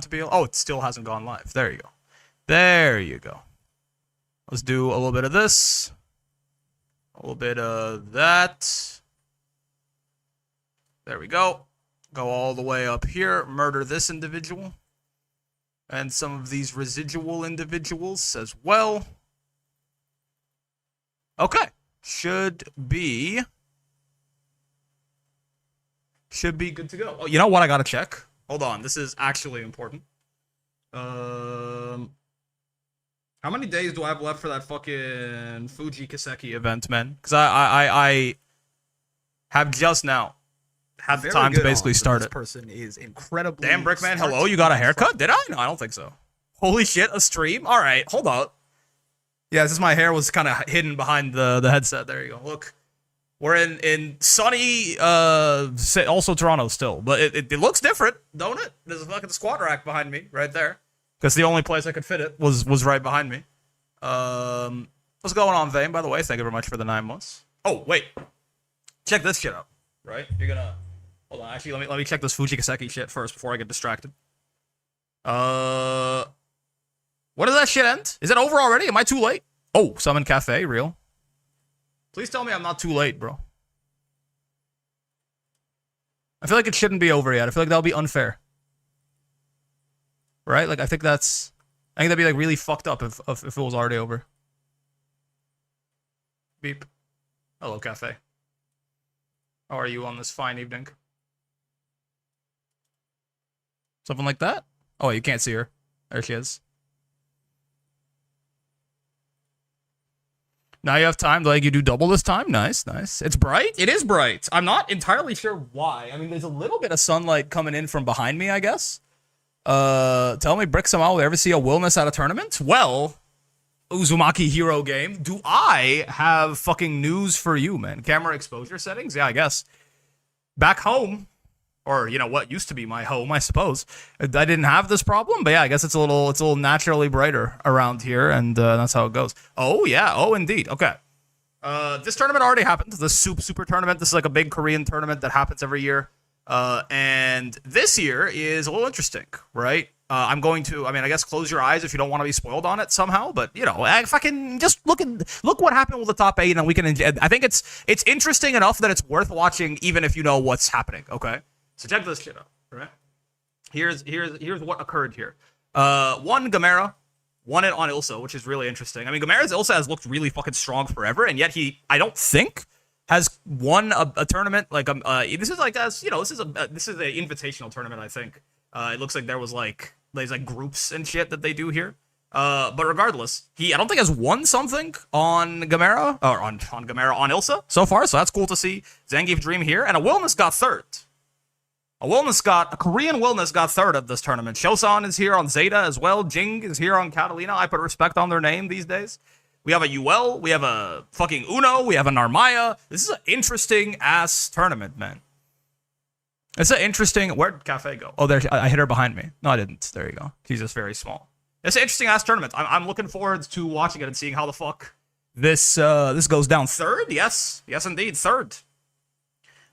to be. Oh, it still hasn't gone live. There you go. There you go. Let's do a little bit of this. A little bit of that. There we go. Go all the way up here. Murder this individual. And some of these residual individuals as well. Okay. Should be good to go. Oh, you know what? I gotta check. Hold on. This is actually important. How many days do I have left for that fucking Fuji Kaseki event, man? Because I have just now had the time to basically start it. This person is incredibly. Damn, Brickman, hello, you got a haircut? Did I? No, I don't think so. Holy shit, a stream? All right, hold up. Yeah, this is my hair was kind of hidden behind the headset. There you go. Look, we're in sunny, also Toronto still, but it looks different, don't it? There's a fucking squat rack behind me right there. Because the only place I could fit it was right behind me. What's going on, Vane, by the way? Thank you very much for the 9 months. Oh, wait. Check this shit out, right? You're gonna... Hold on, actually, let me check this Fuji Kaseki shit first before I get distracted. What does that shit end? Is it over already? Am I too late? Oh, Summon Cafe, real. Please tell me I'm not too late, bro. I feel like it shouldn't be over yet. I feel like that'll be unfair. Right? Like, I think that'd be, like, really fucked up if it was already over. Beep. Hello, Cafe. How are you on this fine evening? Something like that? Oh, you can't see her. There she is. Now you have time, like, you do double this time? Nice, nice. It's bright? It is bright. I'm not entirely sure why. I mean, there's a little bit of sunlight coming in from behind me, I guess. Tell me, Brick, somehow will ever see a Willness at a tournament? Well, Uzumaki Hero game, do I have fucking news for you, man? Camera exposure settings? Yeah, I guess. Back home, or, you know, what used to be my home, I suppose, I didn't have this problem, but yeah, I guess it's a little naturally brighter around here, and that's how it goes. Oh, yeah, oh, indeed, okay. This tournament already happened, the Super tournament. This is like a big Korean tournament that happens every year. And this year is a little interesting, right? I'm going to, I guess close your eyes if you don't want to be spoiled on it somehow, but, you know, if I can just look what happened with the top 8, and we can enjoy. I think it's interesting enough that it's worth watching even if you know what's happening, okay? So check this shit out, right? Here's what occurred here. One, Gamera won it on Ilsa, which is really interesting. I mean, Gamera's Ilsa has looked really fucking strong forever, and yet I don't think has won a tournament like this is like you know, this is an invitational tournament, I think. It looks like there's like groups and shit that they do here. But regardless, I don't think has won something on Gamera or on Gamera on Ilsa so far, so that's cool to see. Zangief Dream here, and a Willness got third. A Korean Willness got third at this tournament. Shosan is here on Zeta as well. Jing is here on Catalina. I put respect on their name these days. We have a UL, we have a fucking Uno, we have a Narmaya. This is an interesting-ass tournament, man. It's an interesting... Where'd Cafe go? Oh, there. I hit her behind me. No, I didn't. There you go. She's just very small. It's an interesting-ass tournament. I'm looking forward to watching it and seeing how the fuck this goes down. Third? Yes. Yes, indeed. Third.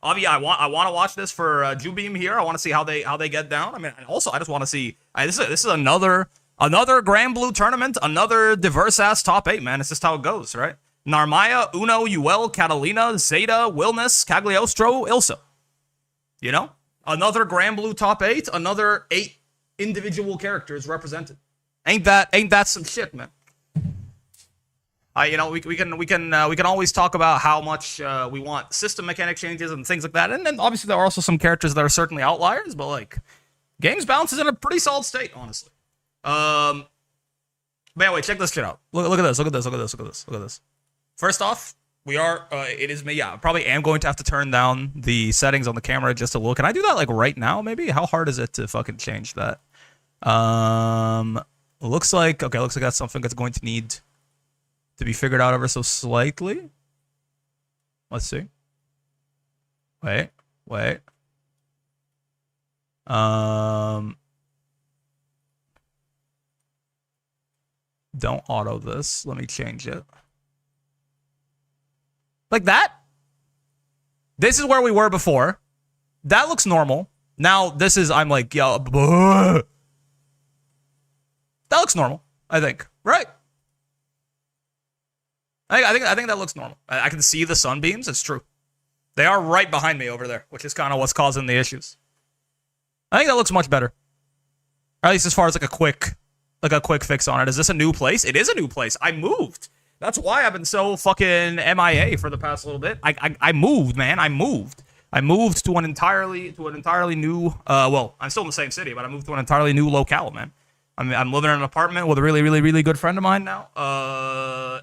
Obviously, I want to watch this for Jubeam here. I want to see how they get down. I mean, also, I just want to see... This is another Granblue tournament, another diverse-ass top 8, man. It's just how it goes, right? Narmaya, Uno, UL, Catalina, Zeta, Willness, Cagliostro, Ilsa. You know? Another Granblue top 8, another 8 individual characters represented. Ain't that some shit, man? You know, we can always talk about how much we want system mechanic changes and things like that, and then obviously there are also some characters that are certainly outliers, but like, game's balance is in a pretty solid state, honestly. But anyway, check this shit out. Look at this. First off, it is me. Yeah, I probably am going to have to turn down the settings on the camera just a little. Can I do that like right now? Maybe. How hard is it to fucking change that? Looks like that's something that's going to need to be figured out ever so slightly. Let's see. Wait. Don't auto this. Let me change it. Like that? This is where we were before. That looks normal. Now, this is, I'm like, yo, That looks normal, I think. Right? I think that looks normal. I can see the sunbeams. It's true. They are right behind me over there, which is kind of what's causing the issues. I think that looks much better. Or at least as far as like a quick fix on it. Is this a new place? It is a new place. I moved. That's why I've been so fucking MIA for the past little bit. I moved, man. I moved to an entirely new. Well, I'm still in the same city, but I moved to an entirely new locale, man. I'm living in an apartment with a really good friend of mine now.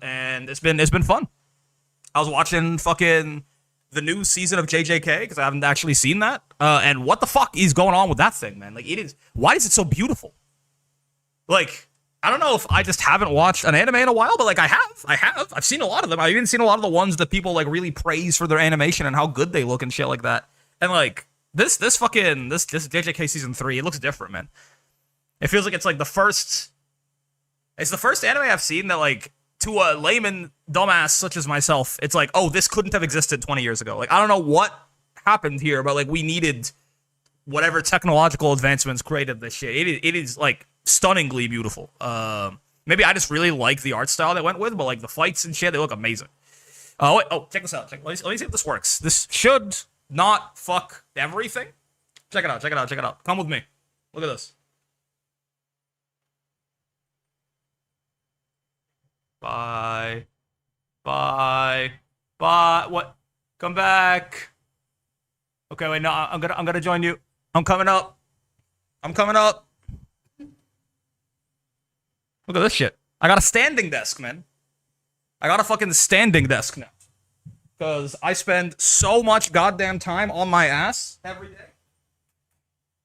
And it's been fun. I was watching fucking the new season of JJK because I haven't actually seen that. And what the fuck is going on with that thing, man? Like, it is. Why is it so beautiful? Like, I don't know if I just haven't watched an anime in a while, but like I have. I've seen a lot of them. I've even seen a lot of the ones that people like really praise for their animation and how good they look and shit like that. And like this JJK season 3, it looks different, man. It feels like it's like the first anime I've seen that, like, to a layman dumbass such as myself, it's like, oh, this couldn't have existed 20 years ago. Like, I don't know what happened here, but like we needed whatever technological advancements created this shit. It is like stunningly beautiful. Maybe I just really like the art style they went with, but like the fights and shit, they look amazing. Wait, check this out. Let me see if this works. This should not fuck everything. Check it out. Come with me. Look at this. Bye. What? Come back. Okay, wait, no, I'm gonna join you. I'm coming up. Look at this shit. I got a standing desk, man. I got a fucking standing desk now. Because I spend so much goddamn time on my ass every day.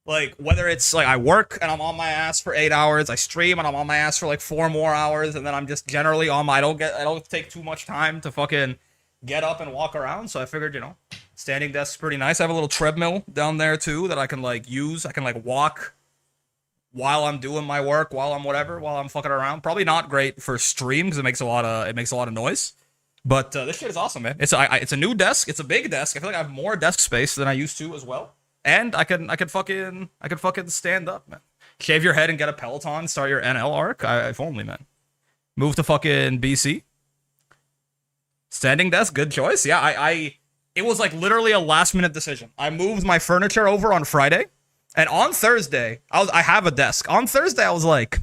Like, whether it's like I work and I'm on my ass for 8 hours, I stream and I'm on my ass for like 4 more hours, and then I'm just generally on my, I don't take too much time to fucking get up and walk around. So I figured, you know, standing desk's pretty nice. I have a little treadmill down there too that I can like use. I can like walk while I'm doing my work, while I'm fucking around. Probably not great for stream because it makes a lot of noise. But this shit is awesome, man. It's a new desk. It's a big desk. I feel like I have more desk space than I used to as well. And I could fucking stand up, man. Shave your head and get a Peloton. Start your NL arc. If only, man. Move to fucking BC. Standing desk, good choice. Yeah, it was like literally a last minute decision. I moved my furniture over on Friday, and on Thursday, I have a desk. On Thursday, I was like,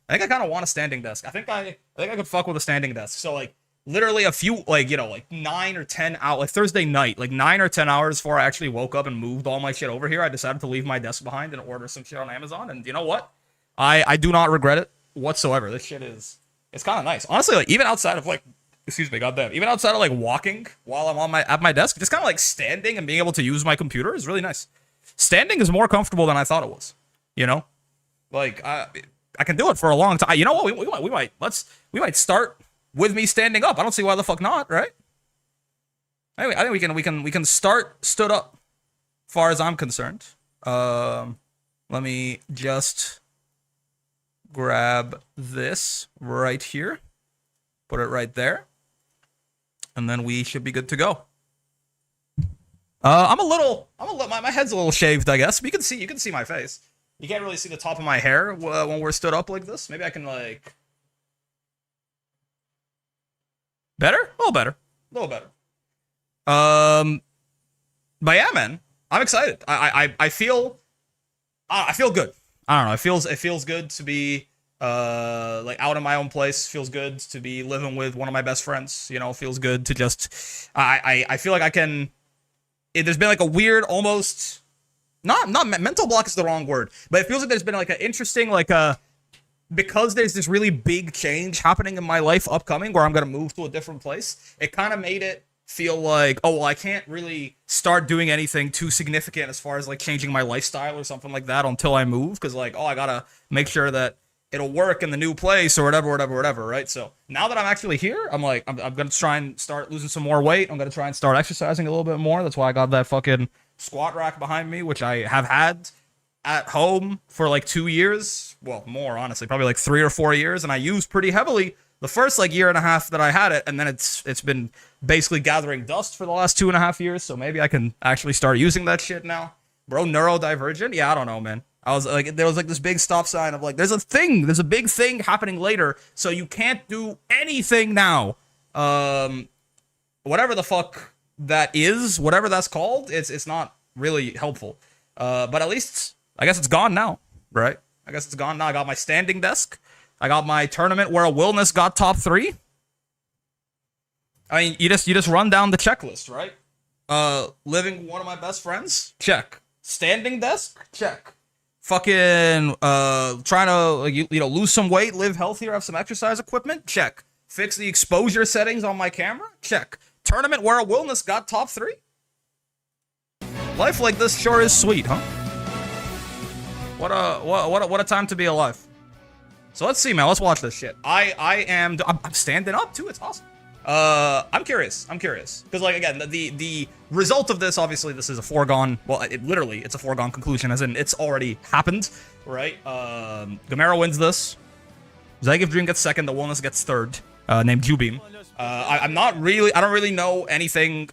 I think I kind of want a standing desk. I think I could fuck with a standing desk. So like, literally a few, like, you know, like 9 or 10 hours, like Thursday night, like 9 or 10 hours before I actually woke up and moved all my shit over here, I decided to leave my desk behind and order some shit on Amazon. And you know what? I do not regret it whatsoever. This shit it's kind of nice. Honestly, like, even outside of like, excuse me, goddamn, even outside of like walking while I'm at my desk, just kind of like standing and being able to use my computer is really nice. Standing is more comfortable than I thought it was, you know? Like, I can do it for a long time. You know what? We might start with me standing up. I don't see why the fuck not, right? Anyway, I think we can start stood up, as far as I'm concerned. Let me just grab this right here, put it right there, and then we should be good to go. My head's a little shaved, I guess. But you can see my face. You can't really see the top of my hair when we're stood up like this. Maybe I can like. Better? A little better. But yeah, man, I'm excited. I feel good. I don't know. It feels good to be like out in my own place. Feels good to be living with one of my best friends. You know, feels good to just. I feel like I can. There's been like a weird, almost not mental block is the wrong word, but it feels like there's been like an interesting because there's this really big change happening in my life upcoming where I'm going to move to a different place. It kind of made it feel like, oh, well, I can't really start doing anything too significant as far as like changing my lifestyle or something like that until I move. Because like, oh, I got to make sure that it'll work in the new place or whatever, right? So now that I'm actually here, I'm like, I'm going to try and start losing some more weight. I'm going to try and start exercising a little bit more. That's why I got that fucking squat rack behind me, which I have had at home for like 2 years. Well, more honestly, probably like 3 or 4 years, and I used pretty heavily the first like year and a half that I had it, and then it's been basically gathering dust for the last 2.5 years. So maybe I can actually start using that shit now, bro. Neurodivergent, yeah, I don't know, man. I was like, there was like this big stop sign of like, there's a big thing happening later, so you can't do anything now. Whatever the fuck that is, whatever that's called, it's not really helpful. But at least, I guess it's gone now, right? I guess it's gone now. I got my standing desk. I got my tournament where a Willness got top 3. I mean, you just run down the checklist, right? Living one of my best friends? Check. Standing desk? Check. Fucking trying to like, you know, lose some weight, live healthier, have some exercise equipment? Check. Fix the exposure settings on my camera? Check. Tournament where a Willness got top 3? Life like this sure is sweet, huh? What a time to be alive. So let's see, man. Let's watch this shit. I'm standing up too. It's awesome. I'm curious because like again the result of this, obviously this is a foregone, well it's a foregone conclusion, as in it's already happened, right? Gamera wins this, Zangief Dream gets second, the Willness gets third, named Jubeam. I don't really know anything.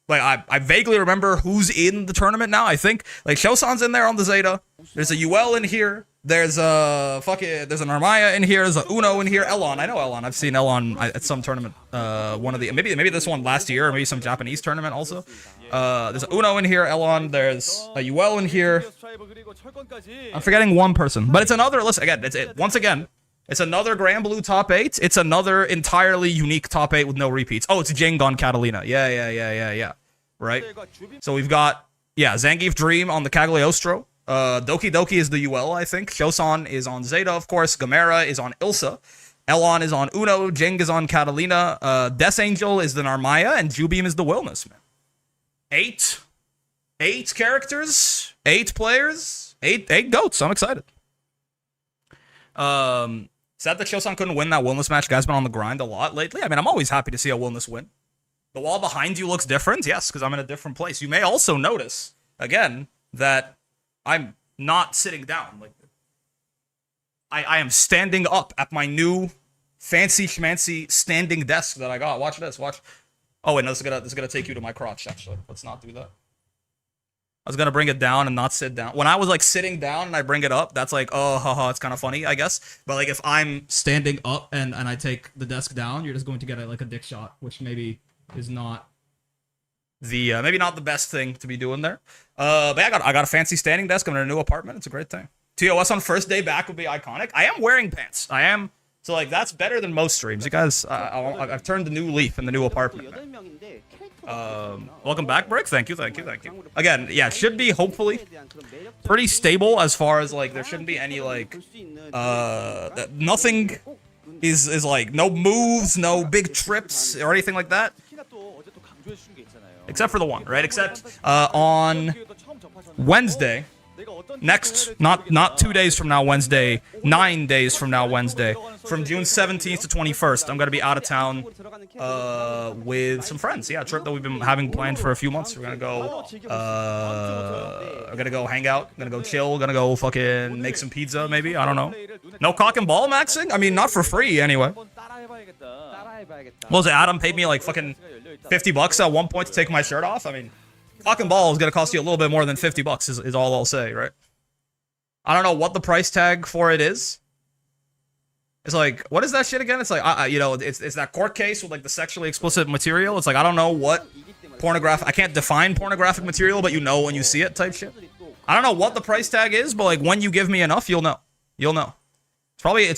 Like I vaguely remember who's in the tournament now. I think like Shosan's in there on the Zeta. There's a UL in here. There's a there's an Armaya in here. There's a Uno in here. Elon, I know Elon. I've seen Elon at some tournament. One of the maybe this one last year, or maybe some Japanese tournament also. There's a Uno in here. Elon. There's a UL in here. I'm forgetting one person, but it's another. Listen again. Once again. It's another Granblue top 8. It's another entirely unique top 8 with no repeats. Oh, it's Jangon Catalina. Yeah. Right? So we've got, Zangief Dream on the Cagliostro. Doki Doki is the UL, I think. Shosan is on Zeta, of course. Gamera is on Ilsa. Elon is on Uno. Jing is on Catalina. Death Angel is the Narmaya. And Jubeam is the Willness, man. 8 characters. 8 players. 8 goats. I'm excited. Sad that Shosan couldn't win that Willness match. Guy's been on the grind a lot lately. I mean, I'm always happy to see a Willness win. The wall behind you looks different. Yes, because I'm in a different place. You may also notice, again, that I'm not sitting down. Like, I am standing up at my new fancy schmancy standing desk that I got. Watch this. Watch. Oh, wait, no, this is gonna take you to my crotch, actually. Let's not do that. I was gonna bring it down and not sit down. When I was like sitting down and I bring it up, that's like, oh, haha, it's kind of funny, I guess. But like if I'm standing up and I take the desk down, you're just going to get like a dick shot, which maybe is not the maybe not the best thing to be doing there. But yeah, I got a fancy standing desk. I'm in a new apartment. It's a great thing. TOS on first day back would be iconic. I am wearing pants. I am. So like that's better than most streams. You guys, I've turned a new leaf in the new apartment. Welcome back, Brick. Thank you. Again, yeah, it should be hopefully pretty stable as far as like there shouldn't be any like nothing is like no moves, no big trips or anything like that. Except for the one, right? Except on Wednesday. Next, not 2 days from now, Wednesday, 9 days from now, Wednesday, from June 17th to 21st, I'm going to be out of town with some friends. Yeah, a trip that we've been having planned for a few months. We're going to go hang out, going to go chill, going to go fucking make some pizza, maybe, I don't know. No cock and ball maxing? I mean, not for free, anyway. What was it, Adam paid me like fucking $50 at one point to take my shirt off? I mean... Cock and ball is going to cost you a little bit more than $50 is all I'll say, right? I don't know what the price tag for it is. It's like, what is that shit again? It's like, you know, it's that court case with like the sexually explicit material. It's like, I don't know what pornographic, I can't define pornographic material, but you know when you see it type shit. I don't know what the price tag is, but like when you give me enough, you'll know. You'll know. It's probably,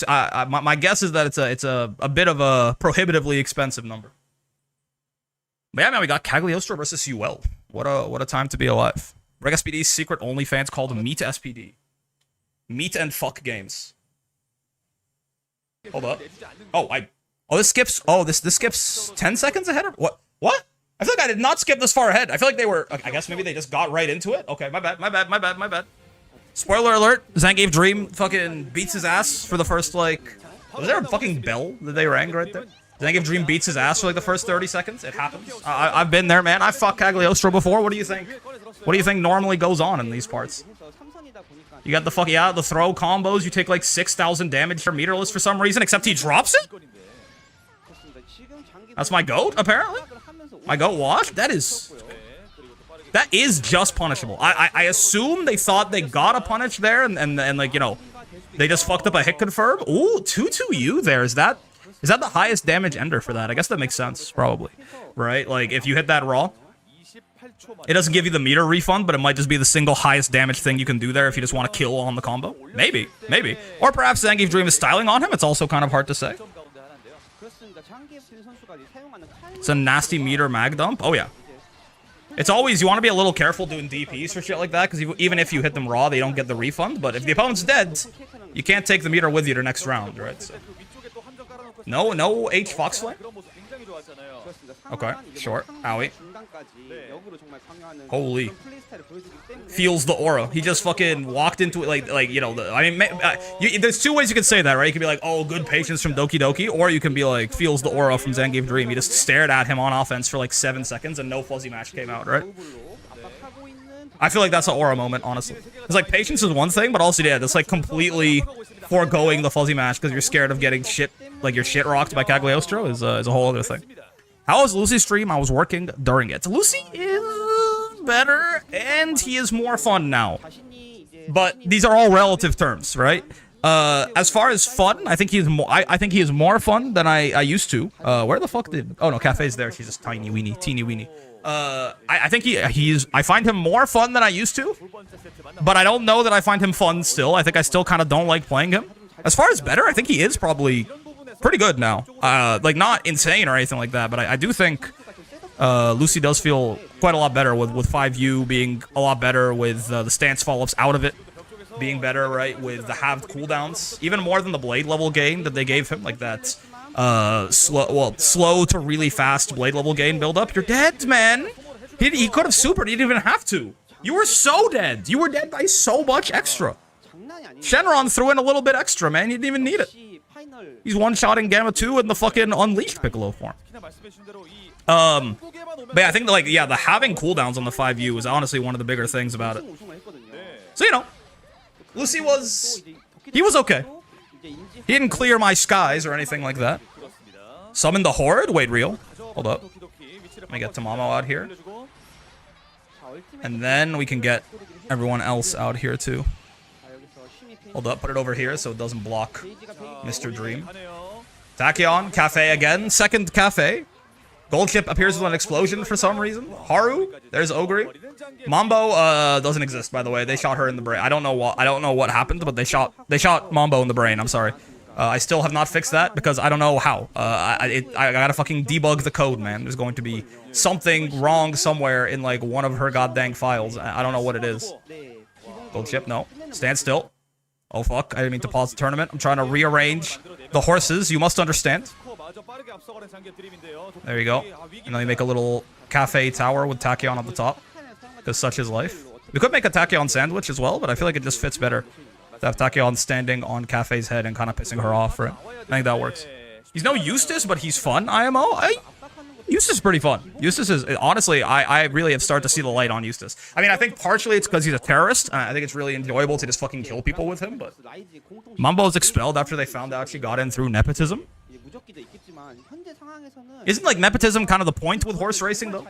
my guess is that it's a bit of a prohibitively expensive number. But yeah, man, we got Cagliostro versus UL. What a time to be alive. Reg SPD's secret OnlyFans called Meet SPD. Meet and fuck games. Hold up. This skips 10 seconds ahead of what? I feel like I did not skip this far ahead. I feel like they were, I guess maybe they just got right into it. Okay, my bad. Spoiler alert, Zangief Dream fucking beats his ass for the first like, was there a fucking bell that they rang right there? Zangief Dream beats his ass for like the first 30 seconds. It happens. I've been there, man. I've fucked Cagliostro before. What do you think? What do you think normally goes on in these parts? You got the the throw combos. You take like 6,000 damage for meterless for some reason, except he drops it? That's my goat, apparently? My goat wash? That is... That is just punishable. I assume they thought they got a punish there, and like, you know, they just fucked up a hit confirm. Ooh, 2-2-U there. Is that the highest damage ender for that? I guess that makes sense, probably. Right? Like, if you hit that raw, it doesn't give you the meter refund, but it might just be the single highest damage thing you can do there if you just want to kill on the combo. Maybe. Or perhaps Zangief Dream is styling on him. It's also kind of hard to say. It's a nasty meter mag dump. Oh, yeah. It's always, you want to be a little careful doing DPs for shit like that, because even if you hit them raw, they don't get the refund. But if the opponent's dead, you can't take the meter with you to next round, right? So. No H Fox Flame? Okay, short. Owie. Holy. Feels the aura. He just fucking walked into it like you know, I mean, there's two ways you can say that, right? You can be like, oh, good patience from Doki Doki, or you can be like, feels the aura from Zangief Dream. He just stared at him on offense for like 7 seconds and no fuzzy match came out, right? I feel like that's an aura moment, honestly. It's like, patience is one thing, but also, yeah, it's like completely foregoing the fuzzy match because you're scared of getting shit, like your shit rocked by Cagliostro is a whole other thing. How was Lucy's stream? I was working during it. Lucy is better, and he is more fun now. But these are all relative terms, right? As far as fun, I think he is more. I think he is more fun than I used to. Where the fuck did? Oh no, Cafe's there. She's just tiny weenie, teeny weenie. I think he's. I find him more fun than I used to, but I don't know that I find him fun still. I think I still kind of don't like playing him. As far as better, I think he is probably pretty good now. Like, not insane or anything like that, but I do think Lucy does feel quite a lot better with 5U being a lot better, with the stance follow-ups out of it being better, right? With the halved cooldowns, even more than the blade level gain that they gave him, like that slow to really fast blade level gain build up. You're dead, man. He could have supered. He didn't even have to. You were so dead. You were dead by so much extra. Shenron threw in a little bit extra, man. You didn't even need it. He's one-shotting Gamma 2 in the fucking Unleashed Piccolo form. But yeah, I think, like, yeah, the having cooldowns on the 5U is honestly one of the bigger things about it. So, you know, Lucy he was okay. He didn't clear my skies or anything like that. Summon the Horde? Wait, real? Hold up. Let me get Tamamo out here. And then we can get everyone else out here, too. Hold up, put it over here so it doesn't block Mr. Dream. Tachyon, Cafe again. Second Cafe. Gold Chip appears with an explosion for some reason. Haru, there's Ogre. Mambo doesn't exist, by the way. They shot her in the brain. I don't know what happened, but they shot Mambo in the brain. I'm sorry. I still have not fixed that because I don't know how. I gotta fucking debug the code, man. There's going to be something wrong somewhere in like one of her goddamn files. I don't know what it is. Gold Chip, no. Stand still. Oh fuck, I didn't mean to pause the tournament. I'm trying to rearrange the horses, you must understand. There you go. And then we make a little cafe tower with Tachyon at the top. Because such is life. We could make a Tachyon sandwich as well, but I feel like it just fits better to have Tachyon standing on Cafe's head and kind of pissing her off, right? I think that works. He's no Eustace, but he's fun, IMO. Eustace is pretty fun. Eustace is, honestly, I really have started to see the light on Eustace. I mean, I think partially it's because he's a terrorist. I think it's really enjoyable to just fucking kill people with him, but Mambo's expelled after they found out she got in through nepotism. Isn't, like, nepotism kind of the point with horse racing, though?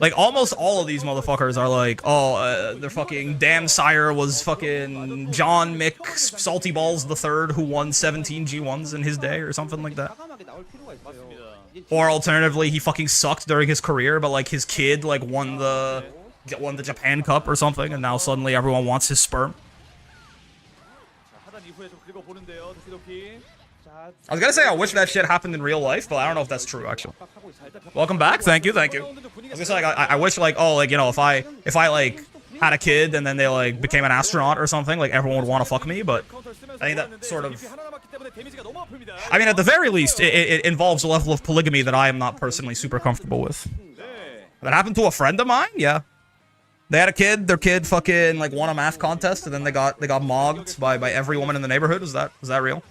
Like, almost all of these motherfuckers are like, oh, their fucking damn sire was fucking John Mick Salty Balls the Third, who won 17 G1s in his day, or something like that. Or alternatively, he fucking sucked during his career, but like his kid like won the Japan Cup or something, and now suddenly everyone wants his sperm. I was gonna say I wish that shit happened in real life, but I don't know if that's true actually. Welcome back, thank you. I was gonna say, like, I wish, like, oh, like, you know, if I like had a kid and then they like became an astronaut or something, like everyone would want to fuck me, but I think that sort of, I mean, at the very least, it involves a level of polygamy that I am not personally super comfortable with. That happened to a friend of mine, yeah. They had a kid, their kid fucking like won a math contest, and then they got mogged by every woman in the neighborhood. Was that real?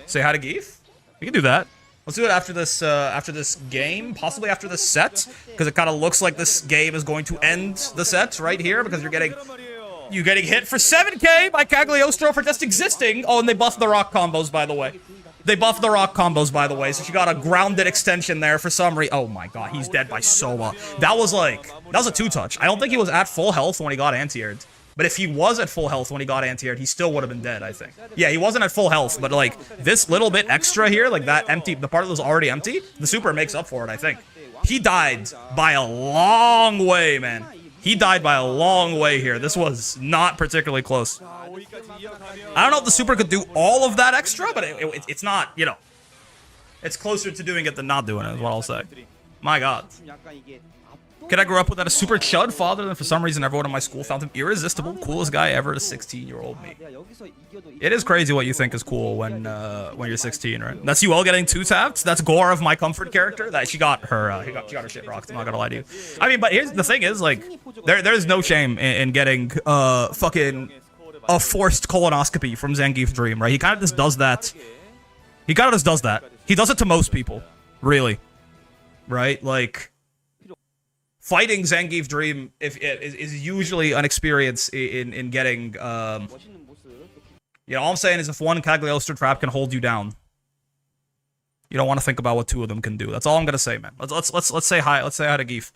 Say hi to Geef? We can do that. Let's do it after this game, possibly after this set, because it kind of looks like this game is going to end the set right here, because you're getting hit for 7k by Cagliostro for just existing. Oh, and they buffed the rock combos, by the way. They buffed the rock combos, by the way, so she got a grounded extension there for some reason. Oh my god, he's dead by so much. That was a two-touch. I don't think he was at full health when he got anti-aired. But if he was at full health when he got anti-aired, he still would have been dead, I think. Yeah, he wasn't at full health, but like, this little bit extra here, like that empty, the part that was already empty, the super makes up for it, I think. He died by a long way, man. He died by a long way here. This was not particularly close. I don't know if the super could do all of that extra, but it's not, you know. It's closer to doing it than not doing it, is what I'll say. My god. Kid I grew up with had a super chud father, and for some reason everyone in my school found him irresistible, coolest guy ever to 16-year-old me. It is crazy what you think is cool when you're 16, right? That's you all getting two tapped. That's Gore of my comfort character. That she got her shit rocked. I'm not gonna lie to you. I mean, but here's the thing: is like there's no shame in getting fucking a forced colonoscopy from Zangief's dream, right? He kind of just does that. He kind of just does that. He does it to most people, really, right? Like. Fighting Zangief Dream is usually an experience in getting, you know, all I'm saying is if one Cagliostro trap can hold you down, you don't want to think about what two of them can do. That's all I'm gonna say, man. Let's say hi. Let's say hi to Geef.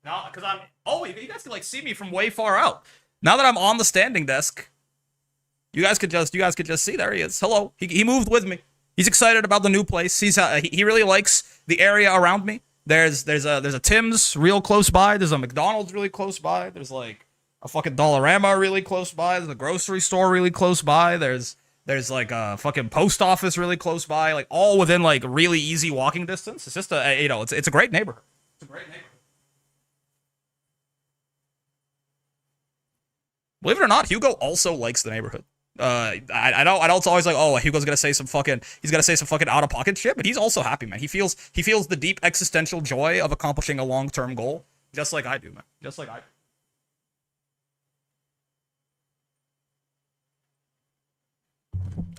Now, because you guys can like see me from way far out. Now that I'm on the standing desk, you guys could just see. There he is. Hello. He moved with me. He's excited about the new place. He really likes the area around me. There's a Tim's real close by. There's a McDonald's really close by. There's like a fucking Dollarama really close by. There's a grocery store really close by. There's like a fucking post office really close by. Like all within like really easy walking distance. It's just it's a great neighborhood. It's a great neighborhood. Believe it or not, Hugo also likes the neighborhood. I know it's always like, oh, Hugo's gonna say some fucking out of pocket shit, but he's also happy, man. He feels the deep existential joy of accomplishing a long-term goal, just like I do, man. Just like I do.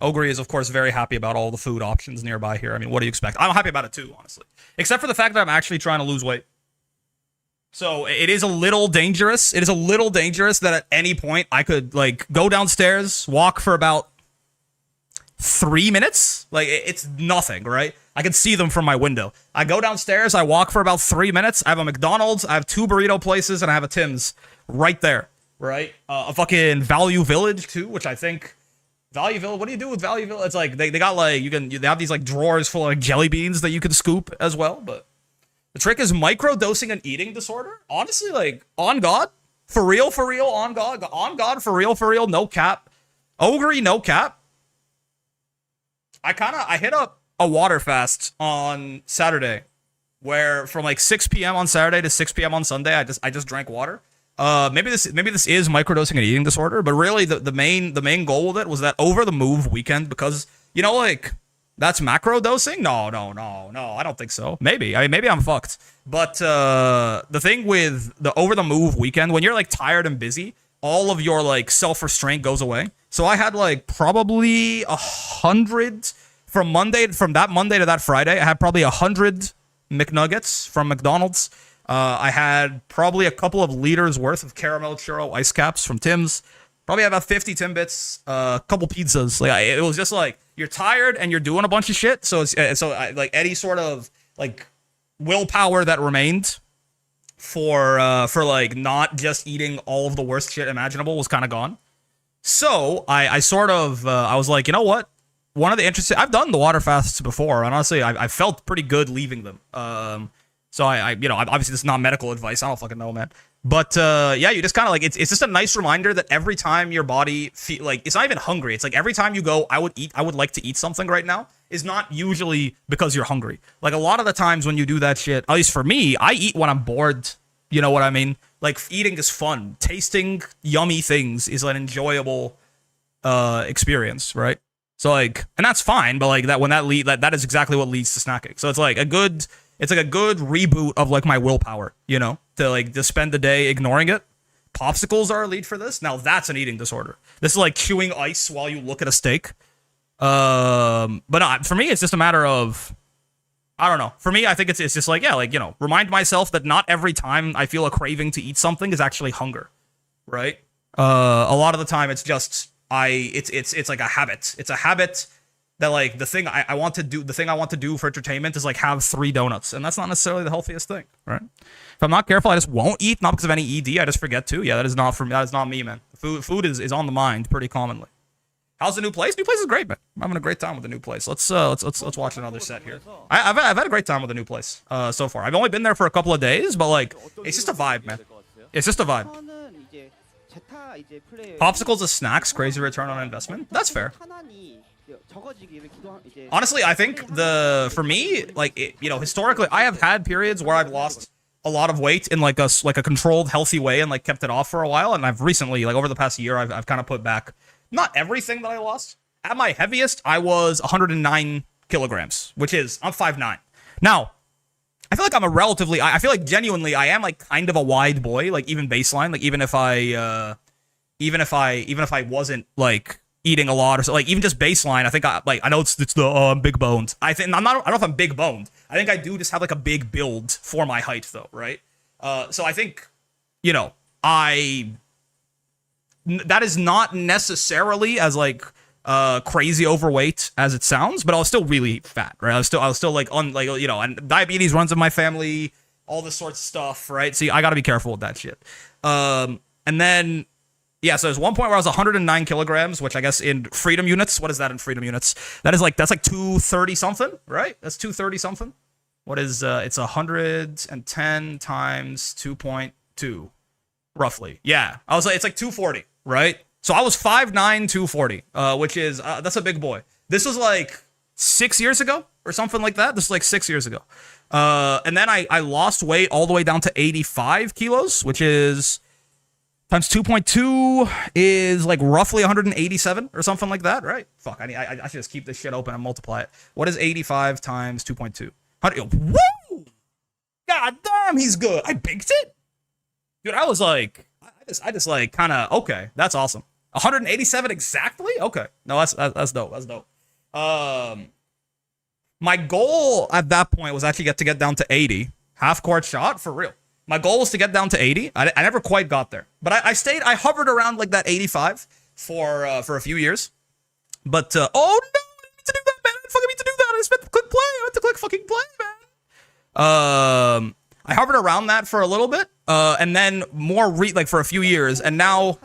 Ogre is, of course, very happy about all the food options nearby here. I mean, what do you expect? I'm happy about it too, honestly. Except for the fact that I'm actually trying to lose weight. So it is a little dangerous. It is a little dangerous that at any point I could like go downstairs, walk for about 3 minutes. Like it's nothing, right? I can see them from my window. I go downstairs, I walk for about 3 minutes. I have a McDonald's, I have 2 burrito places, and I have a Tim's right there, right? A fucking Value Village too, which I think Value Village. What do you do with Value Village? It's like they got like they have these like drawers full of like jelly beans that you can scoop as well, but. The trick is micro-dosing an eating disorder. Honestly, like, on God. For real, on God. On God, for real, no cap. Ogre, no cap. I hit up a water fast on Saturday, where from like 6 p.m. on Saturday to 6 p.m. on Sunday, I just drank water. Maybe this is microdosing an eating disorder, but really the main goal with it was that over the move weekend, because, you know, like... That's macro dosing? No, I don't think so. Maybe. I mean, maybe I'm fucked. But the thing with the over-the-move weekend, when you're, like, tired and busy, all of your, like, self-restraint goes away. So I had, like, probably 100 from that Monday to that Friday. I had probably 100 McNuggets from McDonald's. I had probably a couple of liters worth of caramel churro ice caps from Tim's. Probably about 50 Timbits, a couple pizzas. Like it was just like you're tired and you're doing a bunch of shit. So like any sort of like willpower that remained for like not just eating all of the worst shit imaginable was kind of gone. So I was like, you know what? One of the interesting. I've done the water fasts before, and honestly, I felt pretty good leaving them. So obviously this is not medical advice. I don't fucking know, man. But yeah, you just kind of like it's just a nice reminder that every time your body it's not even hungry. It's like every time you go, I would like to eat something right now, is not usually because you're hungry. Like a lot of the times when you do that shit, at least for me, I eat when I'm bored. You know what I mean? Like eating is fun. Tasting yummy things is an enjoyable experience, right? So like, and that's fine. But like that is exactly what leads to snacking. So it's like a good reboot of like my willpower, you know, to spend the day ignoring it. Popsicles are a lead for this. Now that's an eating disorder. This is like chewing ice while you look at a steak. But no, for me, it's just a matter of, I don't know. For me, I think it's just like, yeah, like, you know, remind myself that not every time I feel a craving to eat something is actually hunger, right? A lot of the time, it's just it's like a habit. It's a habit that like the thing I want to do. The thing I want to do for entertainment is like have 3 donuts, and that's not necessarily the healthiest thing, right? If I'm not careful, I just won't eat, not because of any ED. I just forget to. Yeah, that is not for me. That is not me, man. Food is on the mind pretty commonly. How's the new place? New place is great, man. I'm having a great time with the new place. Let's watch another set here. I've had a great time with the new place so far. I've only been there for a couple of days, but like it's just a vibe, man. It's just a vibe. Popsicles as snacks, crazy return on investment. That's fair. Honestly, I think for me, like historically, I have had periods where I've lost a lot of weight in like a controlled, healthy way and like kept it off for a while. And I've recently, like over the past year, I've kind of put back not everything that I lost. At my heaviest, I was 109 kilograms, which is I'm 5'9". Now, I feel like I'm a relatively. I feel like genuinely, I am like kind of a wide boy. Like even baseline, like even if I wasn't like eating a lot or so, like even just baseline, I think I know it's the I'm big boned. I don't know if I'm big boned. I think I do just have like a big build for my height though, right? So I think that is not necessarily as like crazy overweight as it sounds, but I was still really fat, right? I was still like and diabetes runs in my family, all this sorts of stuff, right? See, I got to be careful with that shit. And then yeah, so there's one point where I was 109 kilograms, which I guess in freedom units, what is that in freedom units? That's like 230 something, right? That's 230 something. What is it's 110 times 2.2, roughly. Yeah, I was like it's like 240, right? So I was 5'9", 240, which is that's a big boy. This was like 6 years ago or something like that. This is like 6 years ago. And then I lost weight all the way down to 85 kilos, which is times 2.2 is like roughly 187 or something like that, right? Fuck, I should just keep this shit open and multiply it. What is 85 times 2.2? Woo! God damn, he's good. I baked it? Dude, I was like, I just like kind of, okay, that's awesome. 187 exactly? Okay. No, that's dope. That's dope. My goal at that point was actually to get down to 80. Half court shot, for real. My goal was to get down to 80. I never quite got there. But I hovered around like that 85 for a few years. But, oh no, I didn't mean to do that, man. I didn't fucking mean to do that. I just meant to click play. I meant to click fucking play, man. I hovered around that for a little bit. And then for a few years. And now,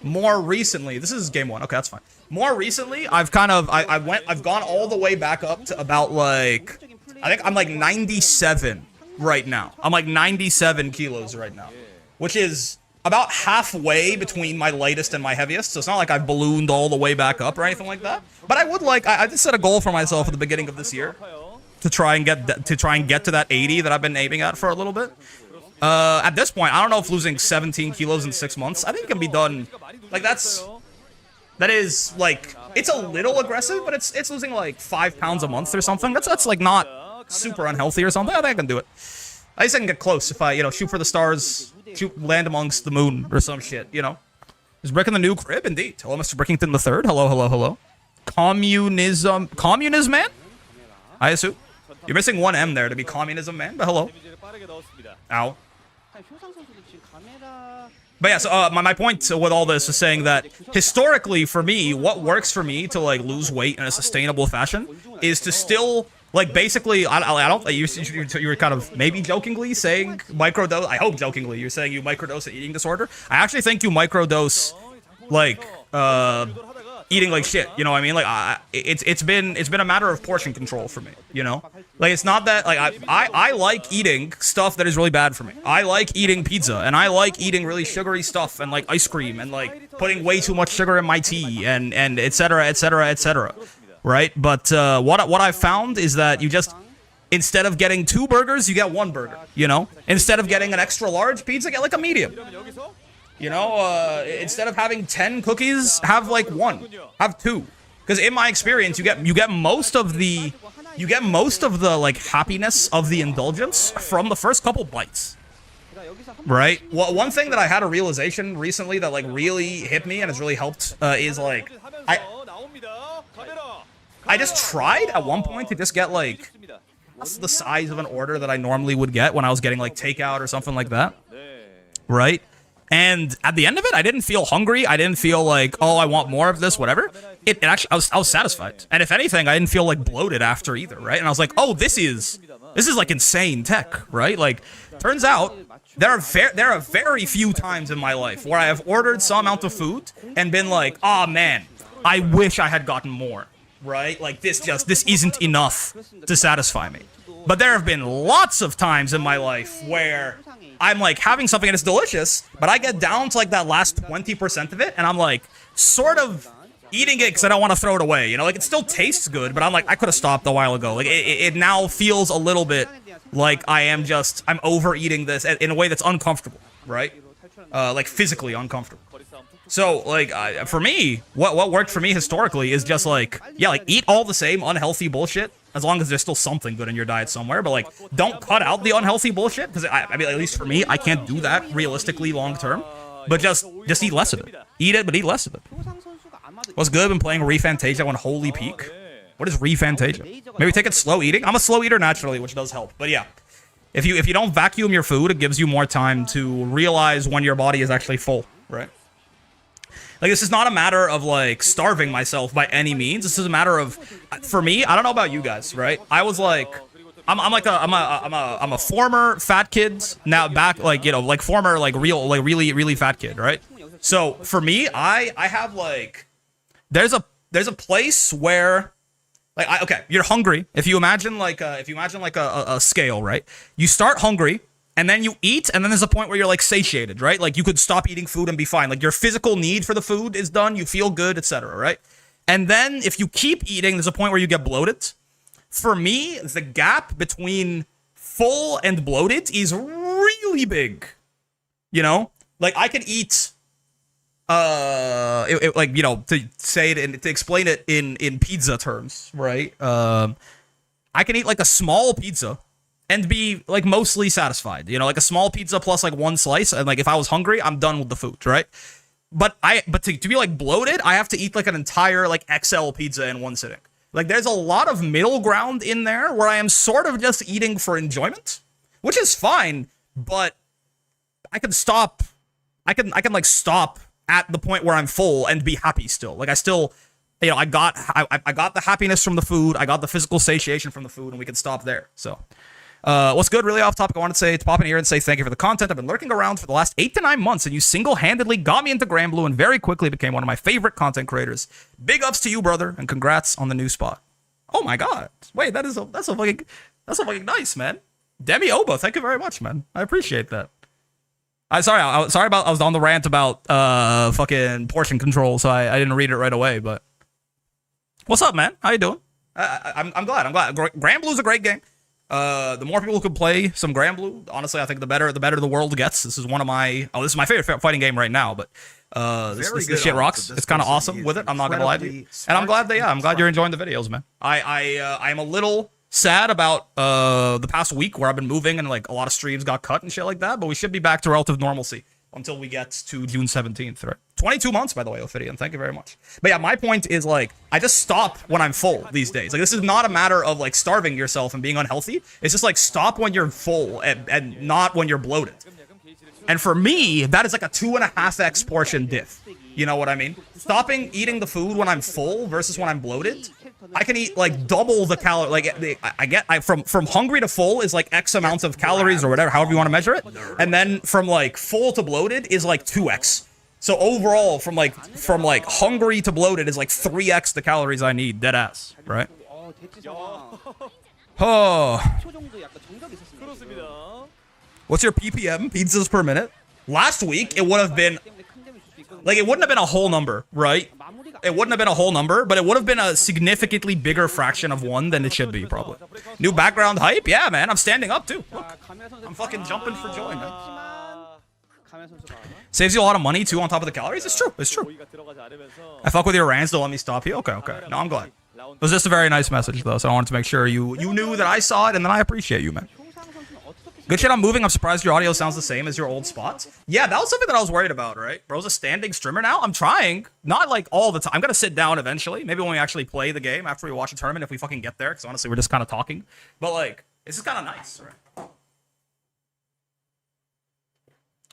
more recently, this is game 1. Okay, that's fine. More recently, I've gone all the way back up to about like, I think I'm like 97 right now. I'm like 97 kilos right now, which is about halfway between my lightest and my heaviest. So it's not like I've ballooned all the way back up or anything like that. But I just set a goal for myself at the beginning of this year to try and get to that 80 that I've been aiming at for a little bit. At this point, I don't know if losing 17 kilos in 6 months, I think it can be done. Like that is like, it's a little aggressive, but it's losing like 5 pounds a month or something. That's like not super unhealthy or something. I think I can do it. At least I can get close if I, shoot for the stars, land amongst the moon or some shit, Is Brick in the new crib? Indeed. Hello, Mr. Brickington the Third. Hello, hello, hello. Communism man? I assume. You're missing one M there to be communism man, but hello. Ow. But yeah, so my point with all this is saying that historically for me, what works for me to like lose weight in a sustainable fashion is to still like basically you were kind of maybe jokingly saying microdose. I hope jokingly you're saying you microdose an eating disorder. I actually think you microdose like eating like shit, you know what I mean? Like it's been a matter of portion control for me, Like it's not that like I like eating stuff that is really bad for me. I like eating pizza and I like eating really sugary stuff and like ice cream and like putting way too much sugar in my tea and et cetera, et cetera, et cetera. Right? But what I've found is that you just, instead of getting 2 burgers, you get 1 burger, Instead of getting an extra large pizza, get like a medium. Instead of having 10 cookies, have like 1, have 2. Because in my experience, you get most of the like happiness of the indulgence from the first couple bites. Right? Well, one thing that I had a realization recently that like really hit me and has really helped is like I just tried at one point to just get like the size of an order that I normally would get when I was getting like takeout or something like that. Right? And at the end of it, I didn't feel hungry. I didn't feel like, oh, I want more of this, whatever. It actually, I was satisfied. And if anything, I didn't feel like bloated after either, right? And I was like, oh, this is like insane tech, right? Like, turns out there are very few times in my life where I have ordered some amount of food and been like, oh man, I wish I had gotten more, right? Like this isn't enough to satisfy me. But there have been lots of times in my life where I'm like having something and it's delicious, but I get down to like that last 20% of it and I'm like sort of eating it because I don't want to throw it away. You know, like it still tastes good, but I'm like, I could have stopped a while ago. Like it now feels a little bit like I'm overeating this in a way that's uncomfortable, right? Like physically uncomfortable. So like for me, what worked for me historically is just like, yeah, like eat all the same unhealthy bullshit as long as there's still something good in your diet somewhere, but like don't cut out the unhealthy bullshit because I mean, at least for me, I can't do that realistically long term. But just eat less of it. Eat it, but eat less of it. What's good? Been playing Refantasia on Holy Peak. What is Refantasia? Maybe take it slow eating. I'm a slow eater naturally, which does help. But yeah, if you don't vacuum your food, it gives you more time to realize when your body is actually full, right? Like, this is not a matter of, like, starving myself by any means. This is a matter of, for me, I don't know about you guys, right? I was like, I'm a former fat kid, now back, like, you know, like, former, like, really fat kid, right? So, for me, I have, like, there's a place where, like, okay, you're hungry. If you imagine, like, a scale, right? You start hungry. And then you eat, and then there's a point where you're, like, satiated, right? Like, you could stop eating food and be fine. Like, your physical need for the food is done, you feel good, etc., right? And then, if you keep eating, there's a point where you get bloated. For me, the gap between full and bloated is really big. You know? Like, I could eat, like, you know, to say it and to explain it in pizza terms, right? I can eat, like, a small pizza and be, like, mostly satisfied. You know, like a small pizza plus, like, one slice. And, like, if I was hungry, I'm done with the food, right? But to be, like, bloated, I have to eat, like, an entire, like, XL pizza in one sitting. Like, there's a lot of middle ground in there where I am sort of just eating for enjoyment, which is fine, but I can stop. I can like, stop at the point where I'm full and be happy still. Like, I still, you know, I got the happiness from the food. I got the physical satiation from the food, and we can stop there, so... what's good, really off topic, I wanted to pop in here and say thank you for the content. I've been lurking around for the last 8 to 9 months, and you single-handedly got me into Granblue and very quickly became one of my favorite content creators. Big ups to you, brother, and congrats on the new spot. Oh my god. Wait, that's a fucking nice, man. Demi Oba, thank you very much, man. I appreciate that. I was on the rant about fucking portion control, so I didn't read it right away, but what's up, man? How you doing? I'm glad. Granblue's a great game. The more people who could play some Granblue, honestly, I think the better the world gets. This is this is my favorite fighting game right now, but this shit rocks. It's kind of awesome with it. I'm not gonna lie to you, and I'm glad you're enjoying the videos, man. I'm a little sad about the past week where I've been moving and like a lot of streams got cut and shit like that, but we should be back to relative normalcy until we get to June 17th, right? 22 months, by the way, Ophidian. Thank you very much. But yeah, my point is, like, I just stop when I'm full these days. Like, this is not a matter of, like, starving yourself and being unhealthy. It's just, like, stop when you're full and not when you're bloated. And for me, that is, like, a 2.5x portion diff. You know what I mean? Stopping eating the food when I'm full versus when I'm bloated, I can eat, like, double the calorie. Like, from hungry to full is, like, X amounts of calories or whatever, however you want to measure it. And then from, like, full to bloated is, like, 2x. So overall, from hungry to bloated is, like, 3x the calories I need, dead ass, right? Oh. What's your PPM, pizzas per minute? Last week, it would have been, like, it wouldn't have been a whole number, right? It wouldn't have been a whole number, but it would have been a significantly bigger fraction of one than it should be, probably. New background hype? Yeah, man, I'm standing up, too. Look, I'm fucking jumping for joy, man. Saves you a lot of money, too, on top of the calories? It's true, it's true. I fuck with your rants, don't let me stop you? Okay. No, I'm glad. It was just a very nice message, though, so I wanted to make sure you knew that I saw it, and then I appreciate you, man. Good shit, I'm moving. I'm surprised your audio sounds the same as your old spots. Yeah, that was something that I was worried about, right? Bro's a standing streamer now. I'm trying. Not, like, all the time. I'm gonna sit down eventually. Maybe when we actually play the game after we watch a tournament, if we fucking get there, because honestly, we're just kind of talking. But, like, this is kind of nice, right?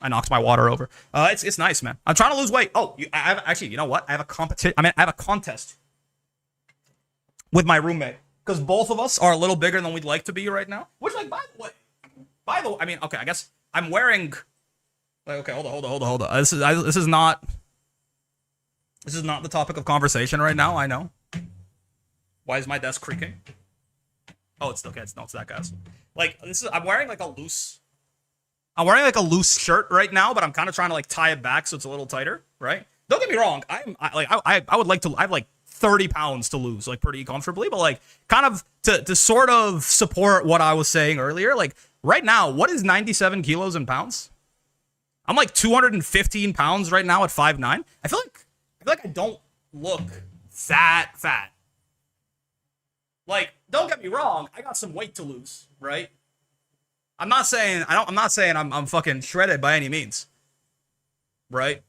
I knocked my water over. It's nice, man. I'm trying to lose weight. Oh, I have actually, you know what? I have a competition. I have a contest with my roommate because both of us are a little bigger than we'd like to be right now. Which, like, by the way, I mean, okay, I guess I'm wearing. Like, okay, hold on. This is not the topic of conversation right now. I know. Why is my desk creaking? Oh, it's okay. It's that, guys. Like, I'm wearing like a loose shirt right now, but I'm kind of trying to like tie it back so it's a little tighter, right? Don't get me wrong. I would like to. I have like 30 pounds to lose, like pretty comfortably, but like kind of to sort of support what I was saying earlier. Like right now, what is 97 kilos in pounds? I'm like 215 pounds right now at 5'9". I feel like I don't look that fat. Like, don't get me wrong, I got some weight to lose, right? I'm not saying I'm fucking shredded by any means, right?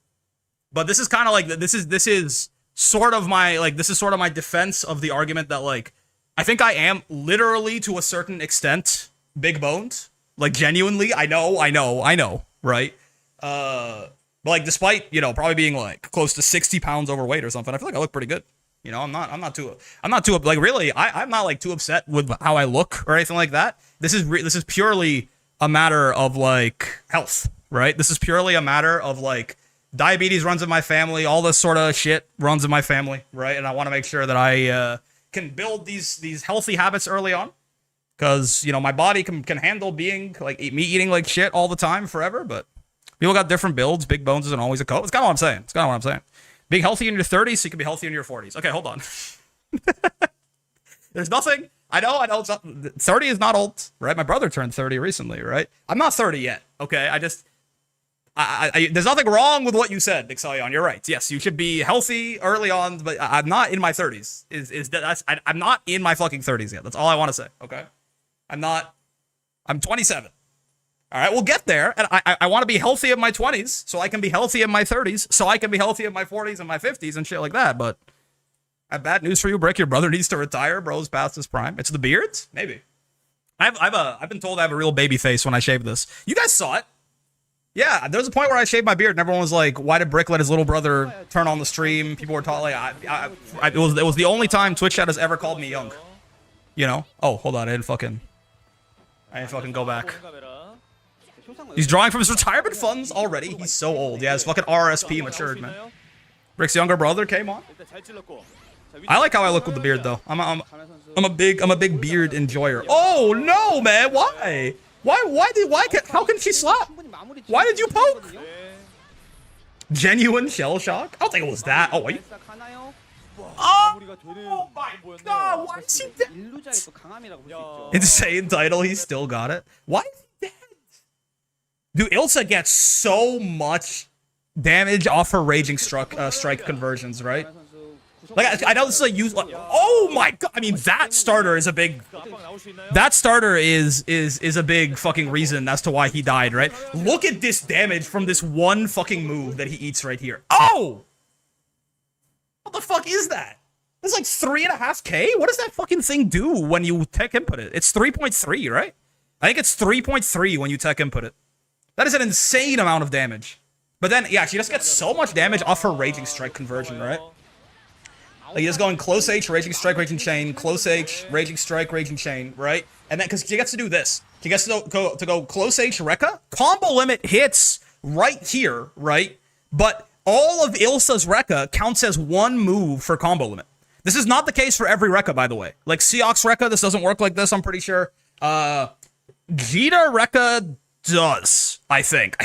But this is kind of like this is sort of my defense of the argument that like I think I am literally to a certain extent big boned, like genuinely. I know, right? But like despite probably being like close to 60 pounds overweight or something, I feel like I look pretty good. I'm not too like really. I'm not like too upset with how I look or anything like that. This is purely a matter of like health, right? This is purely a matter of like diabetes runs in my family, all this sort of shit runs in my family, right? And I want to make sure that I can build these healthy habits early on, because my body can handle being like me eating like shit all the time forever. But people got different builds. Big bones isn't always a code. It's kind of what I'm saying. Being healthy in your 30s, so you can be healthy in your 40s. Okay, hold on. There's nothing. I know. 30 is not old, right? My brother turned 30 recently, right? I'm not 30 yet. Okay, there's nothing wrong with what you said, Nixalion. You're right. Yes, you should be healthy early on, but I'm not in my 30s. I'm not in my fucking 30s yet. That's all I want to say. Okay, I'm 27. All right, we'll get there, and I want to be healthy in my 20s, so I can be healthy in my 30s, so I can be healthy in my 40s and my 50s and shit like that. But I have bad news for you, Brick. Your brother needs to retire. Bro's past his prime. It's the beards, maybe. I've been told I have a real baby face when I shave this. You guys saw it. Yeah, there was a point where I shaved my beard, and everyone was like, "Why did Brick let his little brother turn on the stream?" People were talking like, it was the only time Twitch chat has ever called me young. Oh, hold on, I didn't fucking go back. He's drawing from his retirement funds already. He's so old. Yeah, his fucking RSP matured, man. Rick's younger brother came on. I like how I look with the beard, though. I'm a big beard enjoyer. Oh no, man! Why? How can she slap? Why did you poke? Genuine shell shock? I don't think it was that. Oh wait. Oh my god! Why is he dead? Insane title. He still got it. Why is he dead? Dude, Ilsa gets so much damage off her raging strike conversions, right? Like I know this is a use. Oh my god! I mean, that starter is a big. That starter is a big fucking reason as to why he died, right? Look at this damage from this one fucking move that he eats right here. Oh! What the fuck is that? That's like 3.5k. What does that fucking thing do when you tech input it? It's 3.3, right? I think it's 3.3 when you tech input it. That is an insane amount of damage. But then, yeah, she just gets so much damage off her Raging Strike conversion, right? Like, he's going close H, Raging Strike, Raging Chain, close H, Raging Strike, Raging Chain, right? And then, because she gets to do this. She gets to go close H, Rekka. Combo limit hits right here, right? But all of Ilsa's Rekka counts as one move for combo limit. This is not the case for every Rekka, by the way. Like, Seox Rekka, this doesn't work like this, I'm pretty sure. Jita Rekka does, I think.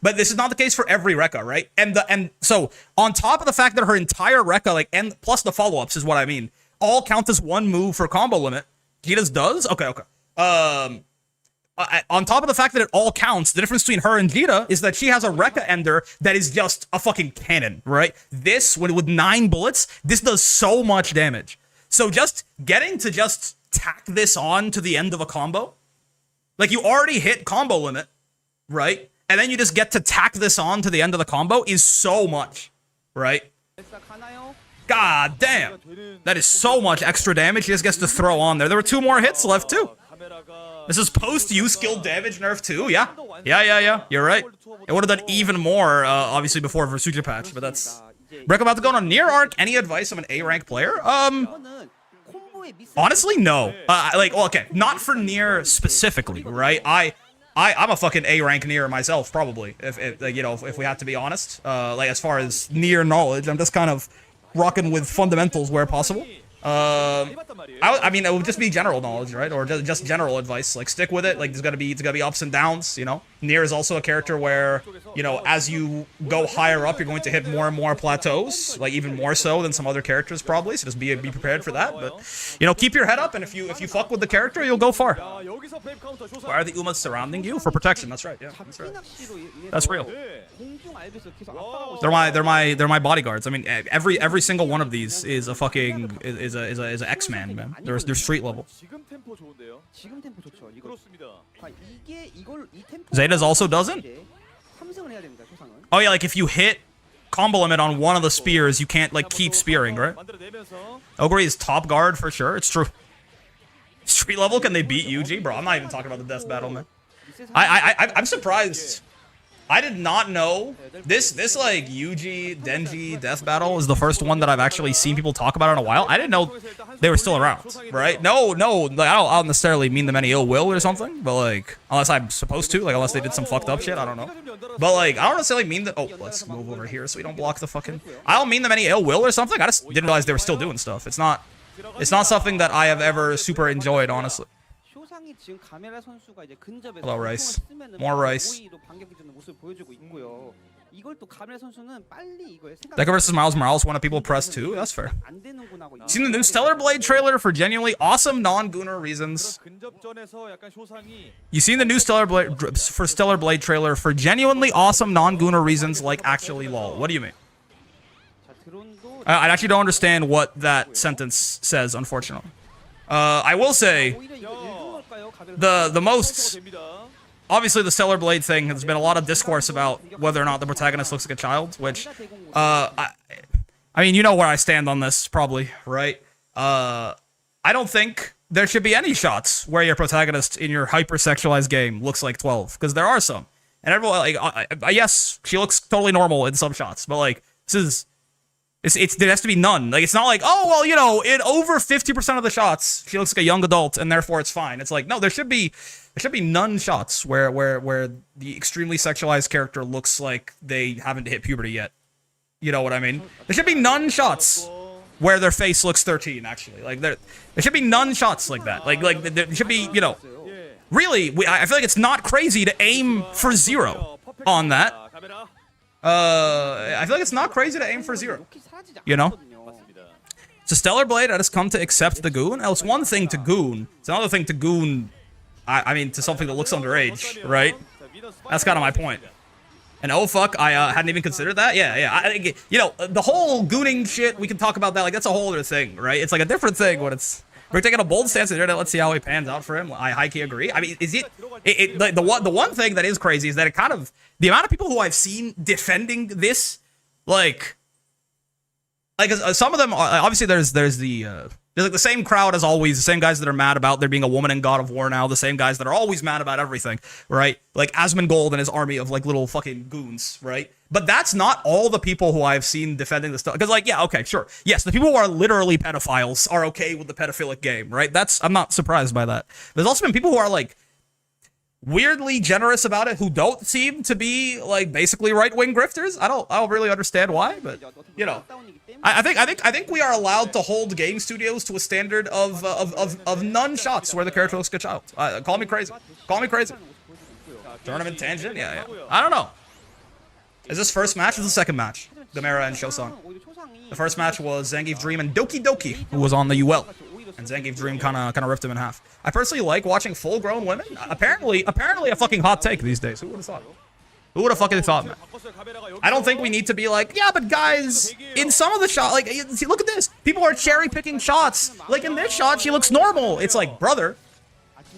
But this is not the case for every Rekka, right? And so on top of the fact that her entire Rekka, like, and plus the follow-ups is what I mean, all count as one move for combo limit. Jita's does? Okay. On top of the fact that it all counts, the difference between her and Jita is that she has a Rekka ender that is just a fucking cannon, right? This, with 9 bullets, this does so much damage. So just getting to just tack this on to the end of a combo, like, you already hit combo limit, right? And then you just get to tack this on to the end of the combo is so much, right? God damn. That is so much extra damage he just gets to throw on there. There were 2 more hits left, too. This is post-use skill damage nerf too. Yeah. You're right. It would have done even more, obviously, before Versucha patch, but that's... Brick about to go on a near arc. Any advice on an A-rank player? Honestly, no. Like, well, okay, not for near specifically, right? I'm a fucking A-rank near myself, probably. If you know, if we have to be honest. Like, as far as near knowledge, I'm just kind of rocking with fundamentals where possible. I mean, it would just be general knowledge, right? Or just general advice. Like, stick with it. Like, it's gonna be ups and downs, you know? Nier is also a character where, you know, as you go higher up, you're going to hit more and more plateaus. Like, even more so than some other characters, probably. So just be prepared for that. But, you know, keep your head up, and if you fuck with the character, you'll go far. Why are the Umas surrounding you? For protection, that's right. Yeah, that's right. That's real. They're my bodyguards. I mean, every single one of these is a fucking is a X-Man, man. They're street level. Zeta's also doesn't? Oh yeah, like if you hit combo limit on one of the spears, you can't like keep spearing, right? Ogre is top guard for sure. It's true. Street level, can they beat UG? Bro, I'm not even talking about the death battle, man. I'm surprised. I did not know this like UG Denji death battle is the first one that I've actually seen people talk about in a while. I didn't know they were still around, right? No, like, I don't necessarily mean them any ill will or something, but like, unless I'm supposed to, like, unless they did some fucked up shit, I don't know. But like, I don't necessarily mean that. Oh, let's move over here so we don't block the fucking. I don't mean them any ill will or something. I just didn't realize they were still doing stuff. It's not something that I have ever super enjoyed, honestly. Hello, Rice. More Rice. Deca versus Miles Morales, one of people press too. That's fair. Seen the new Stellar Blade trailer for genuinely awesome non-Gunnar reasons. You seen the new Stellar Blade trailer for genuinely awesome non-Gunnar reasons, like actually lol. What do you mean? I actually don't understand what that sentence says, unfortunately. I will say the most obviously the Stellar Blade thing, there's been a lot of discourse about whether or not the protagonist looks like a child, which I mean, you know where I stand on this probably, right? I don't think there should be any shots where your protagonist in your hyper-sexualized game looks like 12, because there are some. And everyone, like, yes, she looks totally normal in some shots, but like, there has to be none. Like, it's not like, oh, well, you know, in over 50% of the shots, she looks like a young adult, and therefore it's fine. It's like, no, there should be none shots where the extremely sexualized character looks like they haven't hit puberty yet. You know what I mean? There should be none shots where their face looks 13, actually. Like, there should be none shots like that. Like there should be, you know, really, I feel like it's not crazy to aim for 0 on that. I feel like it's not crazy to aim for 0. You know? It's a Stellar Blade. I just come to accept the goon. Now, it's one thing to goon. It's another thing to goon, I mean, to something that looks underage, right? That's kind of my point. And oh fuck, I hadn't even considered that. Yeah. You know, the whole gooning shit, we can talk about that. Like, that's a whole other thing, right? It's like a different thing when we're taking a bold stance here. Let's see how it pans out for him. I high-key agree. I mean, like, the one thing that is crazy is that it kind of, the amount of people who I've seen defending this, like some of them are, obviously there's like the same crowd as always, the same guys that are mad about there being a woman in God of War now, the same guys that are always mad about everything, right? Like Asmongold and his army of like little fucking goons, right? But that's not all the people who I've seen defending this stuff. Because, like, yeah, okay, sure. Yes, the people who are literally pedophiles are okay with the pedophilic game, right? I'm not surprised by that. There's also been people who are, like, weirdly generous about it, who don't seem to be, like, basically right-wing grifters. I don't really understand why, but, you know. I think we are allowed to hold game studios to a standard of none shots where the character looks like a child. Call me crazy. Call me crazy. Tournament tangent? Yeah. I don't know. Is this first match or the second match? Gamera and Shosang. The first match was Zangief Dream and Doki Doki, who was on the UL. And Zangief Dream kind of ripped him in half. I personally like watching full-grown women. Apparently a fucking hot take these days. Who would have thought? Who would have fucking thought, man? I don't think we need to be like, yeah, but guys, in some of the shots, like, see, look at this. People are cherry-picking shots. Like, in this shot, she looks normal. It's like, brother,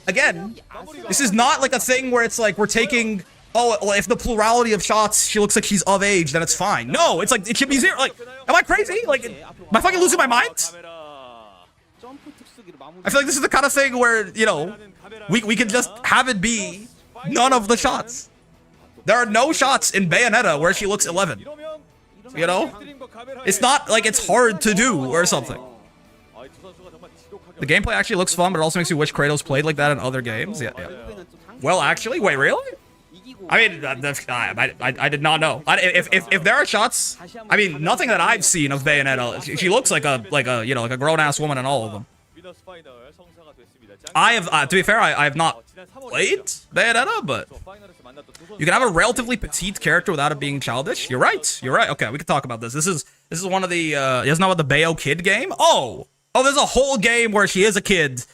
again, this is not like a thing where it's like we're taking, oh, well, if the plurality of shots, she looks like she's of age, then it's fine. No, it's like, it should be 0. Like, am I crazy? Like, am I fucking losing my mind? I feel like this is the kind of thing where, you know, We could just have it be none of the shots. There are no shots in Bayonetta where she looks 11. You know? It's not like it's hard to do or something. The gameplay actually looks fun, but it also makes you wish Kratos played like that in other games. Yeah. Well, actually, wait, really? I mean, I did not know. If there are shots, I mean, nothing that I've seen of Bayonetta. She looks like a you know, like a grown ass woman in all of them. I have, to be fair, I have not played Bayonetta, but you can have a relatively petite character without it being childish. You're right. You're right. Okay, we can talk about this. This is one of the. Isn't that what the Bayo kid game? Oh, there's a whole game where she is a kid.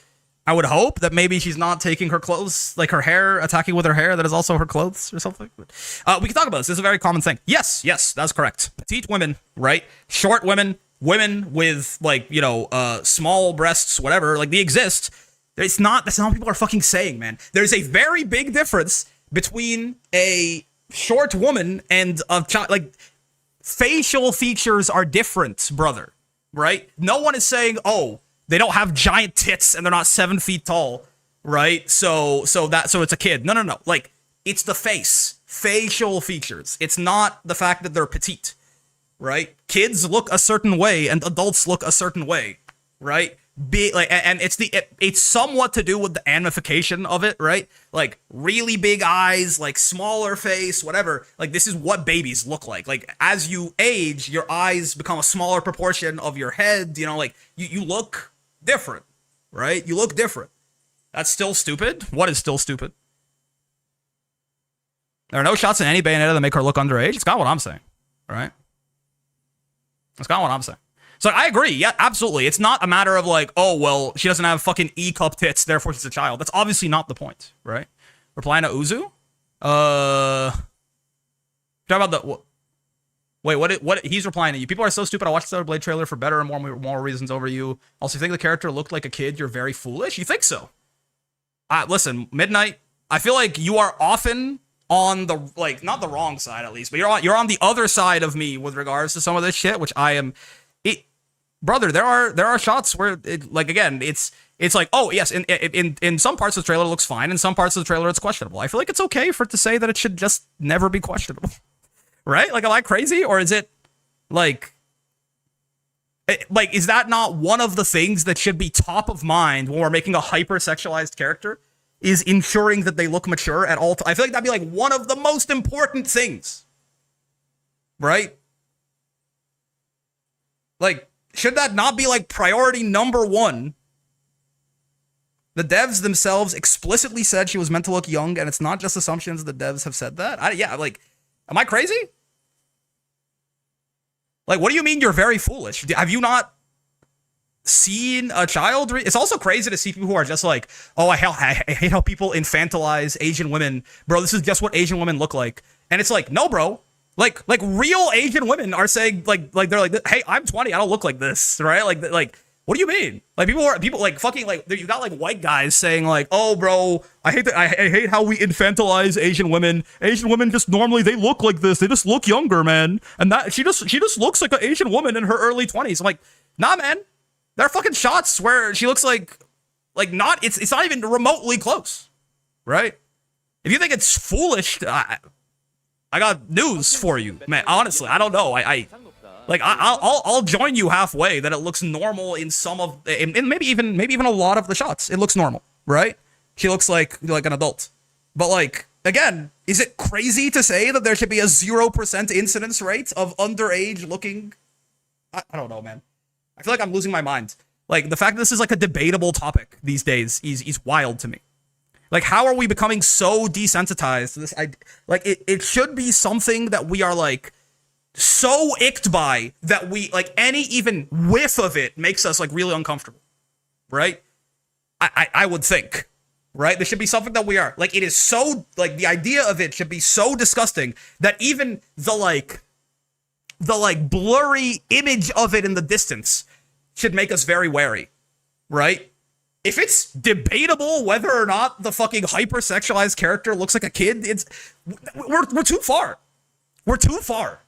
I would hope that maybe she's not taking her clothes, like her hair, attacking with her hair. That is also her clothes or something. We can talk about this. This is a very common thing. Yes, that's correct. Petite women, right? Short women, women with like, you know, small breasts, whatever. Like they exist. It's not. That's not what people are fucking saying, man. There's a very big difference between a short woman and a child. Like facial features are different, brother. Right? No one is saying, oh, they don't have giant tits and they're not 7 feet tall, right? So it's a kid. No. Like, it's the face. Facial features. It's not the fact that they're petite, right? Kids look a certain way and adults look a certain way, right? And it's somewhat to do with the animification of it, right? Like really big eyes, like smaller face, whatever. Like this is what babies look like. Like as you age, your eyes become a smaller proportion of your head. You know, like you look different, right? You look different. That's still stupid. What is still stupid? There are no shots in any Bayonetta that make her look underage. It's not what I'm saying, right? It's not what I'm saying. So I agree. Yeah, absolutely. It's not a matter of like, oh, well, she doesn't have fucking E-cup tits, therefore she's a child. That's obviously not the point, right? Replying to Uzu? Talk about the... Wait, what? He's replying to you. People are so stupid. I watched the Stellar Blade trailer for better and more reasons over you. Also, if you think the character looked like a kid, you're very foolish? You think so? Listen, Midnight, I feel like you are often on the, like, not the wrong side at least, but you're on the other side of me with regards to some of this shit, which I am... Brother, there are shots where it, like, again, it's like, oh yes, in some parts of the trailer it looks fine, in some parts of the trailer it's questionable. I feel like it's okay for it to say that it should just never be questionable, right? Like, am I crazy, or is it like is that not one of the things that should be top of mind when we're making a hyper-sexualized character? Is ensuring that they look mature at all I feel like that'd be like one of the most important things, right? Like, should that not be like priority number one? The devs themselves explicitly said she was meant to look young, and it's not just assumptions. The devs have said that. Yeah, like, am I crazy? Like, what do you mean you're very foolish? Have you not seen a child? It's also crazy to see people who are just like, oh, I hate how people infantilize Asian women. Bro, this is just what Asian women look like. And it's like, no, bro. Like real Asian women are saying, like they're like, hey, I'm 20, I don't look like this, right? Like, what do you mean? Like people like fucking like, you got like white guys saying like, oh, bro, I hate how we infantilize Asian women. Asian women just normally they look like this, they just look younger, man. And that she just looks like an Asian woman in her early 20s. I'm like, nah, man, there are fucking shots where she looks like not. It's not even remotely close, right? If you think it's foolish, I got news for you, man. Honestly, I don't know. I'll join you halfway that it looks normal in some of, and maybe even a lot of the shots. It looks normal, right? She looks like an adult. But like, again, is it crazy to say that there should be a 0% incidence rate of underage looking? I don't know, man. I feel like I'm losing my mind. Like, the fact that this is like a debatable topic these days is wild to me. Like, how are we becoming so desensitized to this? It should be something that we are, like, so icked by that we, like, any even whiff of it makes us, like, really uncomfortable, right? I would think, right? There should be something that we are, like, it is so, like, the idea of it should be so disgusting that even the blurry image of it in the distance should make us very wary, right? If it's debatable whether or not the fucking hyper-sexualized character looks like a kid, we're too far. We're too far,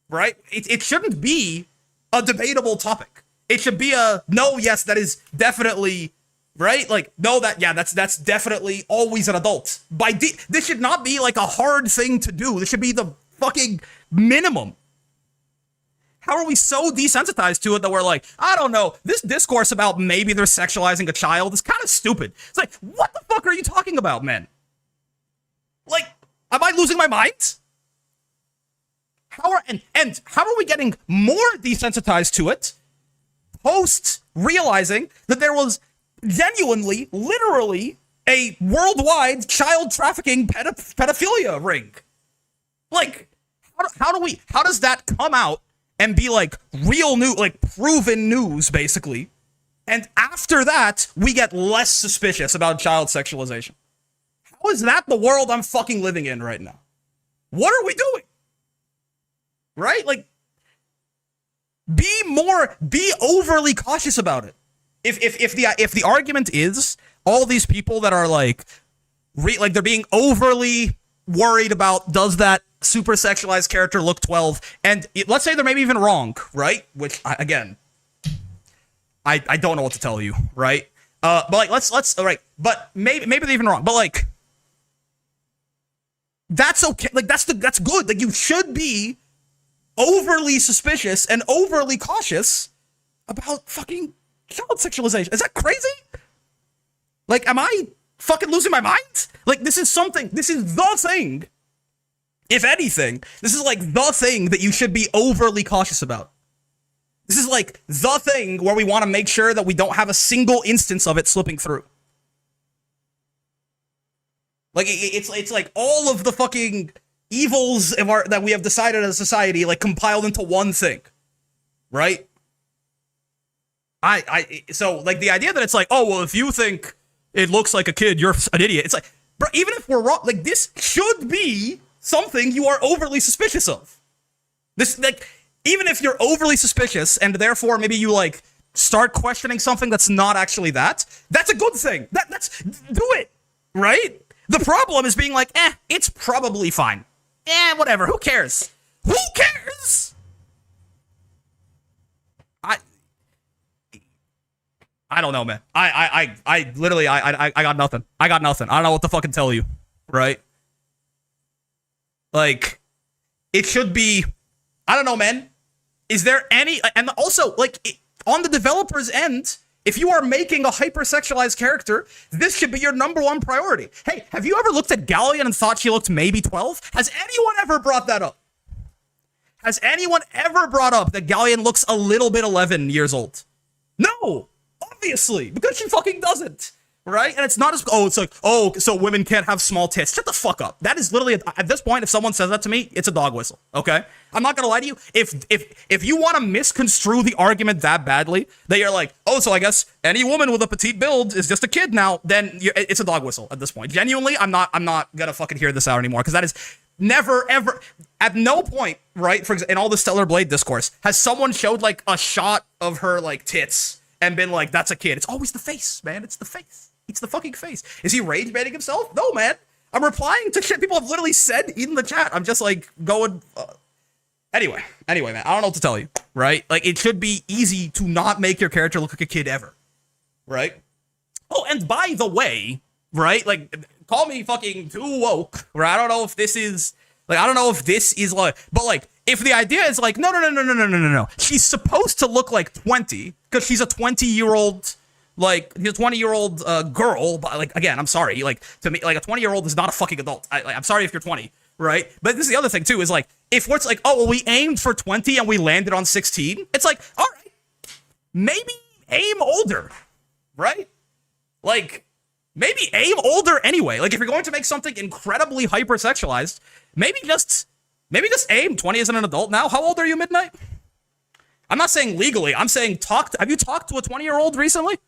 right? It shouldn't be a debatable topic. It should be a, no, yes, that is definitely right? Like, no, that's definitely always an adult. This should not be like a hard thing to do. This should be the fucking minimum. How are we so desensitized to it that we're like, I don't know, this discourse about maybe they're sexualizing a child is kind of stupid. It's like, what the fuck are you talking about, man? Like, am I losing my mind? How are we getting more desensitized to it post realizing that there was genuinely, literally, a worldwide child trafficking pedophilia ring? Like, how does that come out and be like real news, like proven news, basically? And after that, we get less suspicious about child sexualization. How is that the world I'm fucking living in right now? What are we doing? Right? Like, be overly cautious about it. If the argument is all these people that are like they're being overly worried about, does that super sexualized character look 12? And let's say they're maybe even wrong, right? Which I don't know what to tell you, right? But like let's all right, but maybe they're even wrong, but like that's okay. Like that's good. Like you should be overly suspicious and overly cautious about fucking child sexualization. Is that crazy? Like, am I fucking losing my mind? Like, this is the thing. If anything, this is like the thing that you should be overly cautious about. This is like the thing where we want to make sure that we don't have a single instance of it slipping through. Like, it's like all of the fucking evils that we have decided as a society, like, compiled into one thing. Right? So, like, the idea that it's like, oh, well, if you think it looks like a kid, you're an idiot. It's like, bro, even if we're wrong, like, this should be something you are overly suspicious of. This, like, even if you're overly suspicious and therefore maybe you, like, start questioning something that's not actually that's a good thing. That's do it, right? The problem is being like, it's probably fine. Whatever, who cares? Who cares? I don't know, man. I literally got nothing. I got nothing. I don't know what to fucking tell you, right? Like, it should be, I don't know, man. Is there any, and also, like, on the developer's end, if you are making a hypersexualized character, this should be your number one priority. Hey, have you ever looked at Galleon and thought she looked maybe 12? Has anyone ever brought that up? Has anyone ever brought up that Galleon looks a little bit 11 years old? No! Obviously, because she fucking doesn't, right? And it's not as, it's like, so women can't have small tits. Shut the fuck up. That is literally, at this point, if someone says that to me, it's a dog whistle, okay? I'm not gonna lie to you. If you want to misconstrue the argument that badly, that you're like, so I guess any woman with a petite build is just a kid now, then it's a dog whistle at this point. Genuinely, I'm not gonna fucking hear this out anymore, because that is never, ever, at no point, right, for example, in all the Stellar Blade discourse, has someone showed, like, a shot of her, like, tits and been like, that's a kid. It's always the face, man. It's the face. It's the fucking face. Is he rage baiting himself? No, man. I'm replying to shit people have literally said in the chat. I'm just like going. Anyway, man. I don't know what to tell you, right? Like, it should be easy to not make your character look like a kid ever, right? Oh, and by the way, right? Like, call me fucking too woke, right? I don't know if this is like, but like, if the idea is like, no. She's supposed to look like 20 because she's a 20-year-old, like, she's a 20-year-old girl. But like, again, I'm sorry. Like, to me, like, a 20-year-old is not a fucking adult. I'm sorry if you're 20, right? But this is the other thing too, is like, if it's like, we aimed for 20 and we landed on 16, it's like, all right, maybe aim older, right? Like, maybe aim older anyway. Like, if you're going to make something incredibly hypersexualized, maybe just aim 20 as an adult now. How old are you, Midnight? I'm not saying legally. I'm saying have you talked to a 20-year-old recently?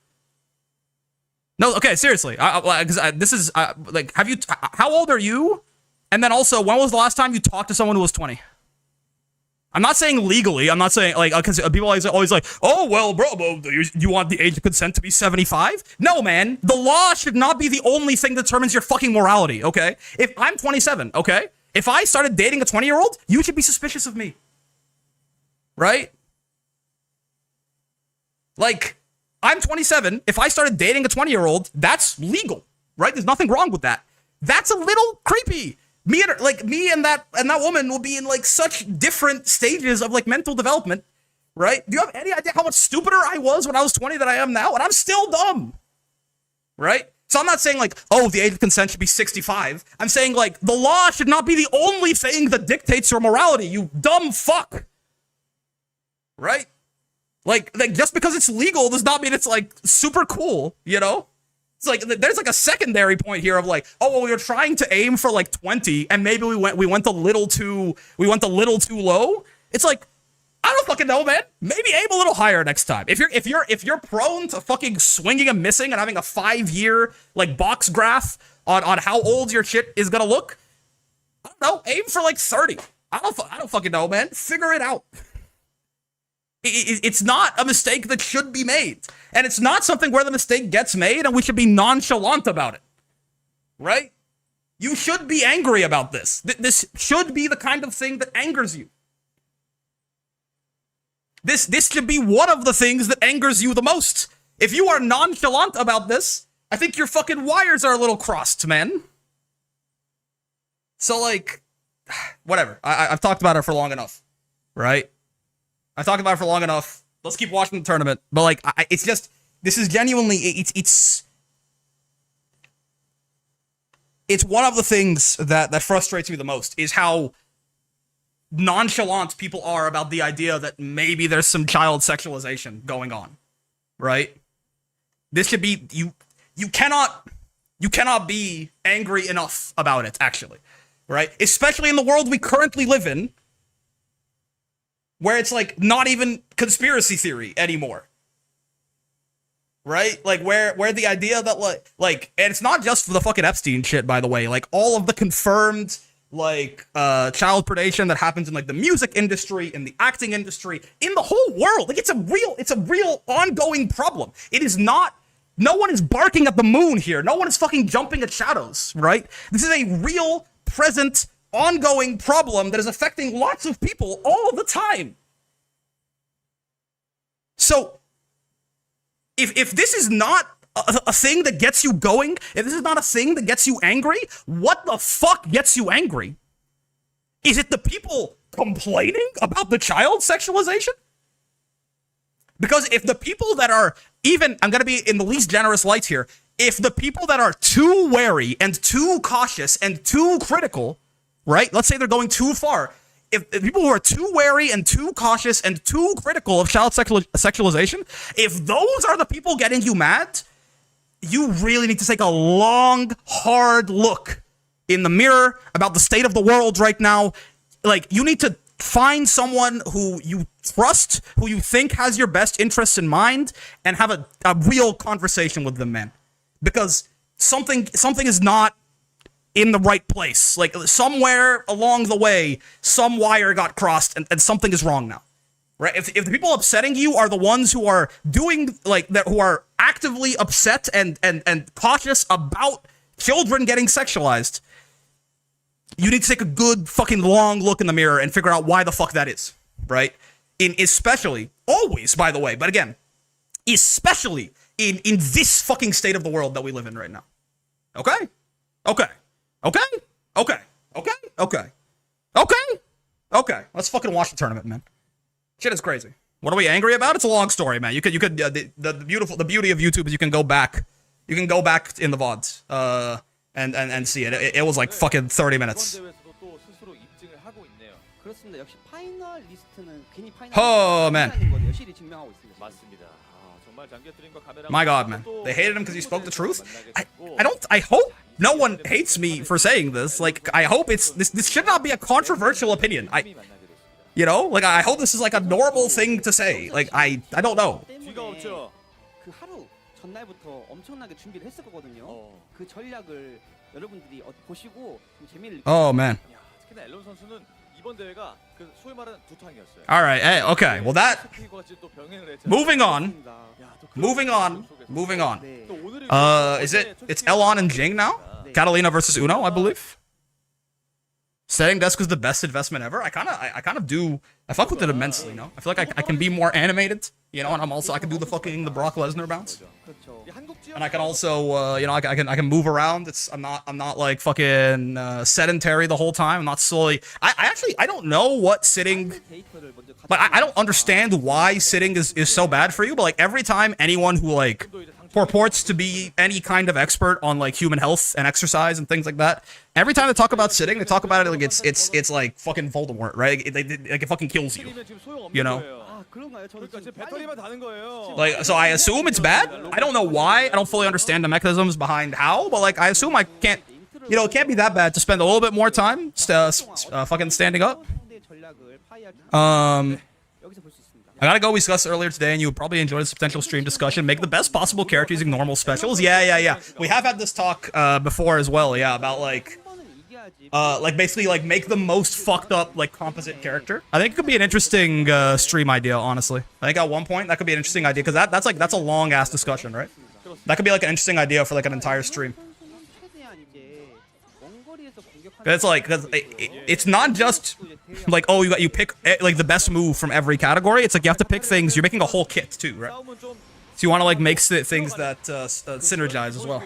No, okay, seriously. Because this is, like, how old are you? And then also, when was the last time you talked to someone who was 20? I'm not saying legally. I'm not saying, like, because people always like, oh, well, bro, you want the age of consent to be 75? No, man. The law should not be the only thing that determines your fucking morality, okay? If I'm 27, okay? If I started dating a 20-year-old, you should be suspicious of me. Right? Like, I'm 27. If I started dating a 20-year-old, that's legal, right? There's nothing wrong with that. That's a little creepy. Me and that woman will be in like such different stages of like mental development, right? Do you have any idea how much stupider I was when I was 20 than I am now? And I'm still dumb, right? So I'm not saying like, oh, the age of consent should be 65. I'm saying like the law should not be the only thing that dictates your morality, you dumb fuck. Right? Like just because it's legal does not mean it's like super cool, you know? It's like there's like a secondary point here of like, oh, well, we were trying to aim for like 20 and maybe we went a little too low. It's like, I don't fucking know, man. Maybe aim a little higher next time. If you're prone to fucking swinging and missing and having a 5-year like box graph on how old your shit is gonna look, I don't know. Aim for like 30. I don't fucking know, man. Figure it out. It's not a mistake that should be made, and it's not something where the mistake gets made and we should be nonchalant about it, right? You should be angry about this. This should be the kind of thing that angers you. This should be one of the things that angers you the most. If you are nonchalant about this, I think your fucking wires are a little crossed, man. So, like, whatever. I've talked about it for long enough, right? I've talked about it for long enough. Let's keep watching the tournament. But, like, it's just, this is genuinely, it's one of the things that frustrates me the most, is how nonchalant people are about the idea that maybe there's some child sexualization going on, right? This should be, you cannot be angry enough about it, actually, right? Especially in the world we currently live in, where it's like not even conspiracy theory anymore, right? Like where the idea that like, and it's not just for the fucking Epstein shit, by the way, like all of the confirmed like child predation that happens in like the music industry, in the acting industry, in the whole world. Like it's a real ongoing problem. It is not, no one is barking at the moon here. No one is fucking jumping at shadows, right? This is a real, present, ongoing problem that is affecting lots of people all the time. So if this is not a thing that gets you going, if this is not a thing that gets you angry, what the fuck gets you angry? Is it the people complaining about the child sexualization? Because if the people that are even, I'm gonna be in the least generous light here, if the people that are too wary and too cautious and too critical, right? Let's say they're going too far. If people who are too wary and too cautious and too critical of child sexualization, if those are the people getting you mad, you really need to take a long, hard look in the mirror about the state of the world right now. Like, you need to find someone who you trust, who you think has your best interests in mind, and have a real conversation with them, man. Because something is not in the right place. Like, somewhere along the way, some wire got crossed and something is wrong now. Right? If the people upsetting you are the ones who are doing, like, that, who are actively upset and cautious about children getting sexualized, you need to take a good fucking long look in the mirror and figure out why the fuck that is. Right? Especially, always, by the way, but again, especially in this fucking state of the world that we live in right now. Okay? Okay. Okay? Okay. Okay? Okay. Okay? Okay. Let's fucking watch the tournament, man. Shit is crazy. What are we angry about? It's a long story, man. You could the beauty of YouTube is you can go back in the VODs and see it. It was like fucking 30 minutes. Oh man. My God, man. They hated him because he spoke the truth. I hope no one hates me for saying this. Like, I hope this should not be a controversial opinion. You know, like, I hope this is like a normal thing to say. Like, I don't know. Oh man. All right. Hey, okay. Well, that. Moving on. It's Elon and Jing now? Catalina versus Uno, I believe. Setting desk is the best investment ever. I kind of do I fuck with it immensely, you know? I feel like I can be more animated, you know, and I can do the Brock Lesnar bounce. And I can also, you know, I can move around. I'm not like fucking sedentary the whole time. I'm not slowly. I don't know what sitting. Like I don't understand why sitting is so bad for you. But like every time anyone who like purports to be any kind of expert on like human health and exercise and things like that, every time they talk about sitting, they talk about it like it's like fucking Voldemort, right? Like it fucking kills you, you know. Like, so I assume it's bad. I don't know why. I don't fully understand the mechanisms behind how, but like I assume I can't, you know, it can't be that bad to spend a little bit more time fucking standing up. I gotta go. We discussed earlier today, and you would probably enjoy this potential stream discussion. Make the best possible character using normal specials. Yeah. We have had this talk before as well. Yeah, about like basically like make the most fucked up like composite character. I think it could be an interesting stream idea. Honestly, I think at one point that could be an interesting idea because that's a long ass discussion, right? That could be like an interesting idea for like an entire stream. It's like it's not just like, oh, you pick like the best move from every category. It's like you have to pick things. You're making a whole kit too, right? So you want to like make things that synergize as well.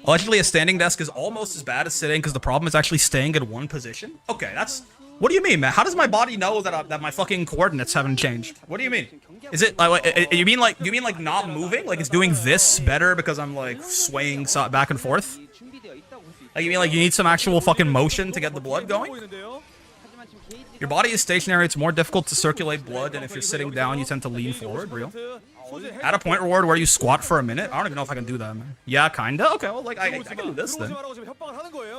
Allegedly, a standing desk is almost as bad as sitting because the problem is actually staying in one position. Okay, that's. What do you mean, man? How does my body know that my fucking coordinates haven't changed? What do you mean? Is it like you mean like not moving? Like it's doing this better because I'm like swaying back and forth? Like you mean like you need some actual fucking motion to get the blood going? Your body is stationary. It's more difficult to circulate blood, and if you're sitting down, you tend to lean forward. Real. Add a point reward where you squat for a minute. I don't even know if I can do that, man. Yeah, kinda. Okay, well, like I can do this then.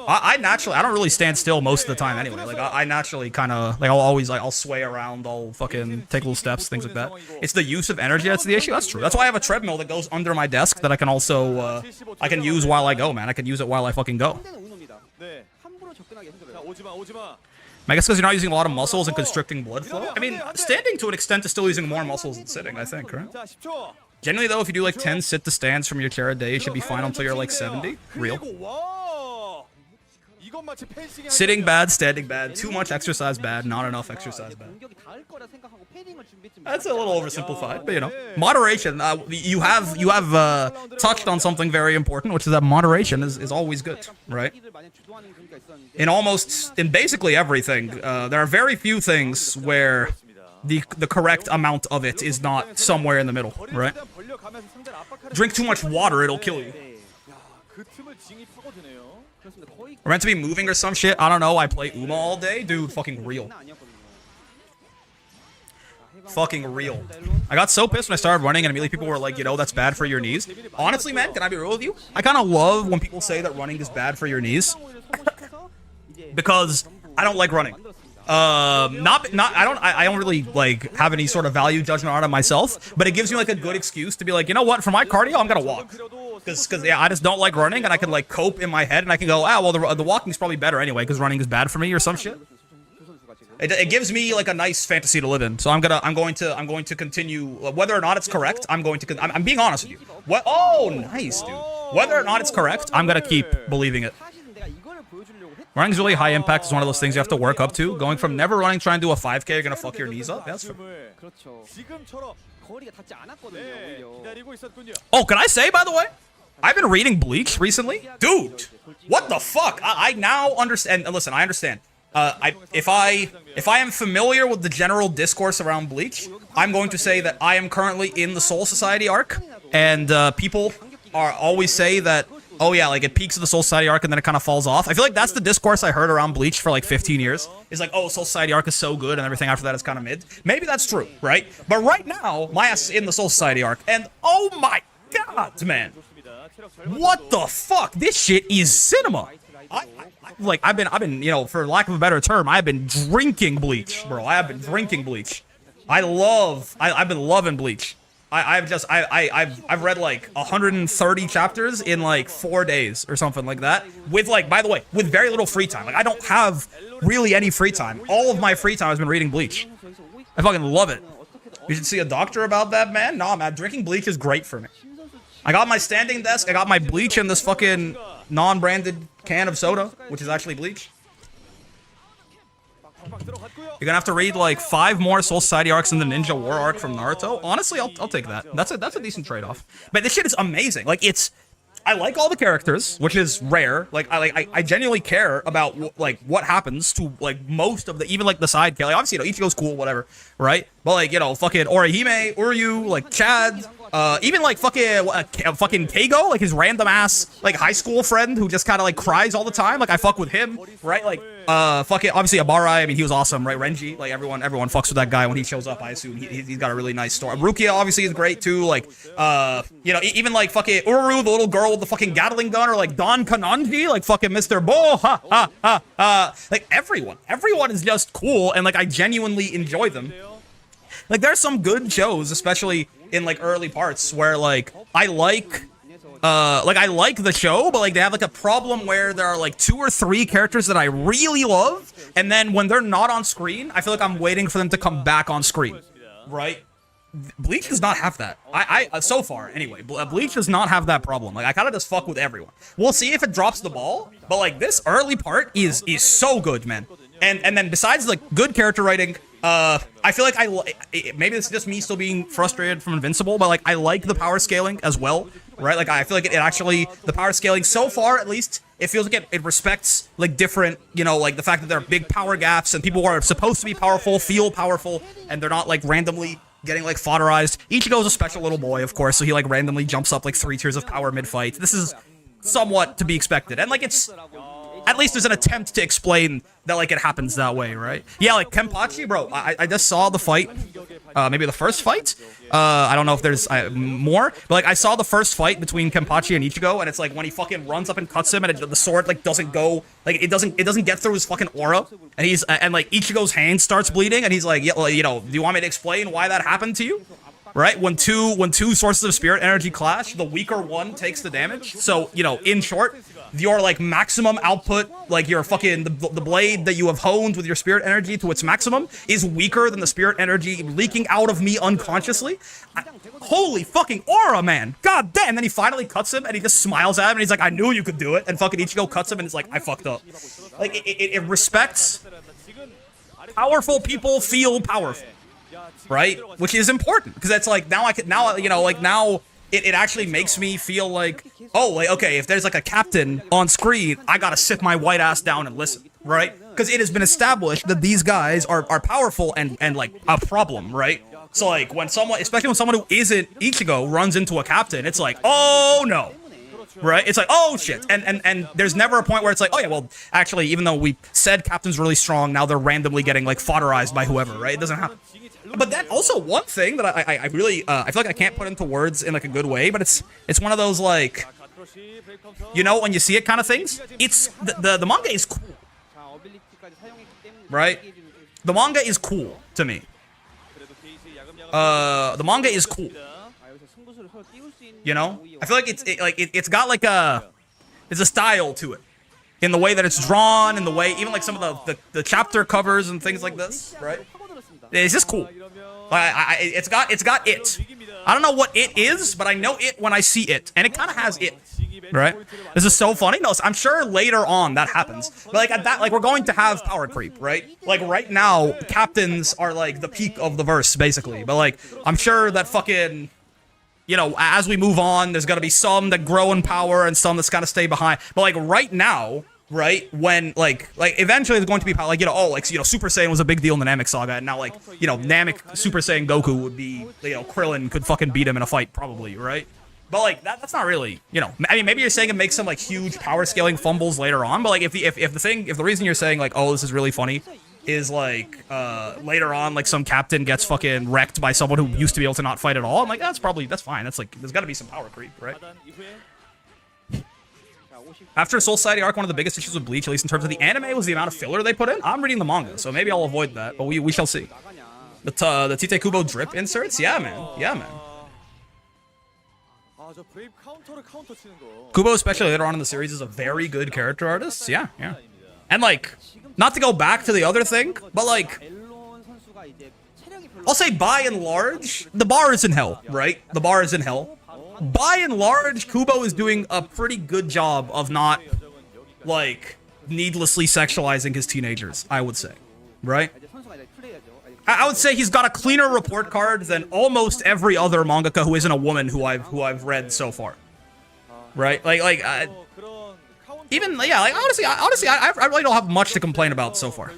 I naturally, I don't really stand still most of the time anyway. Like I naturally kind of like I'll sway around. I'll fucking take little steps, things like that. It's the use of energy that's the issue. That's true. That's why I have a treadmill that goes under my desk that I can also I can use while I go, man. I can use it while I fucking go. I guess because you're not using a lot of muscles and constricting blood flow. I mean, standing to an extent is still using more muscles than sitting, I think, right? Generally, though, if you do like 10 sit to stands from your chair a day, you should be fine until you're like 70. Real. Sitting bad, standing bad, too much exercise bad, not enough exercise bad. That's a little oversimplified, but you know, moderation. You have touched on something very important, which is that moderation is always good, right? In basically everything, there are very few things where the correct amount of it is not somewhere in the middle, right? Drink too much water, it'll kill you. We're meant to be moving or some shit. I don't know. I play Uma all day, dude. Fucking real. Fucking real. I got so pissed when I started running and immediately people were like, you know, that's bad for your knees. Honestly, man, can I be real with you? I kind of love when people say that running is bad for your knees. Because I don't like running. I don't really like have any sort of value judgment on it myself, but it gives me like a good excuse to be like, you know what, for my cardio, I'm gonna walk. Because yeah, I just don't like running, and I can like cope in my head, and I can go, ah, well, the walking's probably better anyway, because running is bad for me or some shit. It gives me like a nice fantasy to live in, so I'm going to continue, whether or not it's correct. I'm being honest with you. What? Oh, nice, dude. Whether or not it's correct, I'm gonna keep believing it. Running's really high impact. It's one of those things you have to work up to. Going from never running, trying to do a 5K, you're gonna fuck your knees up. Yeah, that's fair. Oh, can I say, by the way, I've been reading Bleach recently, dude. What the fuck? I now understand. And listen, I understand. If I am familiar with the general discourse around Bleach, I'm going to say that I am currently in the Soul Society arc, and people always say that, oh yeah, like it peaks at the Soul Society arc and then it kind of falls off. I feel like that's the discourse I heard around Bleach for like 15 years. It's like, oh, Soul Society arc is so good and everything after that is kind of mid. Maybe that's true, right? But right now, my ass is in the Soul Society arc, and oh my god, man. What the fuck? This shit is cinema. I've been, you know, for lack of a better term, I've been drinking Bleach, bro. I have been drinking Bleach. I've been loving Bleach. I've read like 130 chapters in like 4 days or something like that. With like, by the way, with very little free time. Like I don't have really any free time. All of my free time has been reading Bleach. I fucking love it. You should see a doctor about that, man. Nah, man, drinking Bleach is great for me. I got my standing desk. I got my Bleach in this fucking non-branded can of soda, which is actually Bleach. You're gonna have to read like 5 more Soul Society arcs in the Ninja War arc from Naruto. Honestly, I'll take that. That's a decent trade-off. But this shit is amazing. Like I like all the characters, which is rare. Like I genuinely care about what happens to like most of the, even like the side characters. Like, obviously, you know, Ichigo's cool, whatever, right? But like, you know, fucking Orihime, Uryu, like Chad, even like fucking Keigo, like his random ass like high school friend who just kind of like cries all the time. Like I fuck with him, right? Like fucking obviously Abarai. I mean, he was awesome, right? Renji, like everyone fucks with that guy when he shows up. I assume he's got a really nice story. Rukia obviously is great too. Like you know, even like fucking Uru, the little girl with the fucking Gatling gun, or like Don Kanonji, like fucking Mr. Bo, ha ha ha ha. Like everyone is just cool, and like I genuinely enjoy them. Like there's some good shows, especially in like early parts, where like I like the show, but like they have like a problem where there are like 2 or 3 characters that I really love, and then when they're not on screen, I feel like I'm waiting for them to come back on screen, right? Bleach does not have that. So far anyway, Bleach does not have that problem. Like I kind of just fuck with everyone. We'll see if it drops the ball, but like this early part is so good, man. And then besides like good character writing, I feel like maybe it's just me still being frustrated from Invincible, but like I like the power scaling as well, right? Like I feel like it actually, the power scaling so far at least, it feels like it respects like different, you know, like the fact that there are big power gaps and people who are supposed to be powerful feel powerful, and they're not like randomly getting like fodderized. Ichigo's a special little boy, of course, so he like randomly jumps up like 3 tiers of power mid-fight. This is somewhat to be expected, and like it's, at least there's an attempt to explain that like it happens that way, right? Yeah, like Kenpachi, bro, I just saw the fight, maybe the first fight. I don't know if there's more, but like I saw the first fight between Kenpachi and Ichigo, and it's like when he fucking runs up and cuts him, and the sword like doesn't go, like it doesn't get through his fucking aura, and he's and like Ichigo's hand starts bleeding, and he's like, yeah, well, you know, do you want me to explain why that happened to you? Right? When two sources of spirit energy clash, the weaker one takes the damage. So, you know, in short, your like maximum output, like your fucking the blade that you have honed with your spirit energy to its maximum is weaker than the spirit energy leaking out of me unconsciously. Holy fucking aura, man. God damn. And then he finally cuts him, and he just smiles at him, and he's like, I knew you could do it. And fucking Ichigo cuts him, and it's like, I fucked up. Like it respects powerful people feel powerful. Right? Which is important, because that's like, now it actually makes me feel like, oh, like, okay, if there's like a captain on screen, I gotta sit my white ass down and listen, right? Because it has been established that these guys are powerful and like a problem, right? So like when someone, especially when someone who isn't Ichigo runs into a captain, it's like, oh no. Right? It's like, oh shit. And there's never a point where it's like, oh yeah, well, actually, even though we said captain's really strong, now they're randomly getting like fodderized by whoever, right? It doesn't happen. But then also one thing that I really, I feel like I can't put into words in like a good way, but it's one of those like, you know, when you see it kind of things, it's, the manga is cool. Right? The manga is cool to me. The manga is cool. You know, I feel like it's got like it's a style to it, in the way that it's drawn, in the way even like some of the chapter covers and things like this, right? It's just cool. It's got it. I don't know what it is, but I know it when I see it, and it kind of has it, right? This is so funny. No, I'm sure later on that happens, but like at that, like we're going to have power creep, right? Like right now, captains are like the peak of the verse, basically. But like I'm sure that fucking, you know, as we move on, there's gonna be some that grow in power and some that's gotta stay behind. But like right now, right, when like eventually there's going to be power, like, you know, oh, like, you know, Super Saiyan was a big deal in the Namek saga, and now like, you know, Namek Super Saiyan Goku would be, you know, Krillin could fucking beat him in a fight probably, right? But like that's not really, you know, I mean, maybe you're saying it makes some like huge power scaling fumbles later on, but like if the reason you're saying like, oh, this is really funny is like later on like some captain gets fucking wrecked by someone who used to be able to not fight at all, I'm like, that's fine. That's like, there's got to be some power creep, right? After Soul Society arc, one of the biggest issues with Bleach, at least in terms of the anime, was the amount of filler they put in. I'm reading the manga, so maybe I'll avoid that, but we shall see. The Tite Kubo drip inserts? Yeah, man. Yeah, man. Kubo, especially later on in the series, is a very good character artist. Yeah, yeah. And like, not to go back to the other thing, but like, I'll say by and large, the bar is in hell, right? The bar is in hell. By and large, Kubo is doing a pretty good job of not, like, needlessly sexualizing his teenagers, I would say. right? I would say he's got a cleaner report card than almost every other mangaka who isn't a woman who I've read so far, right? Even yeah, like honestly, I really don't have much to complain about so far.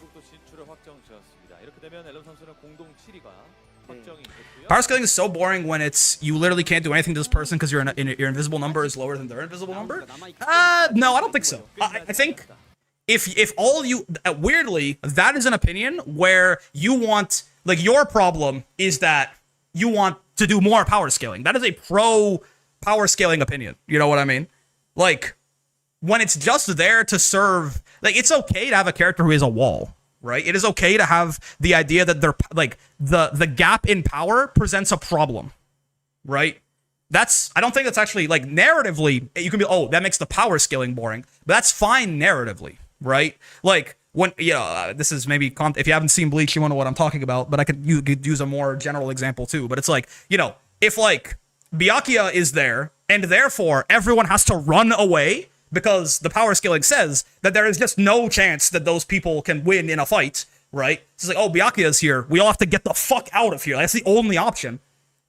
Power scaling is so boring when it's you literally can't do anything to this person because your invisible number is lower than their invisible number. No, I don't think so. I think if all you weirdly that is an opinion where you want like your problem is that you want to do more power scaling. That is a pro power scaling opinion. You know what I mean? Like when it's just there to serve. Like it's okay to have a character who is a wall. Right? It is okay to have the idea that they're like the gap in power presents a problem, right? I don't think that's actually like narratively. You can be that makes the power scaling boring, but that's fine narratively, right? Like when this is maybe if you haven't seen Bleach, you won't know what I'm talking about. But you could use a more general example too. But it's like if like Byakuya is there and therefore everyone has to run away. Because the power scaling says that there is just no chance that those people can win in a fight, right? It's like, Byakuya's here. We all have to get the fuck out of here. That's the only option.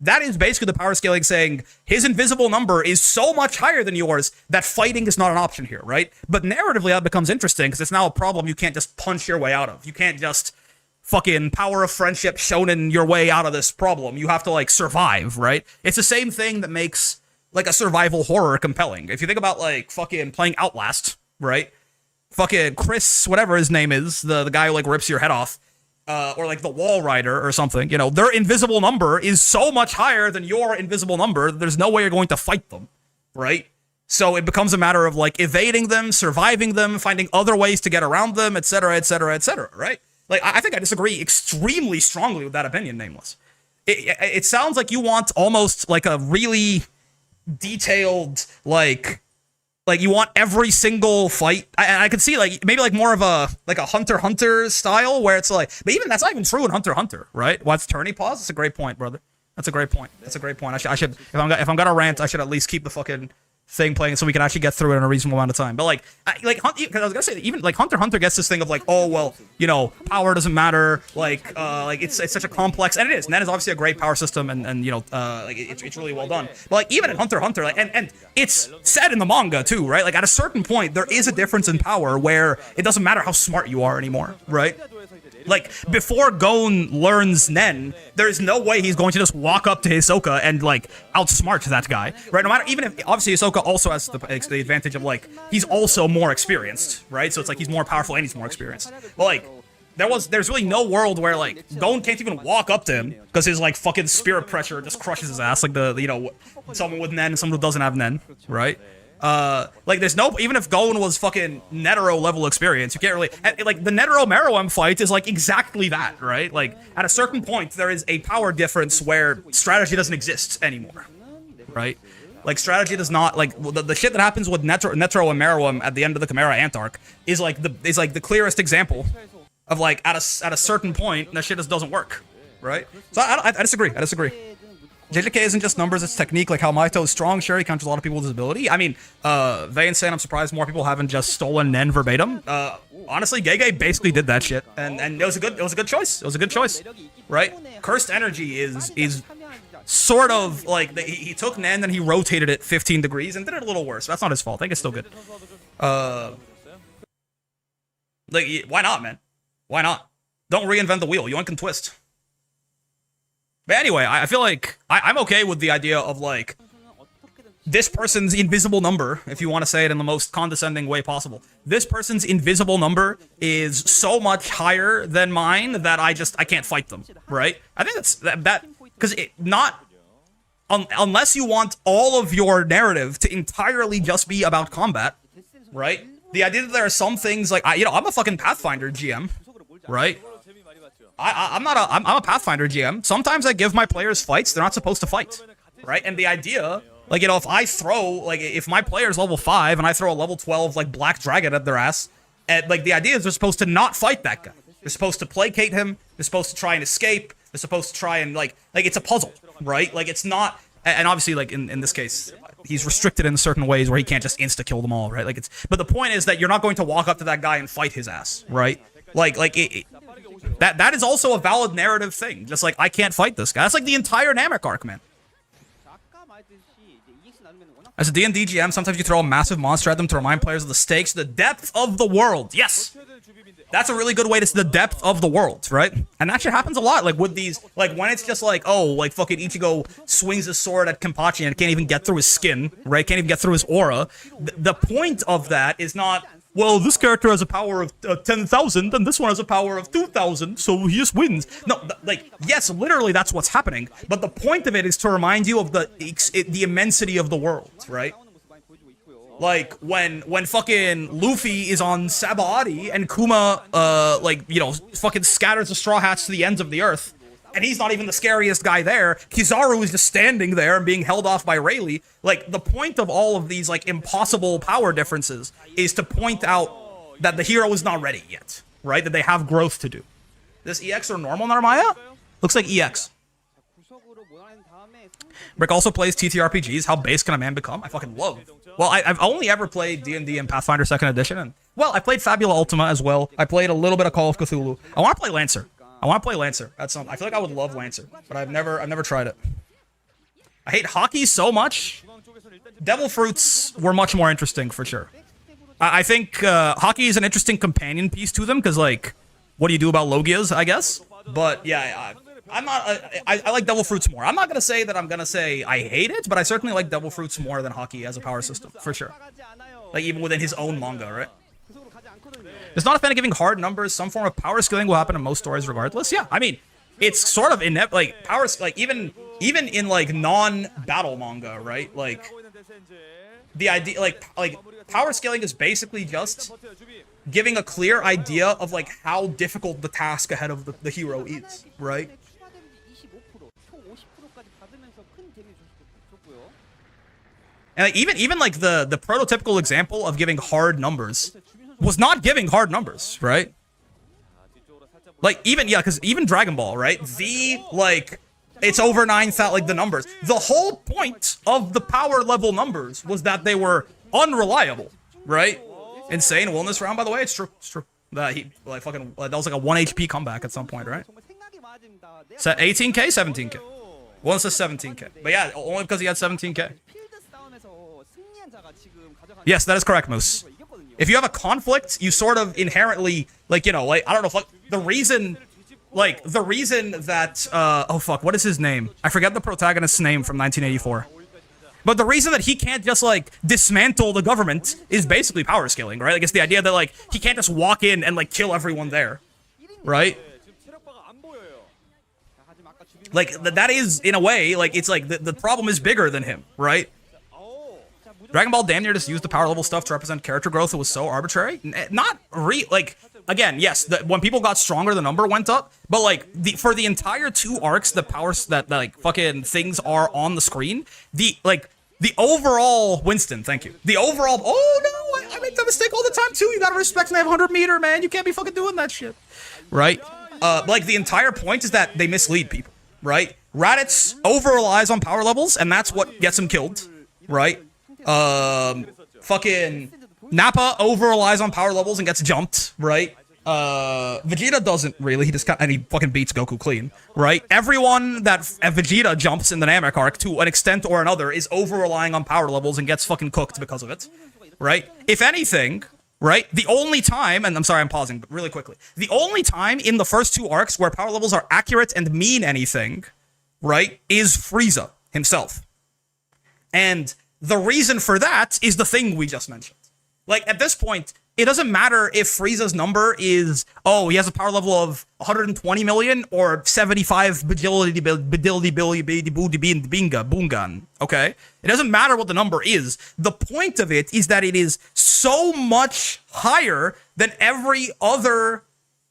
That is basically the power scaling saying his invisible number is so much higher than yours that fighting is not an option here, right? But narratively, that becomes interesting because it's now a problem you can't just punch your way out of. You can't just fucking power of friendship shonen your way out of this problem. You have to, like, survive, right? It's the same thing that makes like a survival horror compelling. If you think about like fucking playing Outlast, right? Fucking Chris, whatever his name is, the guy who like rips your head off, or like the Wall Rider or something, their invisible number is so much higher than your invisible number that there's no way you're going to fight them, right? So it becomes a matter of like evading them, surviving them, finding other ways to get around them, etc., etc., etc., right? Like I think I disagree extremely strongly with that opinion, Nameless. It sounds like you want almost like a really detailed like you want every single fight. I could see like maybe like more of a Hunter x Hunter style where it's like, but even that's not even true in Hunter x Hunter, right? What's tourney pause? That's a great point, brother. That's a great point. I should if I'm gonna rant, I should at least keep the fucking thing playing so we can actually get through it in a reasonable amount of time. But because I was gonna say even like Hunter x Hunter gets this thing of like, power doesn't matter, like it's such a complex, and it is, and that is obviously a great power system, and it's really well done. But like even in Hunter x Hunter, like and it's said in the manga too, right? Like at a certain point there is a difference in power where it doesn't matter how smart you are anymore, right? Like, before Gon learns Nen, there's no way he's going to just walk up to Hisoka and, like, outsmart that guy, right? No matter, even if, obviously, Hisoka also has the advantage of, like, he's also more experienced, right? So it's like he's more powerful and he's more experienced. But, like, there's really no world where, like, Gon can't even walk up to him because his, like, fucking spirit pressure just crushes his ass, like someone with Nen and someone who doesn't have Nen, right? Like, there's no, even if Gon was fucking Netero level experience, you can't really, like, the Netero Meruem fight is, like, exactly that, right? Like, at a certain point, there is a power difference where strategy doesn't exist anymore, right? Like, strategy does not, like, the shit that happens with Netero and Meruem at the end of the Chimera Ant arc is, like, the clearest example of, like, at a certain point, that shit just doesn't work, right? So, I disagree. JJK isn't just numbers, it's technique, like how Maito is strong, sure, he counters a lot of people with disability. I mean, Vane saying I'm surprised more people haven't just stolen Nen verbatim. Honestly, Gege basically did that shit, and it was a good choice. It was a good choice, right? Cursed Energy is sort of like, he took Nen and he rotated it 15 degrees and did it a little worse. That's not his fault, I think it's still good. Like, why not, man? Why not? Don't reinvent the wheel, yoink and twist. But anyway, I feel like I'm okay with the idea of, like, this person's invisible number, if you want to say it in the most condescending way possible. This person's invisible number is so much higher than mine that I can't fight them, right? I think that's that because unless you want all of your narrative to entirely just be about combat, right? The idea that there are some things like, I'm a fucking Pathfinder GM, right? I'm a Pathfinder GM. Sometimes I give my players fights they're not supposed to fight, right? And the idea, like, if I throw, like, if my player's level 5 and I throw a level 12, like, black dragon at their ass, and, like, the idea is they're supposed to not fight that guy. They're supposed to placate him. They're supposed to try and escape. They're supposed to try and, like it's a puzzle, right? Like, it's not, and obviously, like, in this case, he's restricted in certain ways where he can't just insta-kill them all, right? Like, but the point is that you're not going to walk up to that guy and fight his ass, right? That is also a valid narrative thing. Just like, I can't fight this guy. That's like the entire Namek arc, man. As a D&D GM, sometimes you throw a massive monster at them to remind players of the stakes, the depth of the world. Yes! That's a really good way to see the depth of the world, right? And that shit happens a lot, like with these, like when it's just like, oh, like fucking Ichigo swings his sword at Kenpachi and it can't even get through his skin, right? Can't even get through his aura. The point of that is not, well, this character has a power of 10,000 and this one has a power of 2,000, so he just wins. No, like, yes, literally that's what's happening, but the point of it is to remind you of the immensity of the world, right? Like, when fucking Luffy is on Sabaody and Kuma, like, you know, fucking scatters the Straw Hats to the ends of the earth, and he's not even the scariest guy there, Kizaru is just standing there and being held off by Rayleigh. Like, the point of all of these, like, impossible power differences is to point out that the hero is not ready yet, right? That they have growth to do. This EX or normal Narmaya? Looks like EX. Brick also plays TTRPGs. How base can a man become? I fucking love. Well, I've only ever played D&D and Pathfinder 2nd Edition, and, well, I played Fabula Ultima as well. I played a little bit of Call of Cthulhu. I want to play Lancer. I feel like I would love Lancer, but I've never tried it. I hate hockey so much. Devil Fruits were much more interesting, for sure. I think hockey is an interesting companion piece to them, because, like, what do you do about Logias, I guess? But, yeah, I'm not, I like Devil Fruits more. I'm not going to say that I'm going to say I hate it, but I certainly like Devil Fruits more than hockey as a power system, for sure. Like, even within his own manga, right? It's not a fan of giving hard numbers. Some form of power scaling will happen in most stories regardless. Yeah, I mean, it's sort of like, power, like, even in, like, non-battle manga, right? Like, the idea, like, power scaling is basically just giving a clear idea of, like, how difficult the task ahead of the hero is, right? And like, even like the prototypical example of giving hard numbers was not giving hard numbers, right? Like, even, yeah, because even Dragon Ball, right? Like, it's over 9,000, like, the numbers. The whole point of the power level numbers was that they were unreliable, right? Insane wellness round, by the way, it's true, That he, like, fucking, that was like a 1 HP comeback at some point, right? Set 18k, 17k. One says 17k. But yeah, only because he had 17k. Yes, that is correct, Moose. If you have a conflict, you sort of inherently, like, you know, like, I don't know if, like, the reason that, oh fuck, what is his name? I forget the protagonist's name from 1984. But the reason that he can't just, like, dismantle the government is basically power scaling, right? Like, it's the idea that, like, he can't just walk in and, like, kill everyone there, right? Like, that is, in a way, like, it's like, the problem is bigger than him, right? Dragon Ball damn near just used the power level stuff to represent character growth. It was so arbitrary. Not like, again, yes, when people got stronger, the number went up. But, like, for the entire 2 arcs, the powers that, like, fucking things are on the screen, the overall, Winston, thank you. The overall, oh no, I make that mistake all the time too. You gotta respect my 100-meter, man. You can't be fucking doing that shit. Right? Like, the entire point is that they mislead people, right? Raditz over-relies on power levels, and that's what gets him killed, right? Fucking Nappa over-relies on power levels and gets jumped, right? Vegeta doesn't really, and he fucking beats Goku clean, right? Everyone that Vegeta jumps in the Namek arc, to an extent or another, is over-relying on power levels and gets fucking cooked because of it, right? If anything, right, the only time, and I'm sorry I'm pausing, but really quickly, the only time in the first 2 arcs where power levels are accurate and mean anything, right, is Frieza himself. And the reason for that is the thing we just mentioned. Like, at this point, it doesn't matter if Frieza's number is, oh, he has a power level of 120 million or 75 bungan, okay? It doesn't matter what the number is. The point of it is that it is so much higher than every other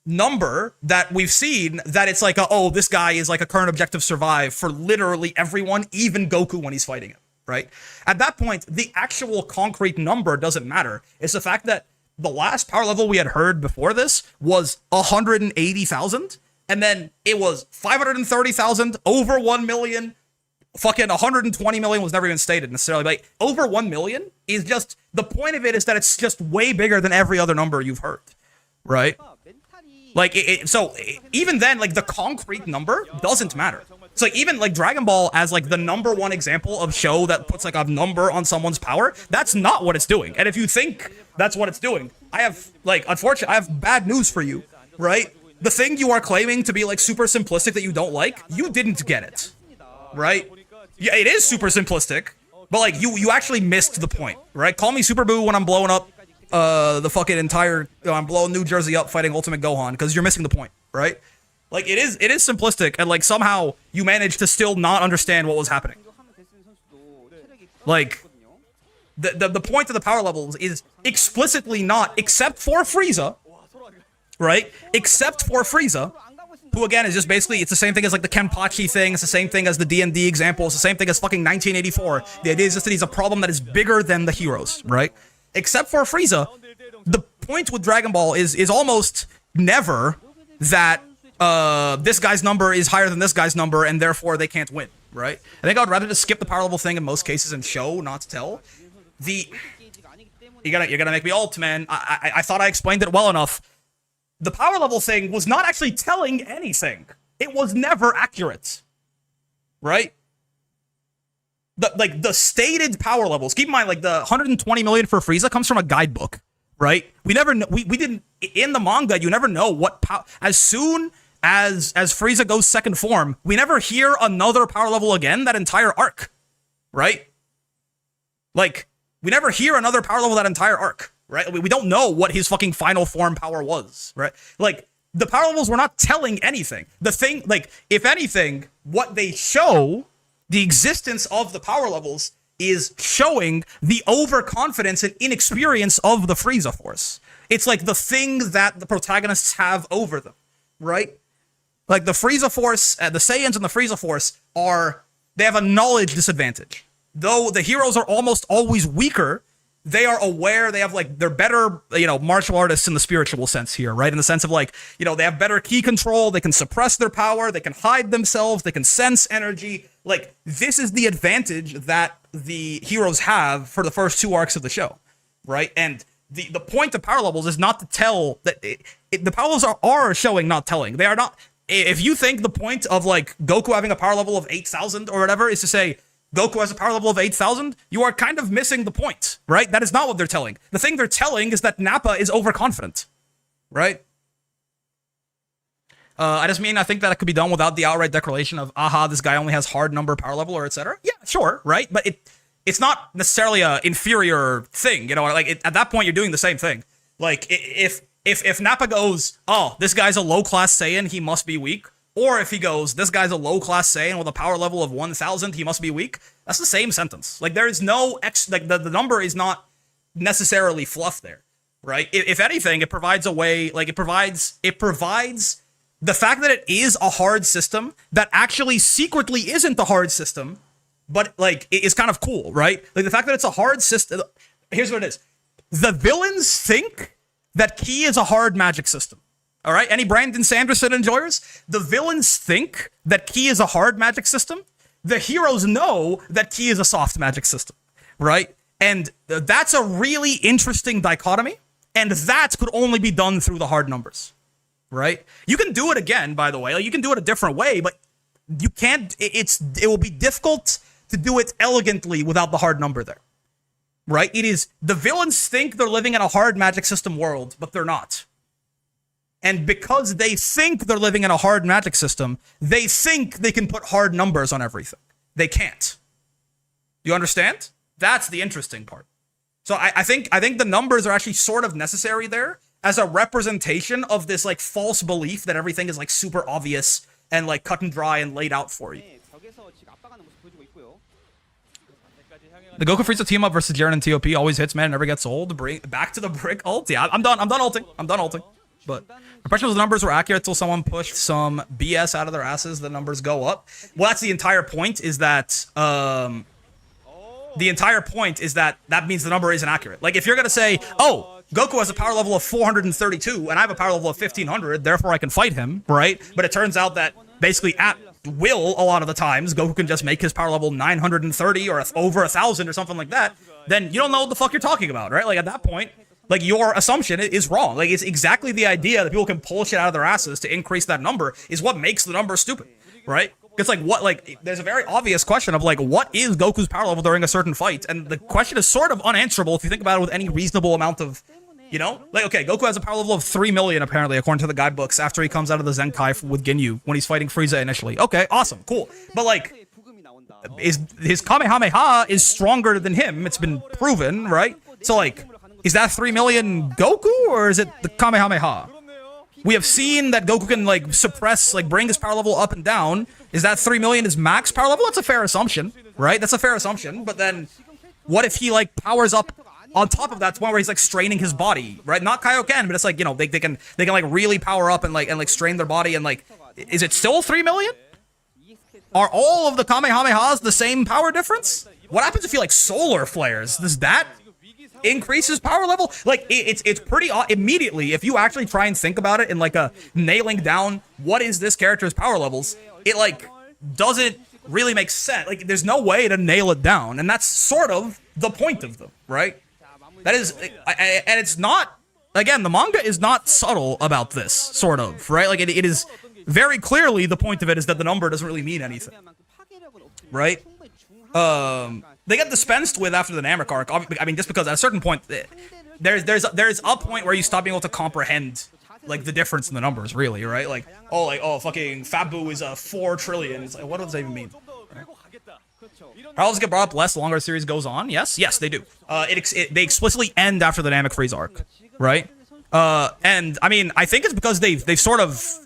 number that we've seen that it's like, oh, this guy is like a current objective survive for literally everyone, even Goku when he's fighting him. Right? At that point, the actual concrete number doesn't matter. It's the fact that the last power level we had heard before this was 180,000, and then it was 530,000, over 1 million, fucking 120 million was never even stated necessarily, but over 1 million is just, the point of it is that it's just way bigger than every other number you've heard, right? Like, so even then, like, the concrete number doesn't matter. So like, even like Dragon Ball as like the #1 example of show that puts like a number on someone's power, that's not what it's doing. And if you think that's what it's doing, I have like, unfortunately, I have bad news for you, right? The thing you are claiming to be like super simplistic that you don't like, you didn't get it, right? Yeah, it is super simplistic, but like you actually missed the point, right? Call me Super Boo when I'm blowing up the fucking entire, I'm blowing New Jersey up fighting Ultimate Gohan, because you're missing the point, right? Like, it is simplistic, and like somehow you managed to still not understand what was happening. Like, the point of the power levels is explicitly not, except for Frieza, right? Except for Frieza, who again is just basically, it's the same thing as like the Kenpachi thing, it's the same thing as the D&D example, it's the same thing as fucking 1984. The idea is just that he's a problem that is bigger than the heroes, right? Except for Frieza, the point with Dragon Ball is almost never that this guy's number is higher than this guy's number, and therefore they can't win, right? I think I would rather just skip the power level thing in most cases and show, not to tell. You're gonna make me alt, man. I thought I explained it well enough. The power level thing was not actually telling anything. It was never accurate, right? The stated power levels. Keep in mind, like the 120 million for Frieza comes from a guidebook, right? We never we didn't in the manga. You never know what power. As soon as Frieza goes second form, we never hear another power level again. That entire arc, right? Like we never hear another power level that entire arc, right? We don't know what his fucking final form power was, right? Like the power levels were not telling anything. The thing, like if anything, what they show. The existence of the power levels is showing the overconfidence and inexperience of the Frieza Force. It's like the thing that the protagonists have over them, right? Like the Frieza Force, the Saiyans and the Frieza Force they have a knowledge disadvantage. Though the heroes are almost always weaker, they are aware, they have like, they're better, martial artists in the spiritual sense here, right? In the sense of like, they have better ki control, they can suppress their power, they can hide themselves, they can sense energy. Like, this is the advantage that the heroes have for the first 2 arcs of the show, right? And the point of power levels is not to tell that the power levels are showing, not telling. They are not. If you think the point of like Goku having a power level of 8,000 or whatever is to say Goku has a power level of 8,000, you are kind of missing the point, right? That is not what they're telling. The thing they're telling is that Nappa is overconfident, right? I just mean, I think that it could be done without the outright declaration of, aha, this guy only has hard number power level or etc. Yeah, sure, right? But it's not necessarily a inferior thing, like at that point you're doing the same thing. Like if Nappa goes, oh, this guy's a low-class Saiyan, he must be weak, or if he goes, this guy's a low-class Saiyan with a power level of 1,000, he must be weak, that's the same sentence. Like there is no, like the number is not necessarily fluff there, right? If anything, it provides a way, like it provides the fact that it is a hard system that actually secretly isn't a hard system, but like it is kind of cool, right? Like the fact that it's a hard system. Here's what it is. The villains think that Ki is a hard magic system. All right? Any Brandon Sanderson enjoyers? The villains think that Ki is a hard magic system. The heroes know that Ki is a soft magic system, right? And that's a really interesting dichotomy. And that could only be done through the hard numbers. Right? You can do it again, by the way. Like, you can do it a different way, but you can't. It will be difficult to do it elegantly without the hard number there. Right? It is, the villains think they're living in a hard magic system world, but they're not. And because they think they're living in a hard magic system, they think they can put hard numbers on everything. They can't. You understand? That's the interesting part. So I think the numbers are actually sort of necessary there as a representation of this like false belief that everything is like super obvious and like cut and dry and laid out for you. The Goku Frieza team up versus Jiren and TOP always hits, man, never gets old. Bring back to the brick ult. Yeah, I'm done ulting. But my impression was the numbers were accurate until someone pushed some BS out of their asses. The numbers go up. Well, that's the entire point. Is that that means the number isn't accurate. Like if you're gonna say, oh, Goku has a power level of 432, and I have a power level of 1,500, therefore I can fight him, right? But it turns out that basically at will, a lot of the times, Goku can just make his power level 930 or over 1,000 or something like that, then you don't know what the fuck you're talking about, right? Like at that point, Like, your assumption is wrong. Like, it's exactly the idea that people can pull shit out of their asses to increase that number is what makes the number stupid, right? It's like, what, like, there's a very obvious question of, like, what is Goku's power level during a certain fight? And the question is sort of unanswerable if you think about it with any reasonable amount of, you know? Like, okay, Goku has a power level of 3 million, apparently, according to the guidebooks, after he comes out of the Zenkai with Ginyu, when he's fighting Frieza initially. Okay, awesome, cool. But, like, his Kamehameha is stronger than him. It's been proven, right? So, like, is that 3 million Goku, or is it the Kamehameha? We have seen that Goku can, like, suppress, like, bring his power level up and down. Is that 3 million his max power level? That's a fair assumption, right? That's a fair assumption. But then, what if he, like, powers up on top of that to one where he's, like, straining his body, right? Not Kaioken, but it's like, you know, they can like really power up and like strain their body and, like, is it still 3 million? Are all of the Kamehamehas the same power difference? What happens if he, like, solar flares? Does that increase his power level? Like, it's pretty immediately, if you actually try and think about it in, like, a nailing down what is this character's power levels, it, like, doesn't really make sense. Like, there's no way to nail it down, and that's sort of the point of them, right? That is, and it's not, again, the manga is not subtle about this, sort of, right? Like, it is very clearly the point of it is that the number doesn't really mean anything, right? They get dispensed with after the Namek arc. I mean, just because at a certain point, there's a point where you stop being able to comprehend, like, the difference in the numbers, really, right? Like, fucking Fabu is 4 trillion. It's like, what does that even mean? Right? Parallels get brought up less the longer the series goes on. Yes, they do. They explicitly end after the Namek Freeze arc, right? And I mean, I think it's because they've sort of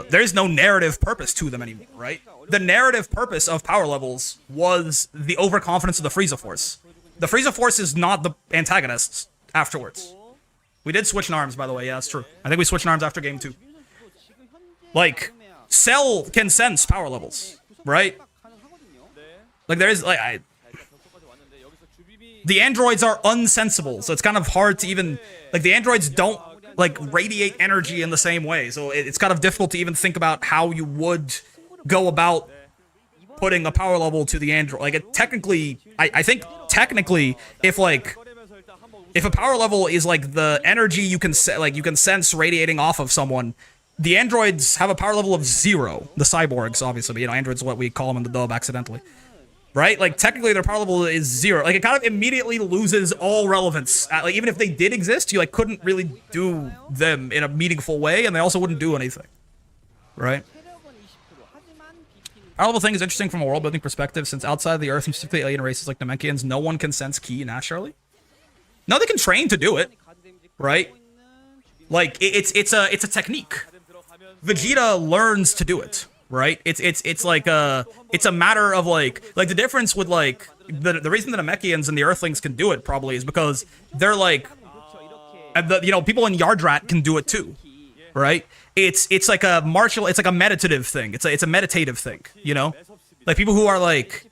there's no narrative purpose to them anymore, right? The narrative purpose of power levels was the overconfidence of the Frieza Force. The Frieza Force is not the antagonists afterwards. We did switch in arms, by the way. Yeah, that's true. I think we switched in arms after game 2. Like, Cell can sense power levels, right? Like, there is, like, the androids are unsensible, so it's kind of hard to even, like, the androids don't, like, radiate energy in the same way, so it's kind of difficult to even think about how you would go about putting a power level to the android. Like, it technically, I think technically, if a power level is, like, the energy you can sense radiating off of someone, the androids have a power level of 0. The cyborgs, obviously, but, you know, androids is what we call them in the dub accidentally. Right? Like, technically, their power level is 0. Like, it kind of immediately loses all relevance. Like, even if they did exist, you, like, couldn't really do them in a meaningful way, and they also wouldn't do anything. Right? Power level thing is interesting from a world-building perspective, since outside of the Earth, and specifically alien races like Namekians, no one can sense ki naturally. No, they can train to do it. Right? Like, it's a technique. Vegeta learns to do it. Right? It's like it's a matter of like the difference with, like, the reason the Namekians and the Earthlings can do it probably is because they're like, you know, people in Yardrat can do it too, right? It's like a martial, it's like a meditative thing. It's a meditative thing, you know, like people who are like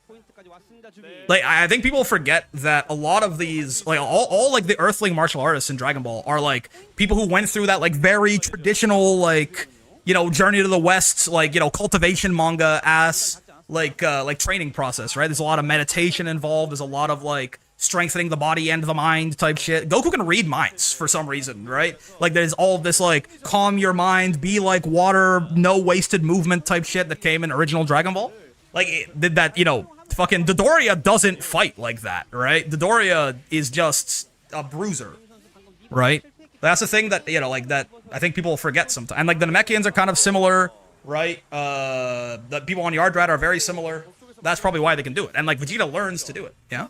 I think people forget that a lot of these, like, all like the Earthling martial artists in Dragon Ball are like people who went through that, like, very traditional, like, you know, Journey to the West, like, you know, cultivation manga ass, like training process, right? There's a lot of meditation involved. There's a lot of, like, strengthening the body and the mind type shit. Goku can read minds for some reason, right? Like, there's all this, like, calm your mind, be like water, no wasted movement type shit that came in original Dragon Ball. Like, that, you know, fucking Dodoria doesn't fight like that, right? Dodoria is just a bruiser, right? That's the thing that, you know, like, that I think people forget sometimes. And, like, the Namekians are kind of similar, right? The people on Yardrat are very similar. That's probably why they can do it. And, like, Vegeta learns to do it, yeah?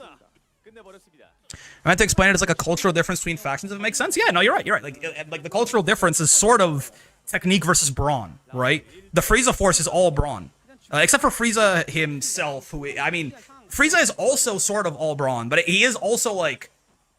I meant to explain it as, like, a cultural difference between factions, if it makes sense. Yeah, no, you're right. Like, the cultural difference is sort of technique versus brawn, right? The Frieza Force is all brawn. Except for Frieza himself, who, I mean, Frieza is also sort of all brawn, but he is also, like,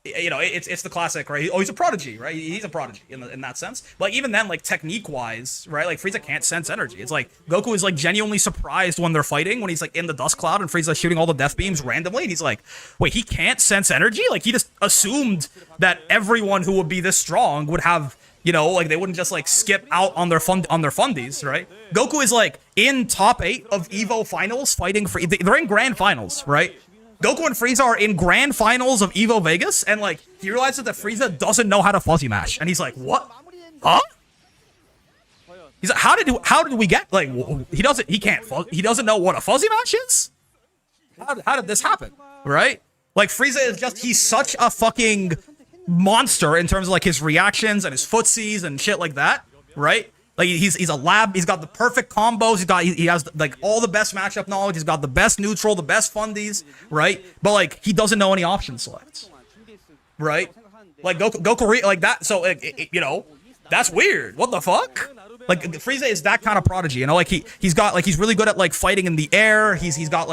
you know, it's the classic, right? Oh, he's a prodigy, right? He's a prodigy in that sense. But even then, like, technique-wise, right? Like, Frieza can't sense energy. It's like, Goku is, like, genuinely surprised when they're fighting, when he's, like, in the dust cloud and Frieza's shooting all the death beams randomly, and he's like, wait, he can't sense energy? Like, he just assumed that everyone who would be this strong would have, you know, like, they wouldn't just, like, skip out on their fundies, right? Goku is, like, in top 8 of EVO finals fighting for, they're in grand finals, right? Goku and Frieza are in grand finals of Evo Vegas, and like he realizes that Frieza doesn't know how to fuzzy mash, and he's like, "What? Huh?" He's like, "How did we get like he doesn't know what a fuzzy mash is? How did this happen? Right? Like Frieza is he's such a fucking monster in terms of like his reactions and his footsies and shit like that, right? Like he's a lab. He's got the perfect combos. He has like all the best matchup knowledge. He's got the best neutral, the best fundies, right? But like he doesn't know any option selects, right? Like Goku like that. So you know, that's weird. What the fuck? Like Frieza is that kind of prodigy, you know. Like he's really good at like fighting in the air. He's got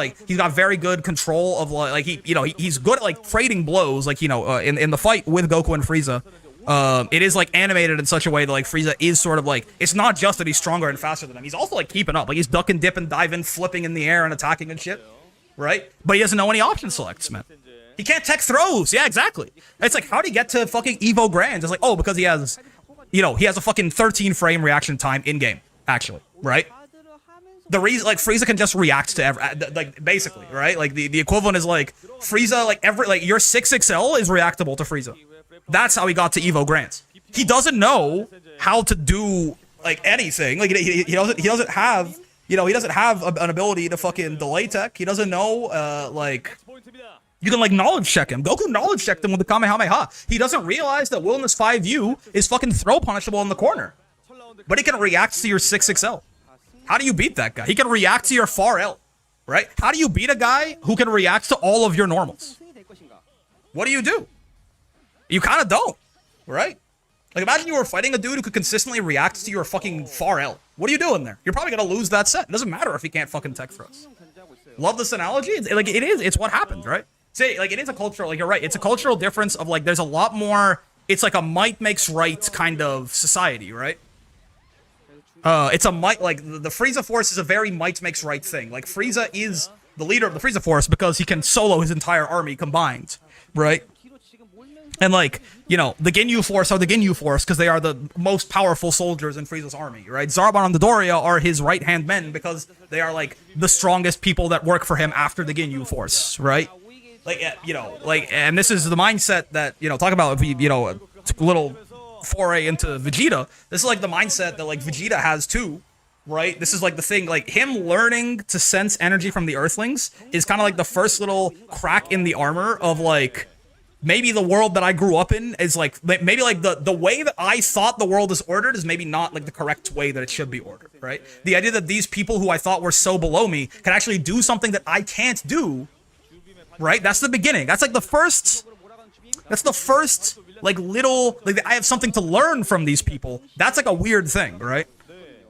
very good control of like he's good at like trading blows. Like in the fight with Goku and Frieza. It is like animated in such a way that like Frieza is sort of like, it's not just that he's stronger and faster than him, he's also like keeping up, like he's ducking, dipping, diving, flipping in the air and attacking and shit, right? But he doesn't know any option selects, man. He can't tech throws. Yeah, exactly. It's like, how do you get to fucking Evo Grands? It's like, oh, because he has a fucking 13 frame reaction time in game, actually, right? The reason, like, Frieza can just react to like, basically, right? Like, the equivalent is like, Frieza, like, your 6XL is reactable to Frieza. That's how he got to Evo Grands. He doesn't know how to do like anything. Like he doesn't have an ability to fucking delay tech. He doesn't know like you can like knowledge check him. Goku knowledge checked him with the Kamehameha. He doesn't realize that Willingness 5U is fucking throw punishable in the corner. But he can react to your 6XL. How do you beat that guy? He can react to your far L, right? How do you beat a guy who can react to all of your normals? What do? You kind of don't, right? Like, imagine you were fighting a dude who could consistently react to your fucking far L. What are you doing there? You're probably going to lose that set. It doesn't matter if he can't fucking tech throws. Love this analogy? It's what happens, right? Say, like, it is a cultural, like, you're right. It's a cultural difference of, like, there's a lot more, it's like a might makes right kind of society, right? It's a might, like, the Frieza Force is a very might makes right thing. Like, Frieza is the leader of the Frieza Force because he can solo his entire army combined, right? And, like, the Ginyu Force are the Ginyu Force because they are the most powerful soldiers in Frieza's army, right? Zarbon and the Doria are his right-hand men because they are, like, the strongest people that work for him after the Ginyu Force, right? Like, and this is the mindset that, talk about, a little foray into Vegeta. This is, like, the mindset that, like, Vegeta has, too, right? This is, like, the thing, like, him learning to sense energy from the Earthlings is kind of, like, the first little crack in the armor of, like, maybe the world that I grew up in is like, maybe like the way that I thought the world is ordered is maybe not like the correct way that it should be ordered, right? The idea that these people who I thought were so below me can actually do something that I can't do, right? That's the beginning. That's like the first, like little, like I have something to learn from these people. That's like a weird thing, right?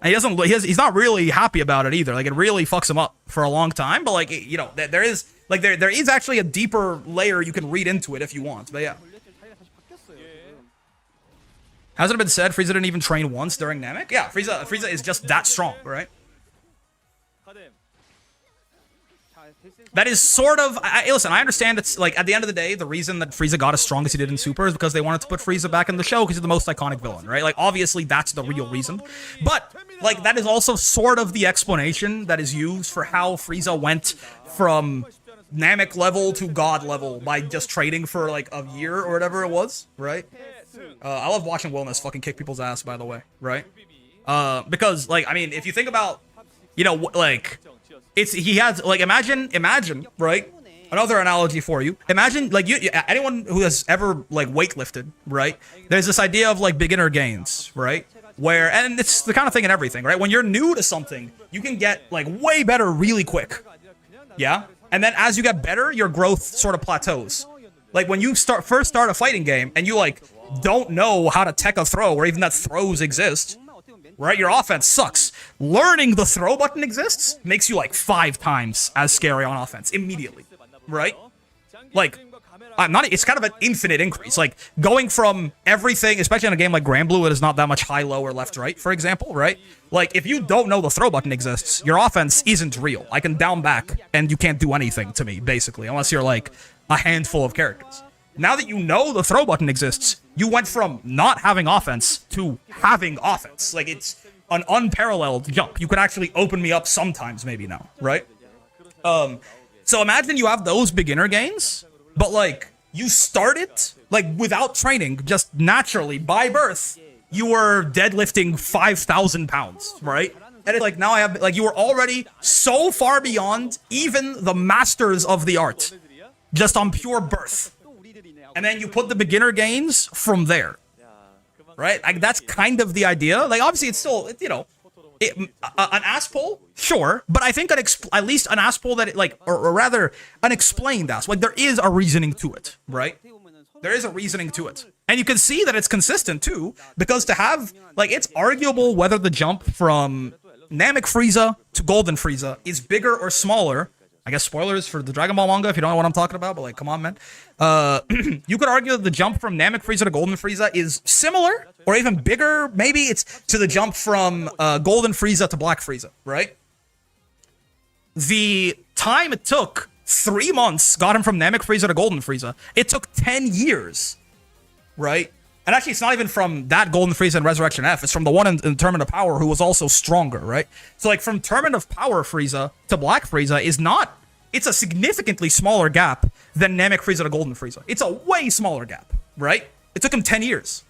And he's not really happy about it either. Like it really fucks him up for a long time, but like, there is, like, there is actually a deeper layer you can read into it if you want, but yeah. Hasn't it been said Frieza didn't even train once during Namek? Yeah, Frieza is just that strong, right? That is sort of, listen, I understand it's, like, at the end of the day, the reason that Frieza got as strong as he did in Super is because they wanted to put Frieza back in the show because he's the most iconic villain, right? Like, obviously, that's the real reason. But, like, that is also sort of the explanation that is used for how Frieza went from Namek level to God level by just trading for, like, a year or whatever it was, right? I love watching Wilness fucking kick people's ass, by the way, right? Because, like, I mean, if you think about, like, he has, like, imagine, right? Another analogy for you. Imagine, like, anyone who has ever, like, weightlifted, right? There's this idea of, like, beginner gains, right? Where, and it's the kind of thing in everything, right? When you're new to something, you can get, like, way better really quick. Yeah? And then as you get better, your growth sort of plateaus. Like, when you first start a fighting game, and you, like, don't know how to tech a throw, or even that throws exist, right? Your offense sucks. Learning the throw button exists makes you, like, 5 times as scary on offense immediately, right? Like, it's kind of an infinite increase. Like, going from everything, especially in a game like Granblue, it is not that much high-low or left-right, for example, right? Like, if you don't know the throw button exists, your offense isn't real. I can down back, and you can't do anything to me, basically, unless you're, like, a handful of characters. Now that you know the throw button exists, you went from not having offense to having offense. Like, it's an unparalleled jump. You could actually open me up sometimes, maybe now, right? So So imagine you have those beginner gains, but like you started like without training, just naturally by birth, you were deadlifting 5,000 pounds, right? And it's like now I have like you were already so far beyond even the masters of the art, just on pure birth. And then you put the beginner gains from there, right? Like that's kind of the idea. Like obviously it's still, you know, an ass pull, sure, but I think at least an ass pull that, or rather, an explained ass. Like, there is a reasoning to it, right? There is a reasoning to it. And you can see that it's consistent, too, because to have, like, it's arguable whether the jump from Namek Frieza to Golden Frieza is bigger or smaller. I guess spoilers for the Dragon Ball manga if you don't know what I'm talking about, but, like, come on, man. You could argue that the jump from Namek Frieza to Golden Frieza is similar, or even bigger, maybe it's to the jump from Golden Frieza to Black Frieza, right? The time it took, 3 months, got him from Namek Frieza to Golden Frieza. It took 10 years, right? And actually, it's not even from that Golden Frieza and Resurrection F. It's from the one in Tournament of Power who was also stronger, right? So, like, from Tournament of Power Frieza to Black Frieza is not... It's a significantly smaller gap than Namek Frieza to Golden Frieza. It's a way smaller gap, right? It took him 10 years.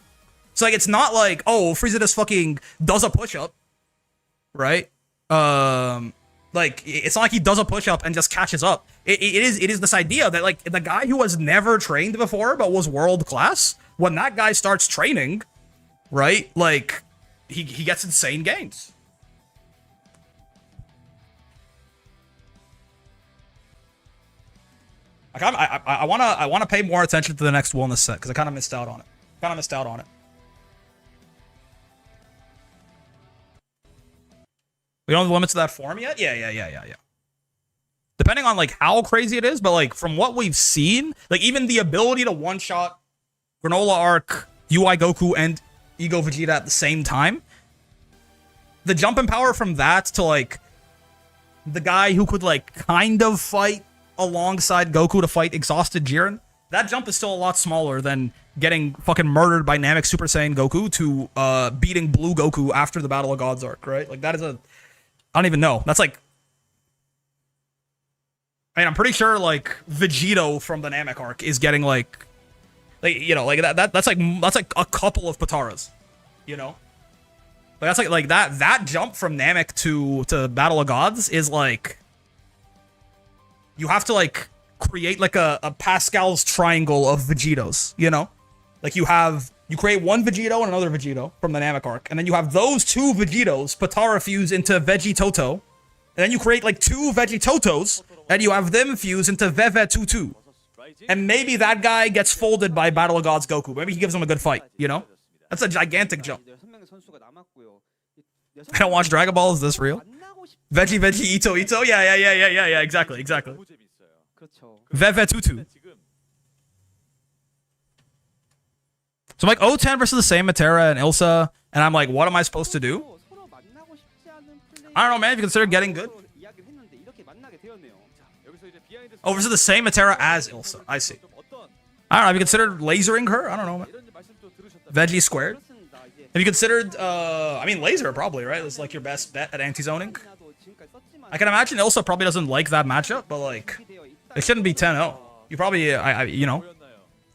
So, like, it's not like, oh, Frieza just fucking does a push-up, right? Like, it's not like he does a push-up and just catches up. It is this idea that, like, the guy who was never trained before but was world-class, when that guy starts training, right, like, he gets insane gains. I wanna pay more attention to the next wellness set because I kind of missed out on it. We don't have the limits of that form yet? Yeah. Depending on like how crazy it is, but like from what we've seen, like even the ability to one-shot Granola Arc, UI Goku, and Ego Vegeta at the same time, the jump in power from that to like the guy who could like kind of fight alongside Goku to fight exhausted Jiren, that jump is still a lot smaller than getting fucking murdered by Namek Super Saiyan Goku to beating Blue Goku after the Battle of Gods arc, right? Like that is a... I don't even know. That's like... I mean, I'm pretty sure like Vegito from the Namek arc is getting like you know, like that's like a couple of Pataras, you know? Like that's like that jump from Namek to Battle of Gods is like... You have to, like, create, like, a Pascal's triangle of Vegetos, you know? Like, you create one Vegito and another Vegito from the Namek arc, and then you have those two Vegetos Patara fuse into Vegitoto, and then you create, like, two Vegitotos, and you have them fuse into Vevetutu. And maybe that guy gets folded by Battle of Gods Goku. Maybe he gives him a good fight, you know? That's a gigantic jump. I don't watch Dragon Ball, is this real? Veggie, Ito. Yeah, exactly. Vevetutu. So I'm like, O10 versus the same Matera and Ilsa, and I'm like, what am I supposed to do? I don't know, man, if you consider getting good. Oh, versus the same Matera as Ilsa. I see. I don't know, have you considered lasering her? I don't know, man. Veggie squared. Have you considered, I mean, laser probably, right? It's like your best bet at anti-zoning. I can imagine Ilsa probably doesn't like that matchup, but like, it shouldn't be 10-0. You probably, you know,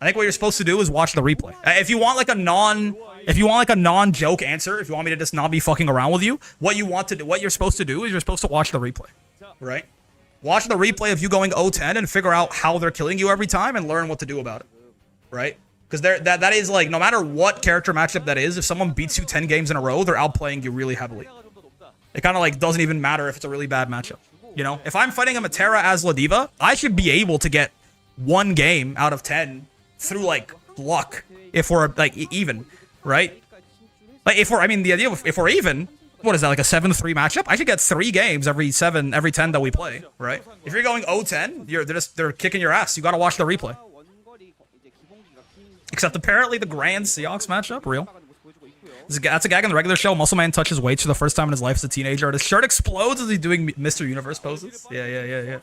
I think what you're supposed to do is watch the replay. If you want like a non-joke answer, if you want me to just not be fucking around with you, what you're supposed to do is you're supposed to watch the replay, right? Watch the replay of you going 0-10 and figure out how they're killing you every time and learn what to do about it, right? Because that is like, no matter what character matchup that is, if someone beats you 10 games in a row, they're outplaying you really heavily. It kind of like doesn't even matter if it's a really bad matchup. You know, if I'm fighting a Matera as Ladiva, I should be able to get 1 game out of 10 through like luck if we're like even, right? Like if we're even, what is that, like a 7-3 matchup? I should get 3 games every 10 that we play, right? If you're going 0-10, they're kicking your ass. You gotta watch the replay. Except apparently the Grand Seahawks matchup, real. That's a gag in the regular show. Muscle Man touches weights for the first time in his life as a teenager. His shirt explodes as he's doing Mr. Universe poses. Yeah.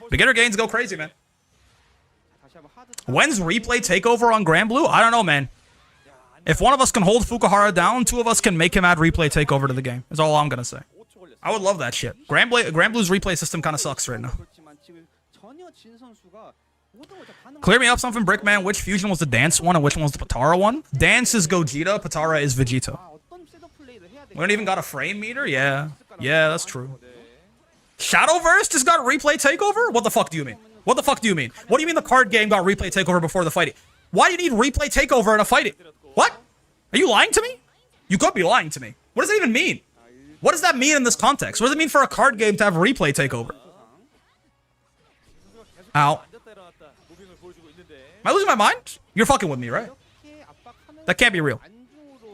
Beginner gains go crazy, man. When's replay takeover on Granblue? I don't know, man. If one of us can hold Fukuhara down, 2 of us can make him add replay takeover to the game. That's all I'm gonna say. I would love that shit. Granblue's replay system kind of sucks right now. Clear me up something, Brickman. Which fusion was the dance one and which one was the Patara one? Dance is Gogeta, Patara is Vegeta. We don't even got a frame meter? Yeah. Yeah, that's true. Shadowverse just got replay takeover? What the fuck do you mean? What the fuck do you mean? What do you mean the card game got replay takeover before the fighting? Why do you need replay takeover in a fighting? What? Are you lying to me? You could be lying to me. What does that even mean? What does that mean in this context? What does it mean for a card game to have replay takeover? Ow. Am I losing my mind? You're fucking with me, right? That can't be real.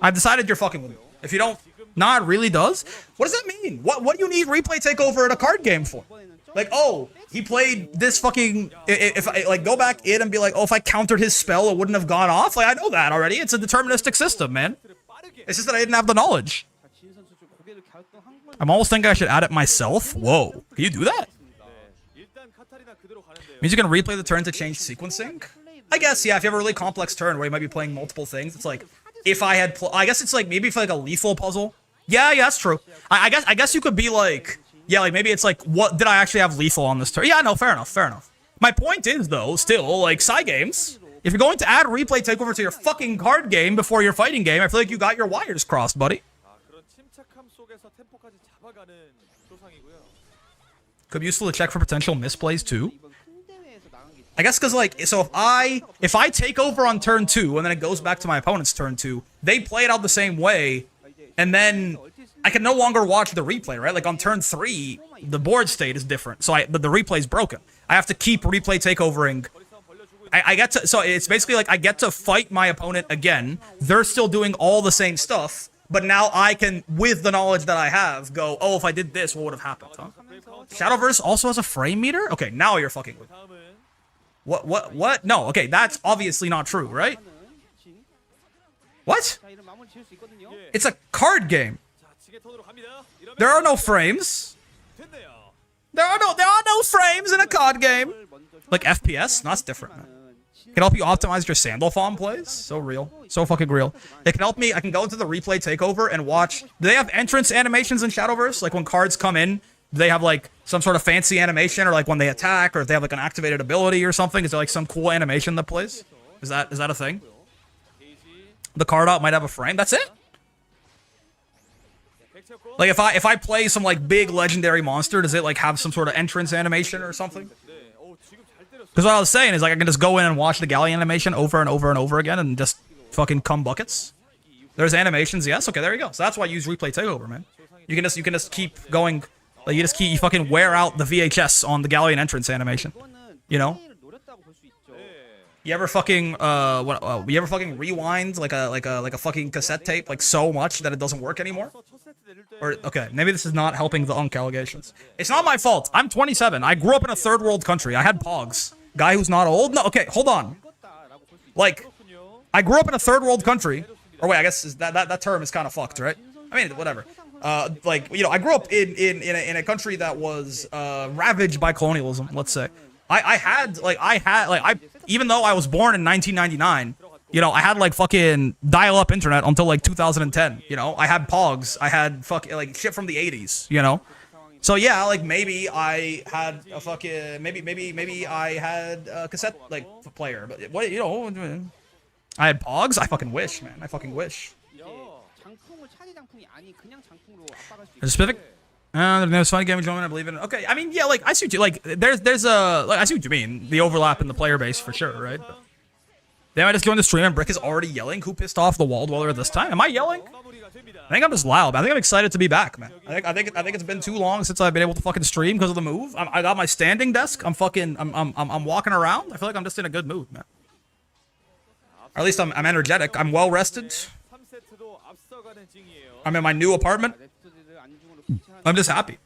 I've decided you're fucking with me. If you don't... Nah, it really does? What does that mean? What do you need replay takeover in a card game for? Like, oh, he played this fucking... If I, like, go back in and be like, oh, if I countered his spell, it wouldn't have gone off? Like, I know that already. It's a deterministic system, man. It's just that I didn't have the knowledge. I'm almost thinking I should add it myself. Whoa. Can you do that? Means you can replay the turn to change sequencing? I guess, yeah, if you have a really complex turn where you might be playing multiple things, it's like, if I had, I guess it's like, maybe for like a lethal puzzle. Yeah, that's true. I guess you could be like, yeah, like maybe it's like, what, did I actually have lethal on this turn? Yeah, no, fair enough. My point is, though, still, like, Psy games, if you're going to add replay takeover to your fucking card game before your fighting game, I feel like you got your wires crossed, buddy. Could be useful to check for potential misplays, too. I guess because, like, so if I take over on turn 2 and then it goes back to my opponent's turn 2, they play it out the same way, and then I can no longer watch the replay, right? Like, on turn 3, the board state is different, so the replay's broken. I have to keep replay takeovering. I get to, so it's basically like I get to fight my opponent again. They're still doing all the same stuff, but now I can, with the knowledge that I have, go, oh, if I did this, what would have happened, huh? Shadowverse also has a frame meter? Okay, now you're fucking with me. What? No, okay, that's obviously not true, right? What? It's a card game. There are no frames. There are no frames in a card game. Like FPS? No, that's different, man. It can help you optimize your Sandal Farm plays. So real. So fucking real. It can help me. I can go into the replay takeover and watch. Do they have entrance animations in Shadowverse? Like when cards come in, do they have like some sort of fancy animation, or like when they attack, or if they have like an activated ability or something? Is there like some cool animation that plays? Is that a thing? The card art might have a frame. That's it? Like if I play some like big legendary monster, does it like have some sort of entrance animation or something? Because what I was saying is like I can just go in and watch the galley animation over and over and over again and just fucking cum buckets. There's animations, yes. Okay, there you go. So that's why I use replay takeover, man. You can just keep going. Like you fucking wear out the VHS on the galleon entrance animation. You know? You ever fucking you ever fucking rewind like a fucking cassette tape like so much that it doesn't work anymore? Or okay, maybe this is not helping the Unk allegations. It's not my fault. I'm 27. I grew up in a third world country. I had pogs. Guy who's not old? No, okay, hold on. Like, I grew up in a third world country. Or wait, I guess that term is kind of fucked, right? I mean, whatever. Like, you know, I grew up in a country that was ravaged by colonialism, let's say. Even though I was born in 1999, you know, I had like fucking dial-up internet until like 2010, you know? I had pogs. I had fucking like shit from the 80s, you know? So yeah, like maybe I had a fucking maybe I had a cassette like player, but what, you know, I had pogs. I fucking wish, man. I fucking wish. A specific there's fun game enjoyment, I believe in it. Okay, I mean, yeah, like I see what you like. There's a like I see what you mean. The overlap in the player base for sure, right? But then I just go into stream and Brick is already yelling. Who pissed off the wall dweller this time? Am I yelling? I think I'm just loud. I think I'm excited to be back, man. I think it's been too long since I've been able to fucking stream because of the move. I got my standing desk. I'm walking around. I feel like I'm just in a good mood, man. Or at least I'm energetic. I'm well rested. I'm in my new apartment. I'm just happy.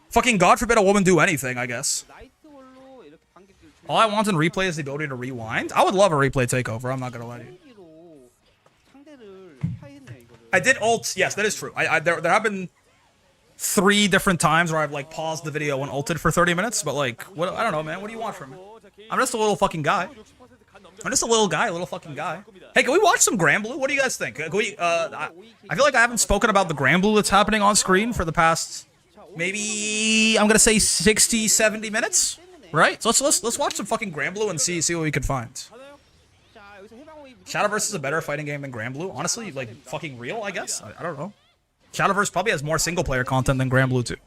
Fucking God forbid a woman do anything, I guess. All I want in replay is the ability to rewind. I would love a replay takeover. I'm not gonna lie to you. I did ult. Yes, that is true. There have been 3 different times where I've like paused the video and ulted for 30 minutes. But like, what? I don't know, man. What do you want from me? I'm just a little fucking guy. I'm just a little guy, a little fucking guy. Hey, can we watch some Granblue? What do you guys think? Can we, I feel like I haven't spoken about the Granblue that's happening on screen for the past, maybe, I'm gonna say 60, 70 minutes. Right? So let's watch some fucking Granblue and see what we can find. Shadowverse is a better fighting game than Granblue. Honestly, like fucking real, I guess. I don't know. Shadowverse probably has more single player content than Granblue too.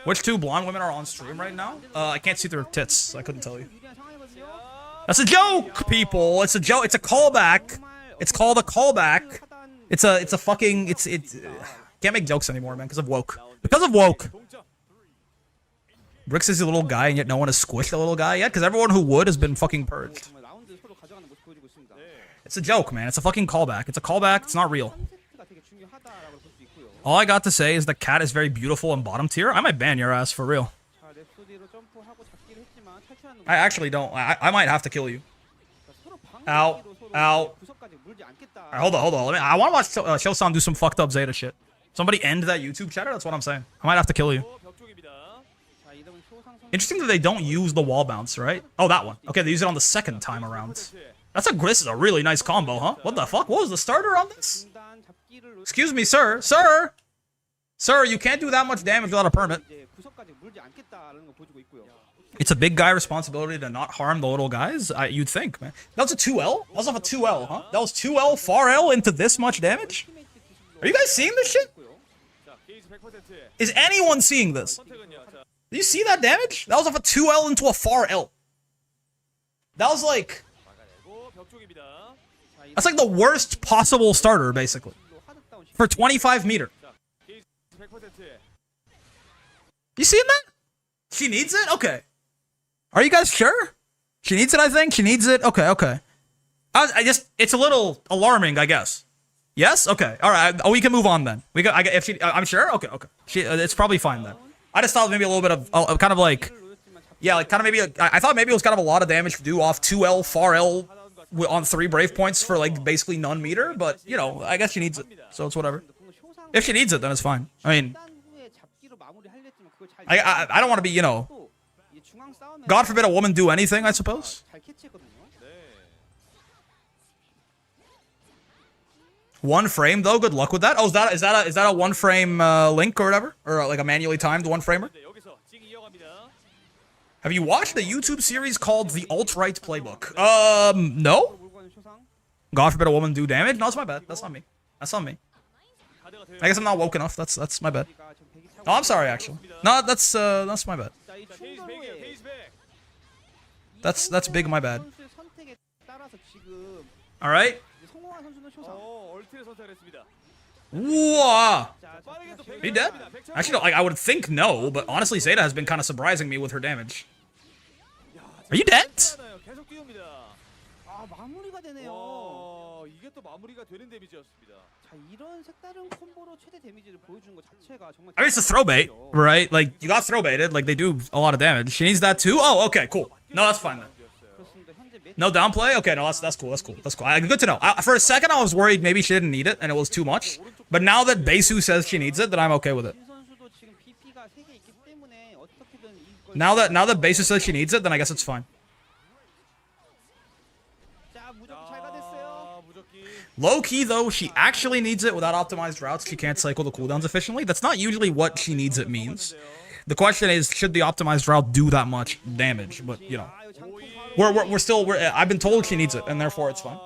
Which two blonde women are on stream right now? I can't see their tits, so I couldn't tell you. That's a joke, people. It's a joke. It's a callback. It's called a callback. It's a fucking can't make jokes anymore, man, because of woke. Because of woke. Brix is a little guy, and yet no one has squished a little guy yet, because everyone who would has been fucking purged. It's a joke, man. It's a fucking callback. It's a callback. It's not real. All I got to say is the cat is very beautiful and bottom tier. I might ban your ass for real. I actually don't. I might have to kill you. Ow. Ow. Right, hold on. I want to watch Shosan do some fucked up Zeta shit. Somebody end that YouTube chatter? That's what I'm saying. I might have to kill you. Interesting that they don't use the wall bounce, right? Oh, that one. Okay, they use it on the second time around. This is a really nice combo, huh? What the fuck? What was the starter on this? Excuse me, sir. Sir, you can't do that much damage without a permit. It's a big guy responsibility to not harm the little guys, you'd think, man. That was a 2L? That was off a 2L, huh? That was 2L, far L into this much damage? Are you guys seeing this shit? Is anyone seeing this? Do you see that damage? That was off a 2L into a far L. That was like... That's like the worst possible starter, basically. For 25 meter. You seeing that? She needs it? Okay. Are you guys sure? She needs it, I think. She needs it. Okay. It's a little alarming, I guess. Yes? Okay. All right. Oh, we can move on then. I'm sure? Okay. It's probably fine then. I just thought maybe a little bit of, kind of like, yeah, like kind of maybe, I thought maybe it was kind of a lot of damage to do off 2L, far L on 3 Brave points for like basically none meter, but you know, I guess she needs it, so it's whatever. If she needs it, then it's fine. I mean, I don't want to be, you know, God forbid a woman do anything, I suppose. One frame though, good luck with that. Oh, is that a one frame link or whatever, or like a manually timed one framer? Have you watched the YouTube series called The Alt-Right Playbook? No. God forbid a woman do damage. No, it's my bad. That's not me. That's on me. I guess I'm not woke enough. That's my bad. Oh, I'm sorry, actually. No, that's my bad. That's big my bad. All right. Whoa! Are you dead? Actually, like I would think no, but honestly, Zeta has been kind of surprising me with her damage. Are you dead? I mean, it's a throw bait, right? Like, you got throw baited, like, they do a lot of damage. She needs that too? Oh, okay, cool. No, that's fine then. No downplay? Okay, no, that's cool, that's cool. Good to know. For a second, I was worried maybe she didn't need it, and it was too much. But now that Beisu says she needs it, then I'm okay with it. Now that Beisu says she needs it, then I guess it's fine. Low-key, though, she actually needs it without optimized routes. She can't cycle the cooldowns efficiently. That's not usually what she needs it means. The question is, should the optimized route do that much damage? But, you know, I've been told she needs it, and therefore it's fine.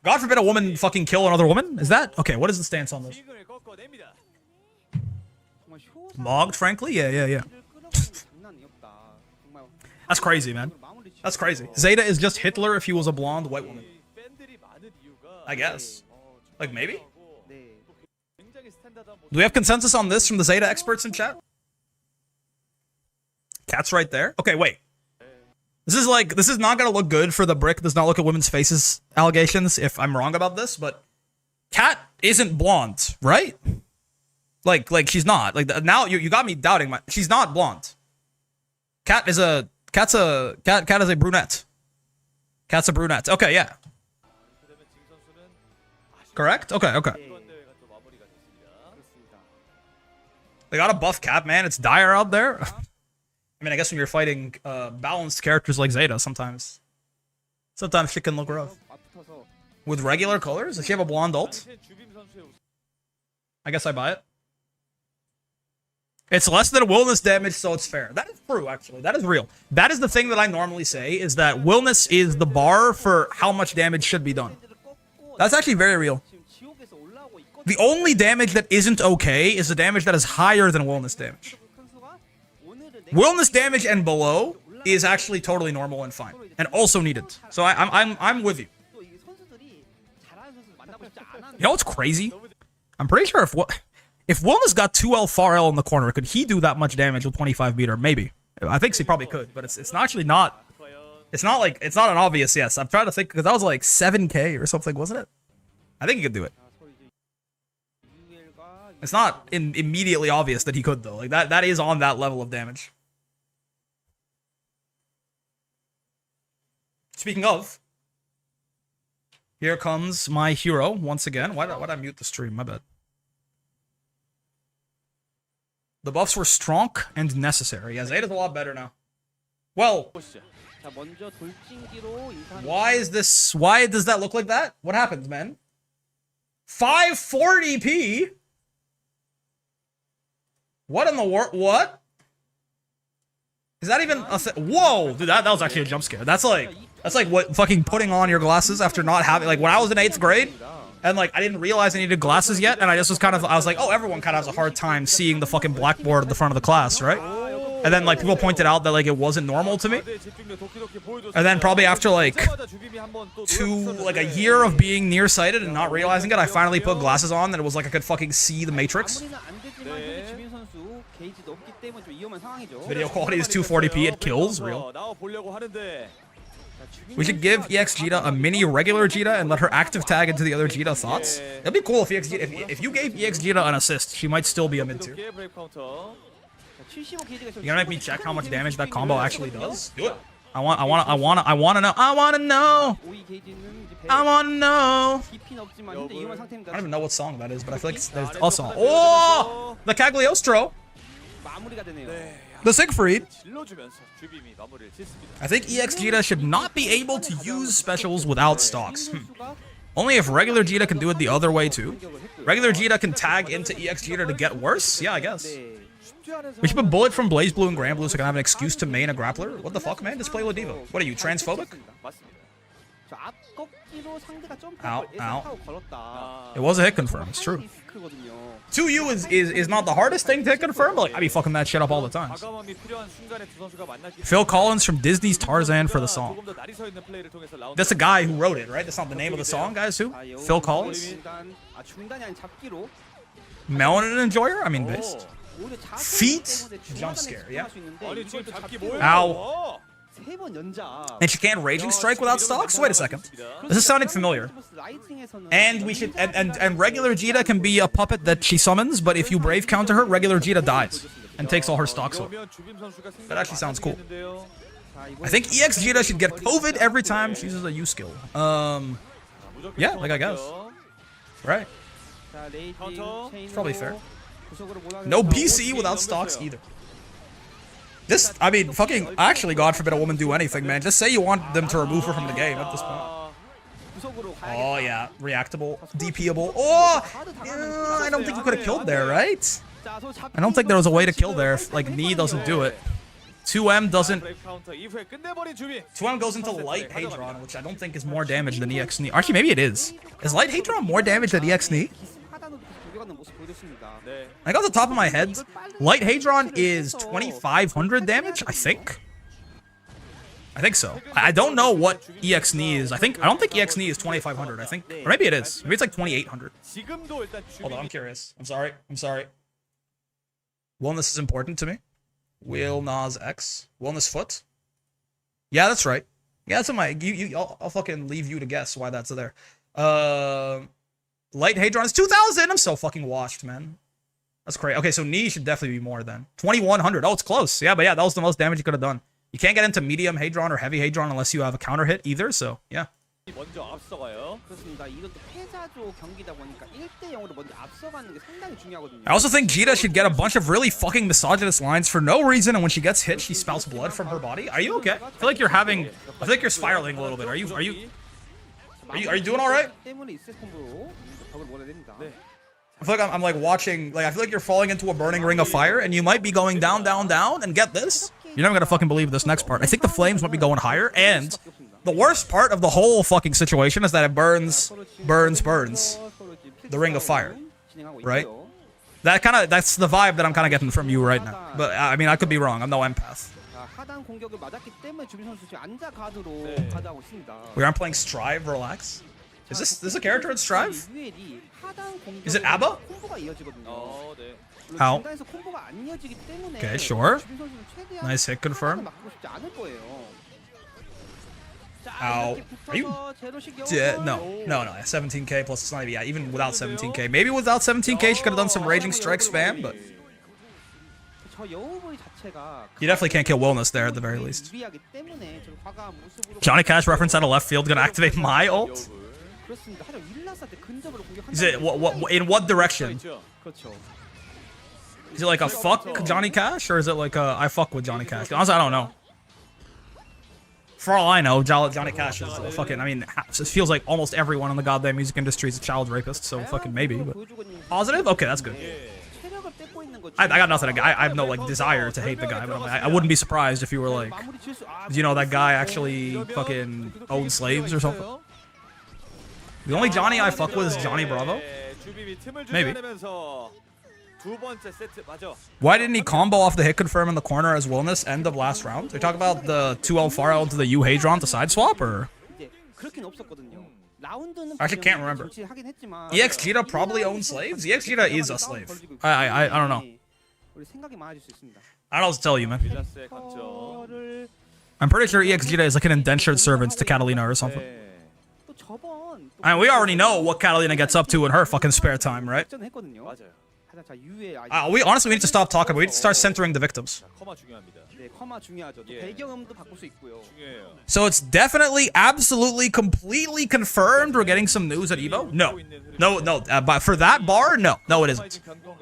God forbid a woman fucking kill another woman? Is that? Okay, what is the stance on this? Mogged, frankly? Yeah. That's crazy, man. That's crazy. Zeta is just Hitler if he was a blonde white woman. I guess. Like, maybe? Do we have consensus on this from the Zeta experts in chat? Cat's right there. Okay, wait. This is not gonna look good for the Brick does not look at women's faces allegations if I'm wrong about this, but Cat isn't blonde, right? Like she's not. Like now you got me doubting she's not blonde. Cat is a brunette. Cat's a brunette. Okay, yeah. Correct? Okay. They gotta buff Cat, man. It's dire out there. I mean, I guess when you're fighting balanced characters like Zeta, sometimes shit can look rough. With regular colors? Does she have a blonde ult? I guess I buy it. It's less than willness damage, so it's fair. That is true, actually. That is real. That is the thing that I normally say, is that willness is the bar for how much damage should be done. That's actually very real. The only damage that isn't okay is the damage that is higher than willness damage. Willness damage and below is actually totally normal and fine, and also needed. So I'm with you. You know what's crazy? I'm pretty sure if Willness got 2L far L in the corner, could he do that much damage with 25 meter? Maybe. I think he probably could, but it's actually not. It's not an obvious yes. I'm trying to think because that was like 7K or something, wasn't it? I think he could do it. It's not immediately obvious that he could though. Like that is on that level of damage. Speaking of, here comes my hero once again. Why'd I mute the stream? My bad. The buffs were strong and necessary. Yeah, Zeta's a lot better now. Well, why is this? Why does that look like that? What happens, man? 540p? What in the world? What? Is that even a thing? Whoa, dude, that was actually a jump scare. That's like what fucking putting on your glasses after not having, like when I was in 8th grade and like I didn't realize I needed glasses yet, and I just was kind of, I was like, oh, everyone kind of has a hard time seeing the fucking blackboard at the front of the class, right? And then like people pointed out that like it wasn't normal to me. And then probably after like a year of being nearsighted and not realizing it, I finally put glasses on that it was like I could fucking see the Matrix. Video quality is 240p, it kills, real. We should give EX Jita a mini regular Jita and let her active tag into the other Jita. Thoughts? It'd be cool if if you gave EX Jita an assist, she might still be a mid tier. You gonna make me check how much damage that combo actually does? Do it. I wanna know. I wanna know. I don't even know what song that is, but I feel like there's a song. Oh, the Cagliostro. The Siegfried. I think EX Jita should not be able to use specials without stocks. Only if regular Jita can do it the other way too. Regular Jita can tag into EX Jita to get worse? Yeah, I guess. We should put Bullet from BlazBlue and Granblue so I can have an excuse to main a grappler? What the fuck, man? Just play Lodiva. What are you, transphobic? Ow, ow. It was a hit confirm, it's true. 2U is not the hardest thing to hit confirm, but like, I be fucking that shit up all the time. Phil Collins from Disney's Tarzan for the song. That's the guy who wrote it, right? That's not the name of the song, guys, who? Phil Collins? Melanin Enjoyer? I mean, based. Feet? Jump scare, yeah. Ow. And she can't Raging Strike without stocks? Wait a second. This is sounding familiar. And we should and regular Jita can be a puppet that she summons, but if you Brave counter her, regular Jita dies and takes all her stocks away. That actually sounds cool. I think EX Jita should get COVID every time she uses a U skill. Yeah, like I guess. Right. It's probably fair. No BC without stocks either. This, I mean, fucking, actually, God forbid a woman do anything, man. Just say you want them to remove her from the game at this point. Oh, yeah. Reactable. DPable. Oh! I don't think you could have killed there, right? I don't think there was a way to kill there if, like, Knee doesn't do it. 2M doesn't... 2M goes into Light Hadron, which I don't think is more damage than EX Knee. Actually, maybe it is. Is Light Hadron more damage than EX Knee? Like off the top of my head, Light Hadron is 2,500 damage, I think. I think so. I don't know what EX Knee is. I don't think EX Knee is 2,500. I think, or maybe it is. Maybe it's like 2,800. Hold on, I'm curious. I'm sorry. Wellness is important to me. Will Nas X. Wellness foot. Yeah, that's right. Yeah, that's in my. I'll fucking leave you to guess why that's there. Light Hadron is 2,000. I'm so fucking washed, man. That's crazy. Okay, so Knee should definitely be more then. 2,100. Oh, it's close. Yeah, but yeah, that was the most damage you could have done. You can't get into medium Hadron or heavy Hadron unless you have a counter hit either, so yeah. I also think Jita should get a bunch of really fucking misogynist lines for no reason, and when she gets hit, she spouts blood from her body. Are you okay? I feel like you're spiraling a little bit. Are you doing all right? I feel like I'm like watching, like, I feel like you're falling into a burning ring of fire, and you might be going down, down, down, and get this. You're never gonna fucking believe this next part. I think the flames might be going higher, and the worst part of the whole fucking situation is that it burns the ring of fire, right? That's the vibe that I'm kind of getting from you right now. But I mean, I could be wrong. I'm no empath. We aren't playing Strive. Relax. Is this a character in Strive? Is it ABBA? How? Okay, sure. Nice hit confirmed. Ow. Are you dead? No. 17k plus it's not even, yeah, even without 17k. Maybe without 17k she could have done some Raging Strike spam, but you definitely can't kill Wellness there at the very least. Johnny Cash reference out of left field gonna activate my ult? Is it in what direction? Is it like a fuck Johnny Cash, or is it like a I fuck with Johnny Cash? Honestly, I don't know. For all I know, Johnny Cash is fucking, I mean, it feels like almost everyone in the goddamn music industry is a child rapist, so fucking maybe, but positive? Okay, that's good. I got nothing. I have no, like, desire to hate the guy, but I wouldn't be surprised if you were like, you know, that guy actually fucking owned slaves or something. The only Johnny I fuck with is Johnny Bravo. Maybe. Why didn't he combo off the hit confirm in the corner as Wellness end of last round? They talk about the 2L far L to the U Hadron to side swap, or? I actually can't remember. EX Jita probably owns slaves? EX Jita is a slave. I don't know. I don't know what to tell you, man. I'm pretty sure EX Jita is like an indentured servant to Catalina or something. I mean, we already know what Catalina gets up to in her fucking spare time, right? We honestly need to stop talking. We need to start centering the victims. So it's definitely, absolutely, completely confirmed we're getting some news at Evo? No. But for that bar, no, it isn't.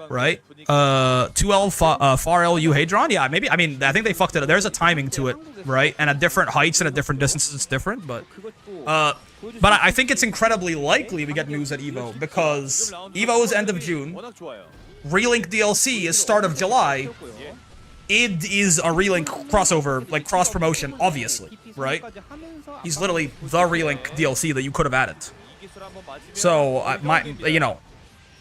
Right? 2L far L U Hadron? Yeah, maybe. I mean, I think they fucked it up. There's a timing to it, right? And at different heights and at different distances, it's different. But I think it's incredibly likely we get news at Evo because Evo is end of June. Relink DLC is start of July. Id is a Relink crossover, like cross-promotion, obviously, right? He's literally the Relink DLC that you could have added. So, you know,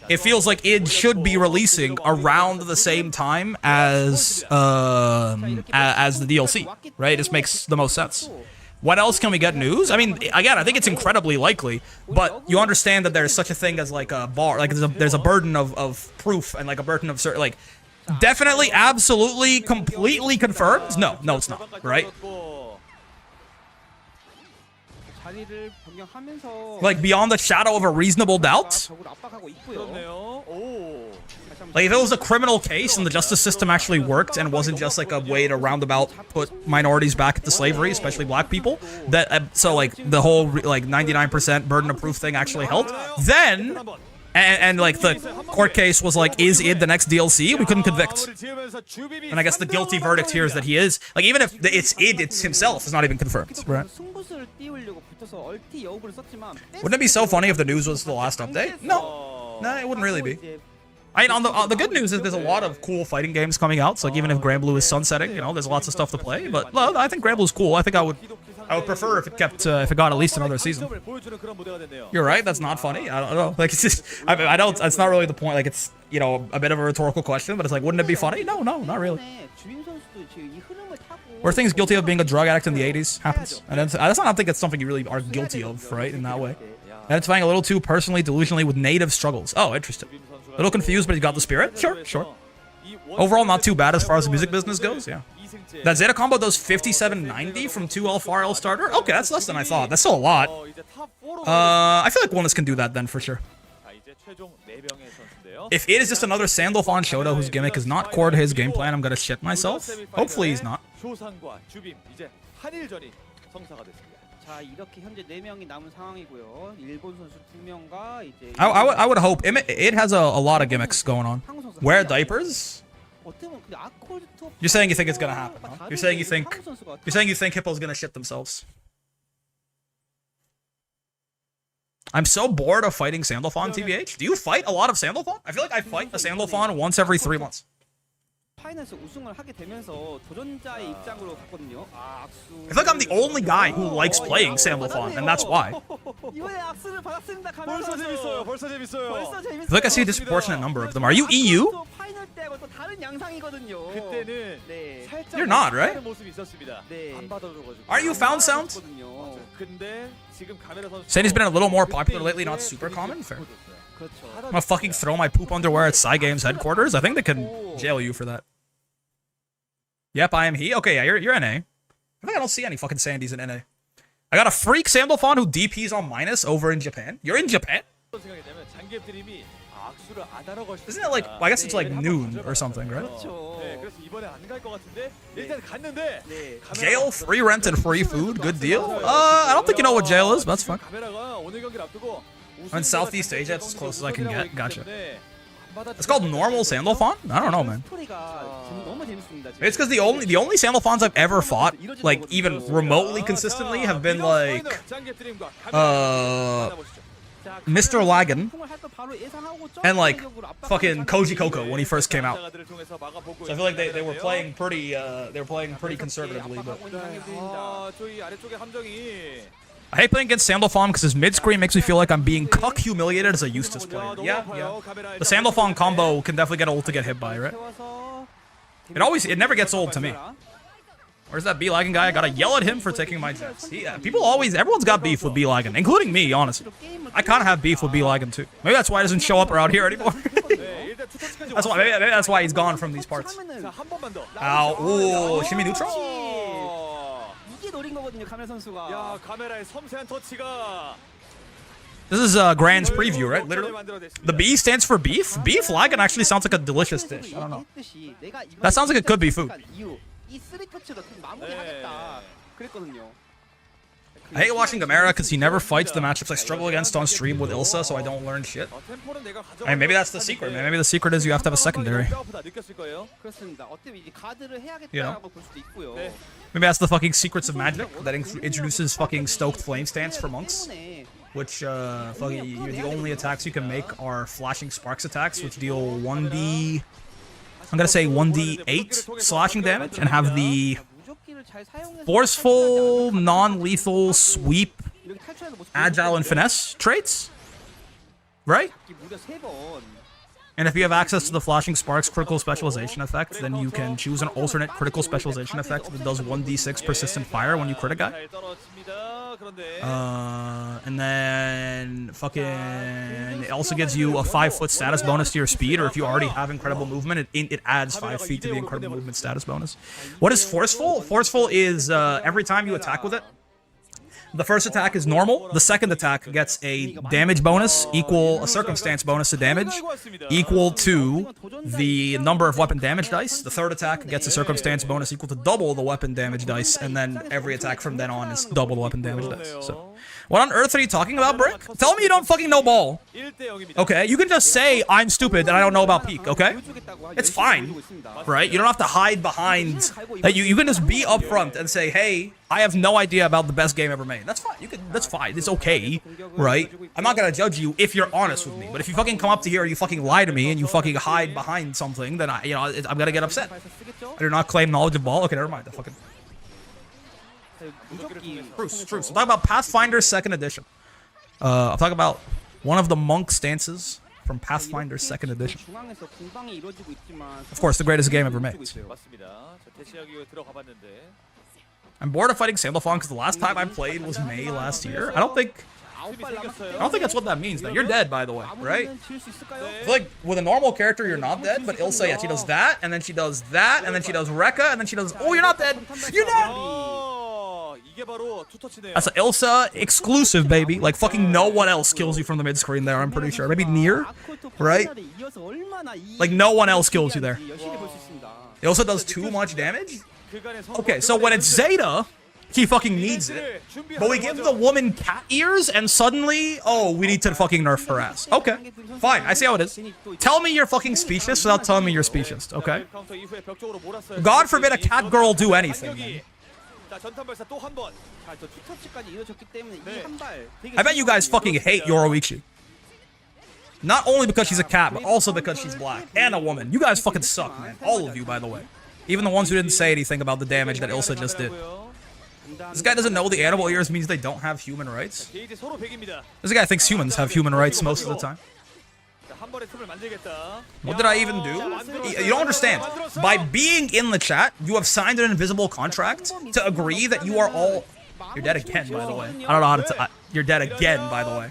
it feels like Id should be releasing around the same time as the DLC, right? This makes the most sense. What else can we get news? I mean, again, I think it's incredibly likely, but you understand that there's such a thing as like a bar, like there's a burden of proof and like a burden of certain, like, definitely, absolutely, completely confirmed? No, it's not, right? Like, beyond the shadow of a reasonable doubt? Like, if it was a criminal case and the justice system actually worked and wasn't just like a way to roundabout put minorities back into slavery, especially black people, that so like the whole like 99% burden of proof thing actually helped, then and like the court case was like, is Id the next DLC? We couldn't convict. And I guess the guilty verdict here is that he is. Like, even if it's Id, it's himself is not even confirmed, right? Wouldn't it be so funny if the news was the last update? No, it wouldn't really be. I mean, on the good news is there's a lot of cool fighting games coming out. So like, even if Granblue is sunsetting, you know, there's lots of stuff to play. But well, I think Granblue's cool. I think I would prefer if it kept if it got at least another season. You're right. That's not funny. I don't know. Like, it's just I don't. It's not really the point. Like, it's, you know, a bit of a rhetorical question, but it's like, wouldn't it be funny? No, not really. Were things guilty of being a drug addict in the 80s? Happens. And that's not, I don't think it's something you really are guilty of, right? In that way. Identifying a little too personally, delusionally with native struggles. Oh, interesting. A little confused, but he got the spirit? Sure. Overall, not too bad as far as the music business goes, yeah. That Zeta combo does 5790 from 2L far L starter? Okay, that's less than I thought. That's still a lot. I feel like Wellness can do that then, for sure. If it is just another Sandalphon Shoto whose gimmick is not core to his game plan, I'm gonna shit myself. Hopefully he's not. I would hope. It has a lot of gimmicks going on. Wear diapers? You're saying you think it's gonna happen, huh? You're saying you think Hippo's gonna shit themselves. I'm so bored of fighting Sandalphon, TBH. Do you fight a lot of Sandalphon? I feel like I fight a Sandalphon once every 3 months. I feel like I'm the only guy who likes playing Sandalphon, and that's why. I feel like I see a disproportionate number of them. Are you EU? You're not, right? Aren't you Found Sound? Sandy's been a little more popular lately, not super common. Fair. I'm gonna fucking throw my poop underwear at Psy Games headquarters. I think they can jail you for that. Yep, I am he. Okay, yeah, you're NA. I think I don't see any fucking Sandys in NA. I got a freak Sandalphon who DPs on minus over in Japan. You're in Japan? Isn't it like, well, I guess it's like noon or something, right? Jail, free rent, and free food. Good deal. I don't think you know what jail is, but that's fine. I'm in Southeast Asia, it's as close as I can get. Gotcha. It's called normal Sandalphon? I don't know, man. It's because the only Sandalphons I've ever fought, like even remotely consistently, have been like Mr. Lagan and like fucking Koji Koko when he first came out. So I feel like they were playing pretty conservatively, but I hate playing against Sandalphon because his mid-screen makes me feel like I'm being cuck humiliated as a Eustace player. Yeah. The Sandalphon combo can definitely get old to get hit by, right? It never gets old to me. Where's that B-Lagging guy? I gotta yell at him for taking my jets. Everyone's got beef with B-Lagging, including me, honestly. I kinda have beef with B-Lagging too. Maybe that's why he doesn't show up around here anymore. Maybe that's why he's gone from these parts. Ow, ooh, shimmy neutral? This is Grand's preview, right? Literally. The B stands for beef? Beef Lagan actually sounds like a delicious dish. I don't know. That sounds like it could be food. I hate watching Gamera because he never fights the matchups I struggle against on stream with Ilsa, so I don't learn shit. I mean, maybe that's the secret, man. Maybe the secret is you have to have a secondary. You know? Maybe that's the fucking secrets of magic that introduces fucking stoked flame stance for monks. Which, fucking, the only attacks you can make are flashing sparks attacks, which deal 1d... I'm gonna say 1d8 slashing damage, and have the forceful, non-lethal, sweep, agile, and finesse traits, right? And if you have access to the Flashing Sparks critical specialization effect, then you can choose an alternate critical specialization effect that does 1d6 persistent fire when you crit a guy. And then fucking it also gives you a 5-foot status bonus to your speed, or if you already have incredible movement, it adds 5 feet to the incredible movement status bonus. What is forceful? Forceful is every time you attack with it, the first attack is normal. The second attack gets a damage bonus equal a circumstance bonus to damage equal to the number of weapon damage dice. The third attack gets a circumstance bonus equal to double the weapon damage dice, and then every attack from then on is double the weapon damage dice. So, what on earth are you talking about, Brick? Tell me you don't fucking know ball. Okay, you can just say I'm stupid and I don't know about peak. Okay, it's fine, right? You don't have to hide behind that. You can just be upfront and say, hey, I have no idea about the best game ever made. That's fine. That's fine. It's okay, right? I'm not gonna judge you if you're honest with me. But if you fucking come up to here and you fucking lie to me and you fucking hide behind something, then I'm gonna get upset. I do not claim knowledge of ball. Okay, never mind. Fucking truce. I'm talking about Pathfinder 2nd Edition. I'm talking about one of the monk stances from Pathfinder 2nd Edition. Of course, the greatest game ever made. I'm bored of fighting Sandalphon because the last time I played was May last year. I don't think that's what that means. Though. You're dead, by the way, right? I feel like with a normal character, you're not dead, but Ilsa, yeah, she does that, and then she does that, and then she does Rekka, and then she does. Oh, you're not dead. You're dead. That's an Ilsa exclusive, baby. Like fucking no one else kills you from the mid screen there. I'm pretty sure. Maybe Nier, right? Like no one else kills you there. Ilsa does too much damage. Okay, so when it's Zeta, he fucking needs it. But we give the woman cat ears, and suddenly, oh, we need to fucking nerf her ass. Okay, fine, I see how it is. Tell me you're fucking specious without telling me you're specious, okay? God forbid a cat girl do anything, man. I bet you guys fucking hate Yoruichi. Not only because she's a cat, but also because she's black and a woman. You guys fucking suck, man. All of you, by the way. Even the ones who didn't say anything about the damage that Ilsa just did. This guy doesn't know the animal ears means they don't have human rights. This guy thinks humans have human rights most of the time. What did I even do? You don't understand. By being in the chat, you have signed an invisible contract to agree that you are all... You're dead again, by the way. I don't know how to... You're dead again, by the way.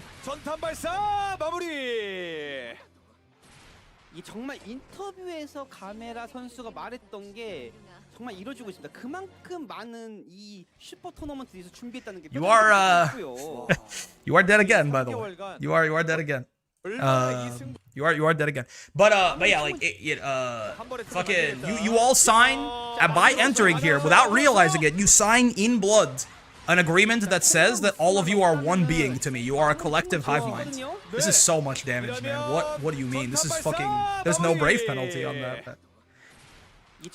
정말 인터뷰에서 가메라 선수가 말했던 게 정말 이루어지고 있습니다. 그만큼 많은 이 슈퍼 토너먼트에서 준비했다는 게 You are dead again, by the way. You are dead again. You are dead again. But yeah, like fucking you all sign by entering here without realizing it. You sign in blood an agreement that says that all of you are one being to me. You are a collective hive mind. This is so much damage, man. What do you mean? This is fucking... There's no brave penalty on that.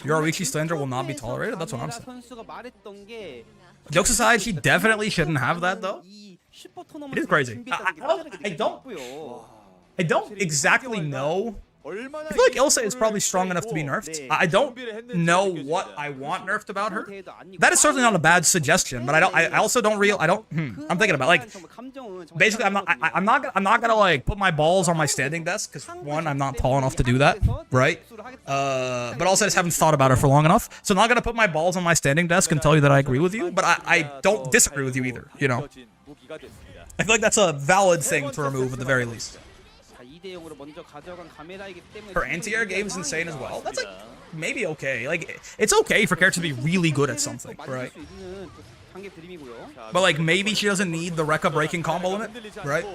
Yoruichi slander will not be tolerated? That's what I'm saying. Jokes aside, she definitely shouldn't have that, though. It is crazy. I don't exactly know. I feel like Ilsa is probably strong enough to be nerfed. I don't know what I want nerfed about her. That is certainly not a bad suggestion, but I also don't I'm thinking about, like, basically I'm not gonna like put my balls on my standing desk because one, I'm not tall enough to do that, right? But also I just haven't thought about her for long enough. So I'm not gonna put my balls on my standing desk and tell you that I agree with you, but I don't disagree with you either, you know? I feel like that's a valid thing to remove at the very least. Her anti-air game is insane as well. That's like maybe okay. Like it's okay for characters to be really good at something, right? But like maybe she doesn't need the Rekka breaking combo limit, right?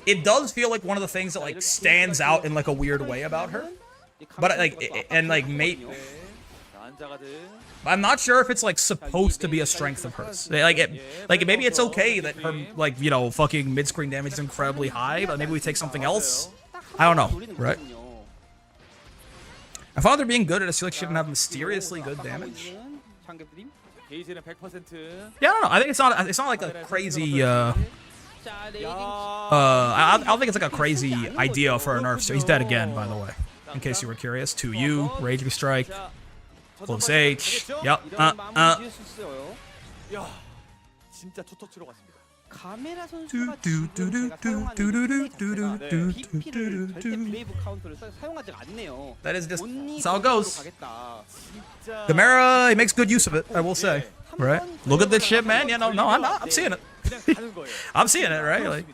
It does feel like one of the things that like stands out in like a weird way about her. But like I'm not sure if it's like supposed to be a strength of hers. Like maybe it's okay that her like, you know, fucking mid-screen damage is incredibly high, but maybe we take something else. I don't know, right? I thought her being good at it, I feel like she didn't have mysteriously good damage. Yeah, I don't know. I think it's not like a crazy I don't think it's like a crazy idea for a nerf. So he's dead again, by the way. In case you were curious. 2U, Raging Strike. Close H. Yep. That is just that's how it goes. Gamera, he makes good use of it, I will say. Right? Look at this shit, man. Yeah, no, I'm not. I'm seeing it. I'm seeing it, right? Like,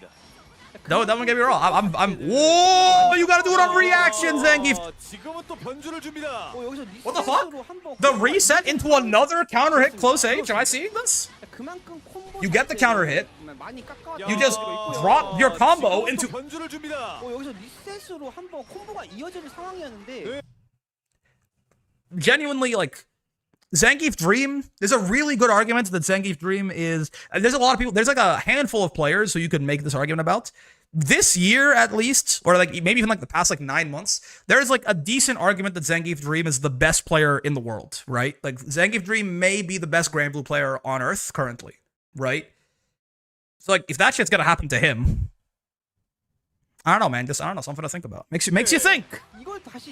no, don't get me wrong. I'm. Whoa! You gotta do it on reaction, Zangief. What the fuck? The reset into another counter hit close H. Am I seeing this? You get the counter hit. You just drop your combo into. Genuinely, like. Zangief Dream, there's a really good argument that Zangief Dream is... There's a lot of people... There's like a handful of players who you could make this argument about. This year, at least, or like maybe even like the past like 9 months, there's like a decent argument that Zangief Dream is the best player in the world, right? Like Zangief Dream may be the best Granblue player on Earth currently, right? So like if that shit's gonna happen to him... I don't know, man. Just, I don't know, something to think about. Makes you think.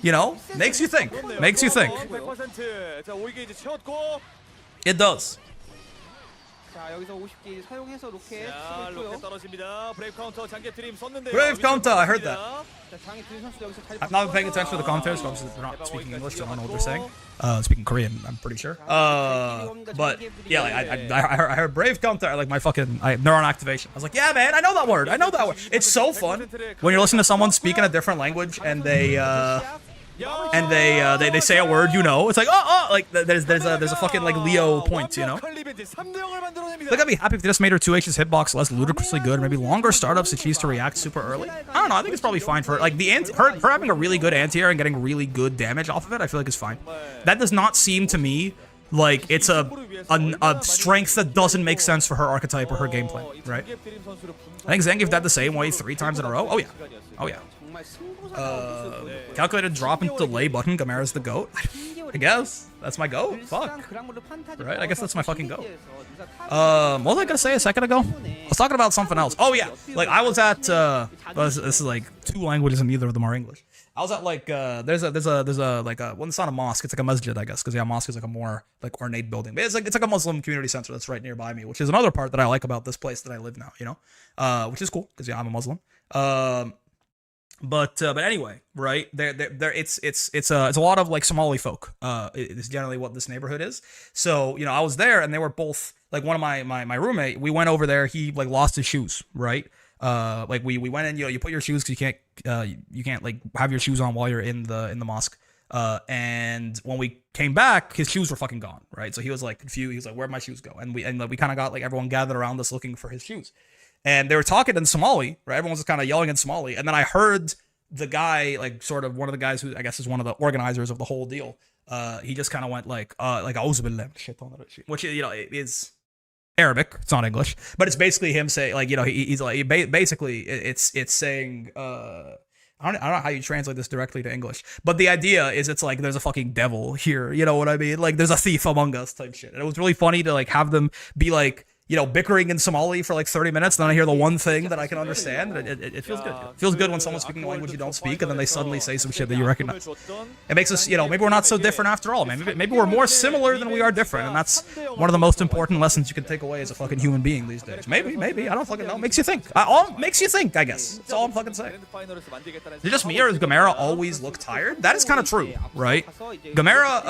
You know? Makes you think. Makes you think. It does. Brave counter, I heard that. I've not been paying attention to the commentaries, so obviously they're not speaking English, so I don't know what they're saying. Speaking Korean, I'm pretty sure. But yeah, like, I heard brave counter, like my fucking neuron activation. I was like, yeah, man, I know that word. I know that word. It's so fun when you're listening to someone speak in a different language and they say a word, you know. It's like, like there's a fucking like Leo point, you know. Look, I'd be happy if they just made her 2H's hitbox less ludicrously good, or maybe longer startups to choose to react super early. I don't know. I think it's probably fine for her. Like her having a really good anti-air and getting really good damage off of it, I feel like is fine. That does not seem to me like it's a strength that doesn't make sense for her archetype or her gameplay, right? I think Zangief did the same way 3 times in a row. Oh yeah, oh yeah. Calculated drop and delay button. Gamera's the GOAT. I guess that's my GOAT. Fuck. Right? I guess that's my fucking GOAT. What was I gonna say a second ago? I was talking about something else. Oh yeah, like I was at. This is like 2 languages and neither of them are English. I was at like there's a like a well, it's not a mosque, it's like a masjid, I guess, because yeah, mosque is like a more like ornate building. But it's like a Muslim community center that's right nearby me, which is another part that I like about this place that I live now, you know, which is cool because yeah, I'm a Muslim. But anyway, right there it's a lot of like Somali folk. It's generally what this neighborhood is. So you know, I was there and they were both like one of my roommate. We went over there. He like lost his shoes, right? Like we went in. You know, you put your shoes because you can't like have your shoes on while you're in the mosque. And when we came back, his shoes were fucking gone, right? So he was like confused. He was like, "Where'd my shoes go?" And we kind of got like everyone gathered around us looking for his shoes. And they were talking in Somali, right? Everyone was just kind of yelling in Somali. And then I heard the guy, like sort of one of the guys who I guess is one of the organizers of the whole deal. He just kind of went like which, you know, is Arabic. It's not English, but it's basically him saying like, you know, he's like, basically it's saying, I don't know how you translate this directly to English, but the idea is it's like there's a fucking devil here, you know what I mean? Like there's a thief among us type shit. And it was really funny to like have them be like, you know, bickering in Somali for like 30 minutes, and then I hear the one thing that I can understand, and it feels good. It feels good when someone's speaking a language you don't speak, and then they suddenly say some shit that you recognize. It makes us, you know, maybe we're not so different after all. Maybe we're more similar than we are different, and that's one of the most important lessons you can take away as a fucking human being these days. Maybe, I don't fucking know. Makes you think. Makes you think, I guess. That's all I'm fucking saying. Is it just me, or does Gamera always look tired? That is kind of true, right? Gamera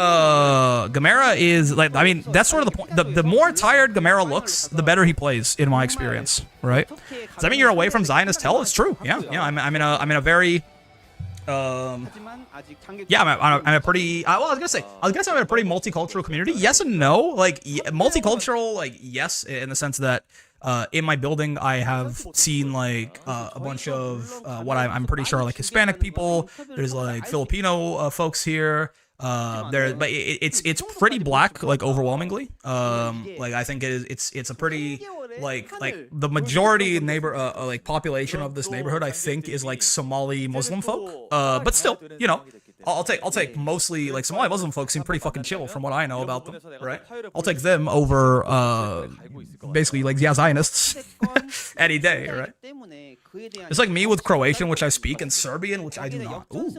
is, like, I mean, that's sort of the point. The more tired Gamera looks, the better he plays, in my experience, right? Does that mean you're away from Zionist hell? It's true. Yeah. I'm in a very I'm a pretty well, I was gonna say I'm in a pretty multicultural community. Yes and no. Like multicultural, like yes, in the sense that in my building I have seen like a bunch of what I'm pretty sure are like Hispanic people. There's like Filipino folks here. But it's pretty black, like overwhelmingly. Like I think it's a pretty like the majority like population of this neighborhood I think is like Somali Muslim folk. But still, you know, I'll take mostly like Somali Muslim folks seem pretty fucking chill from what I know about them, right? I'll take them over basically like Zionists any day, right? It's like me with Croatian, which I speak, and Serbian, which I do not. Ooh,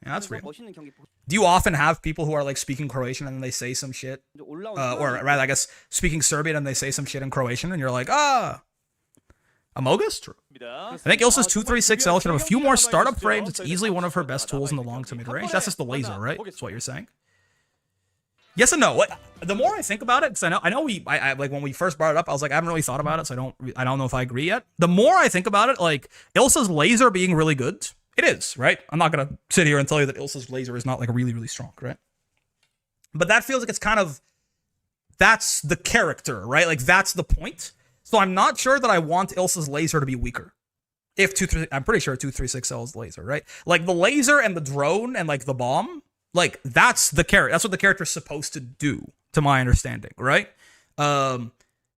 yeah, that's real. Do you often have people who are like speaking Croatian and then they say some shit, or rather, I guess speaking Serbian and they say some shit in Croatian, and you're like, Amogus? True. I think Ilsa's 236L should have a few more startup frames. It's easily one of her best tools in the long to mid range. That's just the laser, right? That's what you're saying. Yes and no. The more I think about it, because I know I like when we first brought it up, I was like, I haven't really thought about it, so I don't know if I agree yet. The more I think about it, like Ilsa's laser being really good, it is, right? I'm not gonna sit here and tell you that Ilsa's laser is not like really, really strong, right? But that feels like it's kind of that's the character, right? Like that's the point. So I'm not sure that I want Ilsa's laser to be weaker. I'm pretty sure 236L is laser, right? Like the laser and the drone and like the bomb. Like that's the character. That's what the character is supposed to do, to my understanding, right?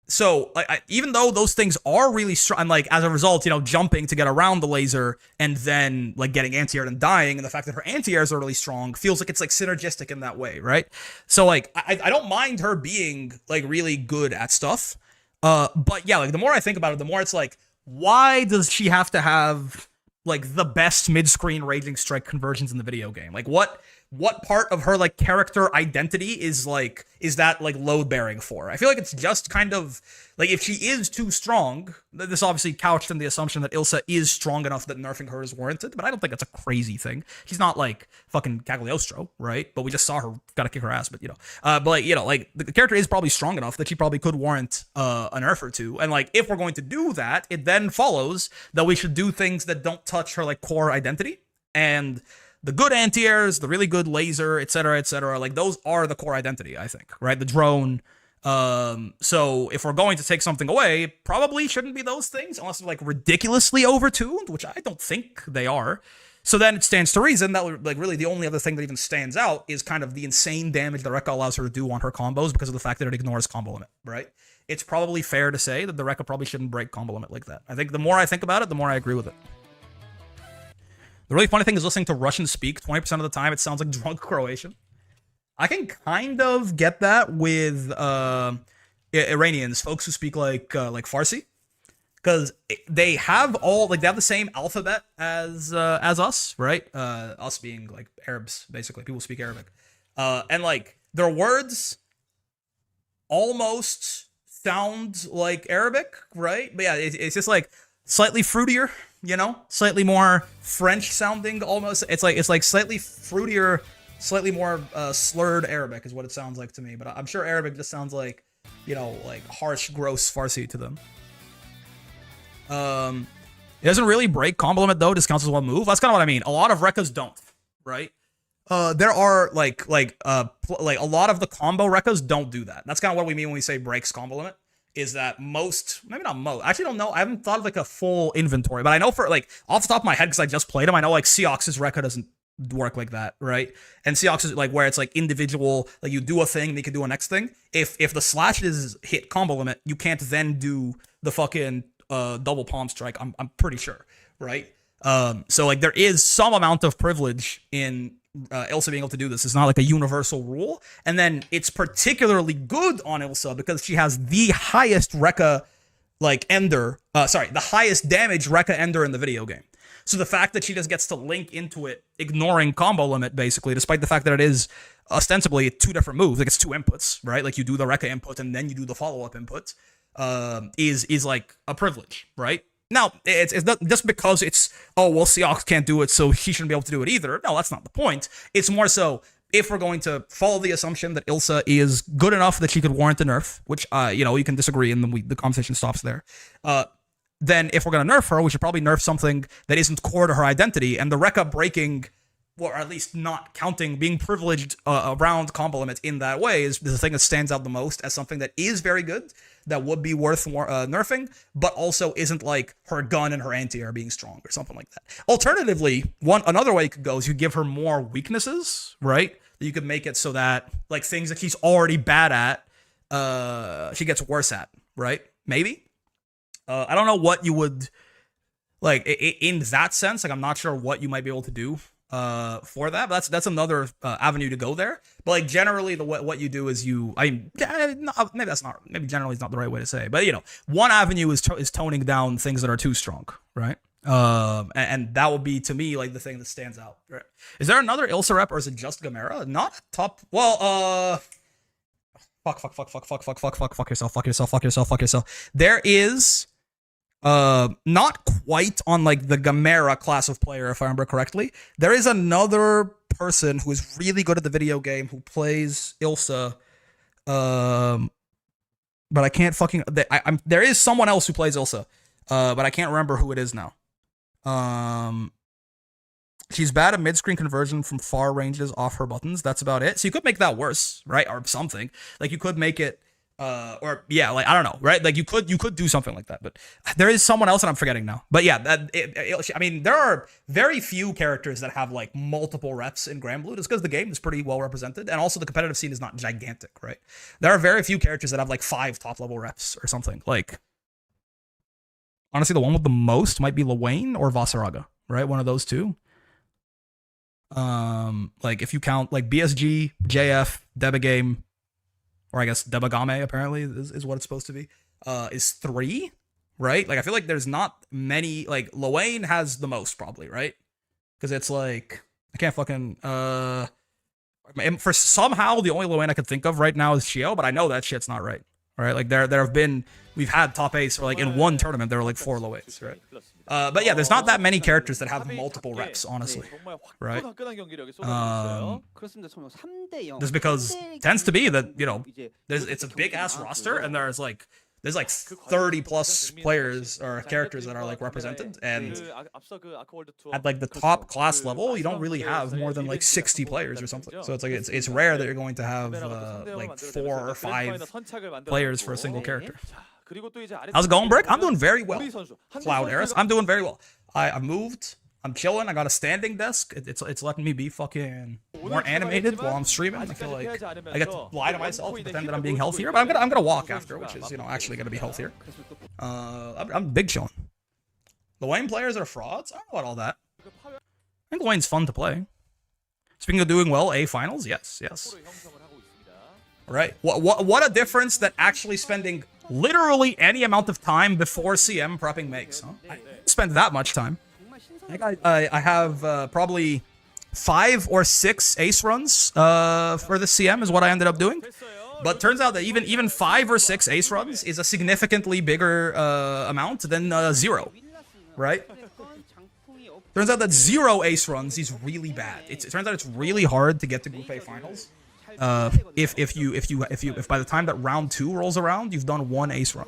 So even though those things are really strong, and like as a result, you know, jumping to get around the laser and then like getting anti-air and dying, and the fact that her anti-airs are really strong feels like it's like synergistic in that way, right? So like I don't mind her being like really good at stuff, but yeah, like the more I think about it, the more it's like, why does she have to have like the best mid-screen raging strike conversions in the video game? Like what part of her like character identity is that like load bearing for? I feel like it's just kind of like if she is too strong, this obviously couched in the assumption that Ilsa is strong enough that nerfing her is warranted, but I don't think that's a crazy thing. She's not like fucking Cagliostro, right? But we just saw her gotta kick her ass, but you know, but like, you know, like the character is probably strong enough that she probably could warrant a nerf or two. And like if we're going to do that, it then follows that we should do things that don't touch her like core identity. And the good anti-airs, the really good laser, etc., like those are the core identity, I think, right? The drone. So if we're going to take something away, it probably shouldn't be those things, unless they're like ridiculously overtuned, which I don't think they are. So then it stands to reason that like really the only other thing that even stands out is kind of the insane damage that Rekka allows her to do on her combos because of the fact that it ignores combo limit, right? It's probably fair to say that the Rekka probably shouldn't break combo limit like that. I think the more I think about it, the more I agree with it. The really funny thing is listening to Russian speak 20% of the time, it sounds like drunk Croatian. I can kind of get that with Iranians, folks who speak like Farsi, because they have they have the same alphabet as us, right? Us being like Arabs, basically, people speak Arabic, and like their words almost sound like Arabic, right? But yeah, it's just like slightly fruitier, you know, slightly more French sounding, almost. It's like slightly fruitier, slightly more slurred Arabic is what it sounds like to me. But I'm sure Arabic just sounds like, you know, like harsh, gross Farsi to them. It doesn't really break combo limit though. Discounts as one move. That's kind of what I mean. A lot of Rekkas don't, right? There are like a lot of the combo Rekkas don't do that. That's kind of what we mean when we say breaks combo limit. Is that most, maybe not most, I actually don't know. I haven't thought of like a full inventory, but I know for like off the top of my head, because I just played him, I know like Seox's Rekka doesn't work like that, right? And Seox is like where it's like individual, like you do a thing, and you can do a next thing. If the slashes hit combo limit, you can't then do the fucking double palm strike. I'm pretty sure, right? So like there is some amount of privilege in Ilsa being able to do this. It's not like a universal rule. And then it's particularly good on Ilsa because she has the highest Rekka like ender, the highest damage Rekka ender in the video game. So the fact that she just gets to link into it, ignoring combo limit, basically, despite the fact that it is ostensibly two different moves, like it's two inputs, right? Like you do the Rekka input and then you do the follow-up input, is like a privilege, right? Now, it's not just because it's, oh, well, Seox can't do it, so he shouldn't be able to do it either. No, that's not the point. It's more so, if we're going to follow the assumption that Ilsa is good enough that she could warrant a nerf, which, you know, you can disagree and the conversation stops there, then if we're going to nerf her, we should probably nerf something that isn't core to her identity, and the Rekka breaking, or at least not counting, being privileged around combo limits in that way is the thing that stands out the most as something that is very good, that would be worth nerfing, but also isn't like her gun and her anti-air being strong or something like that. Alternatively, another way you could go is you give her more weaknesses, right? You could make it so that like things that she's already bad at, she gets worse at, right? Maybe. I don't know what you would like in that sense. Like I'm not sure what you might be able to do for that. But that's another avenue to go there. But like generally, what you do is maybe generally is not the right way to say. But you know, one avenue is toning down things that are too strong, right? And that would be to me like the thing that stands out. Right? Is there another Ilsa rep or is it just Gamera? Not top. Well, fuck yourself. There is. Not quite on like the Gamera class of player, if I remember correctly. There is another person who is really good at the video game who plays Ilsa, but I can't fucking. There is someone else who plays Ilsa, but I can't remember who it is now. She's bad at mid-screen conversion from far ranges off her buttons. That's about it. So you could make that worse, right, or something. Like you could make it. Or yeah, like I don't know, right? Like you could do something like that, but there is someone else that I'm forgetting now. But yeah, I mean, there are very few characters that have like multiple reps in Granblue, just because the game is pretty well represented, and also the competitive scene is not gigantic, right? There are very few characters that have like 5 top level reps or something. Like honestly, the one with the most might be Lwayne or Vasaraga, right? One of those two. Like if you count like BSG, JF, Debagame. Or I guess Debagame apparently is what it's supposed to be, is 3, right? Like I feel like there's not many, like Lwayne has the most probably, right? Because it's like, I can't fucking, for somehow the only Lwayne I could think of right now is Shio, but I know that shit's not right, right? Like there have been, we've had top 8s, or like in one tournament there were like 4 Lwaynes, right? But yeah, there's not that many characters that have multiple reps, honestly, right? Just because it tends to be that, you know, it's a big ass roster and there's like 30 plus players or characters that are like represented, and at like the top class level you don't really have more than like 60 players or something. So it's like it's rare that you're going to have like 4 or 5 players for a single character. How's it going, Brick? I'm doing very well. Cloud Eris, I'm doing very well. I moved I'm chilling. I got a standing desk. It's letting me be fucking more animated while I'm streaming. I feel like I get to lie to myself and pretend that I'm being healthier. But I'm gonna walk after, which is actually gonna be healthier. I'm big chilling. The Wayne players are frauds. I don't know about all that. I think Wayne's fun to play. Speaking of doing well, A finals, yes. Right. What a difference that actually spending literally any amount of time before CM prepping makes. Huh? I didn't spend that much time. I have probably 5 or 6 ace runs for the CM is what I ended up doing. But turns out that even 5 or 6 ace runs is a significantly bigger amount than 0, right? Turns out that 0 ace runs is really bad. It turns out it's really hard to get to Group A finals. If by the time that round 2 rolls around, you've done 1 ace run.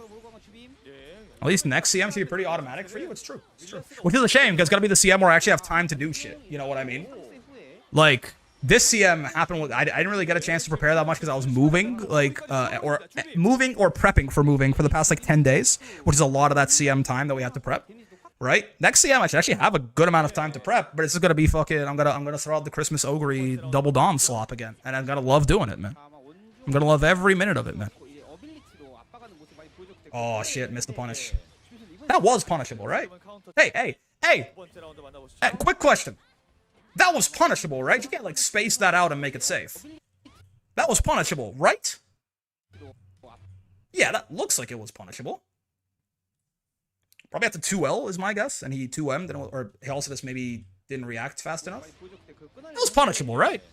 At least next CM should be pretty automatic for you. It's true. Which is a shame, because it's gotta be the CM where I actually have time to do shit. You know what I mean? Like, this CM happened with... I didn't really get a chance to prepare that much because I was moving, like, or prepping for moving for the past, like, 10 days, which is a lot of that CM time that we have to prep, right? Next CM, I should actually have a good amount of time to prep, but it's just gonna be fucking... I'm gonna throw out the Christmas Ogre double Dom slop again, and I'm gonna love doing it, man. I'm gonna love every minute of it, man. Oh, shit, missed the punish. That was punishable, right? Hey! Quick question. That was punishable, right? You can't, like, space that out and make it safe. That was punishable, right? Yeah, that looks like it was punishable. Probably at the 2L is my guess, and he 2M'd, or he also just maybe didn't react fast enough. That was punishable, right?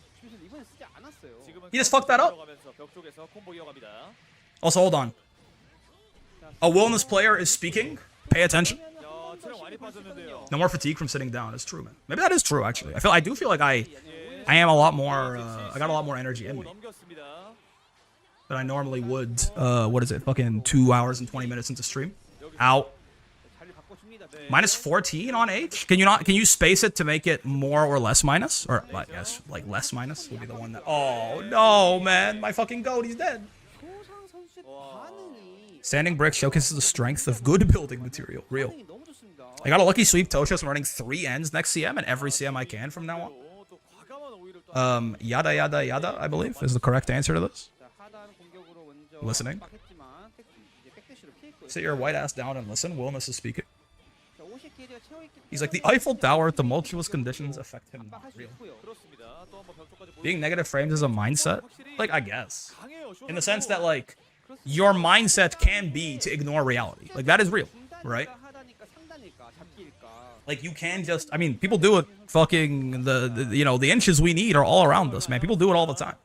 He just fucked that up. Also, hold on. A wellness player is speaking. Pay attention. No more fatigue from sitting down. It's true, man. Maybe that is true, actually. I do feel like I am a lot more. I got a lot more energy in me than I normally would. What is it? Fucking 2 hours and 20 minutes into stream. Ow. Minus 14 on H. Can you space it to make it more or less minus? Or I guess like less minus would be the one that. Oh no, man! My fucking goat, he's dead. Standing brick showcases the strength of good building material. Real. I got a lucky sweep Toshos. I'm running 3 ends next CM and every CM I can from now on. Yada yada yada, I believe, is the correct answer to this. Listening. Sit your white ass down and listen. Wilness is speaking. He's like, the Eiffel Tower, tumultuous conditions affect him not. Real. Being negative frames is a mindset? Like, I guess. In the sense that, like, your mindset can be to ignore reality. Like, that is real, right? Like, you can just... I mean, people do it fucking... The inches we need are all around us, man. People do it all the time.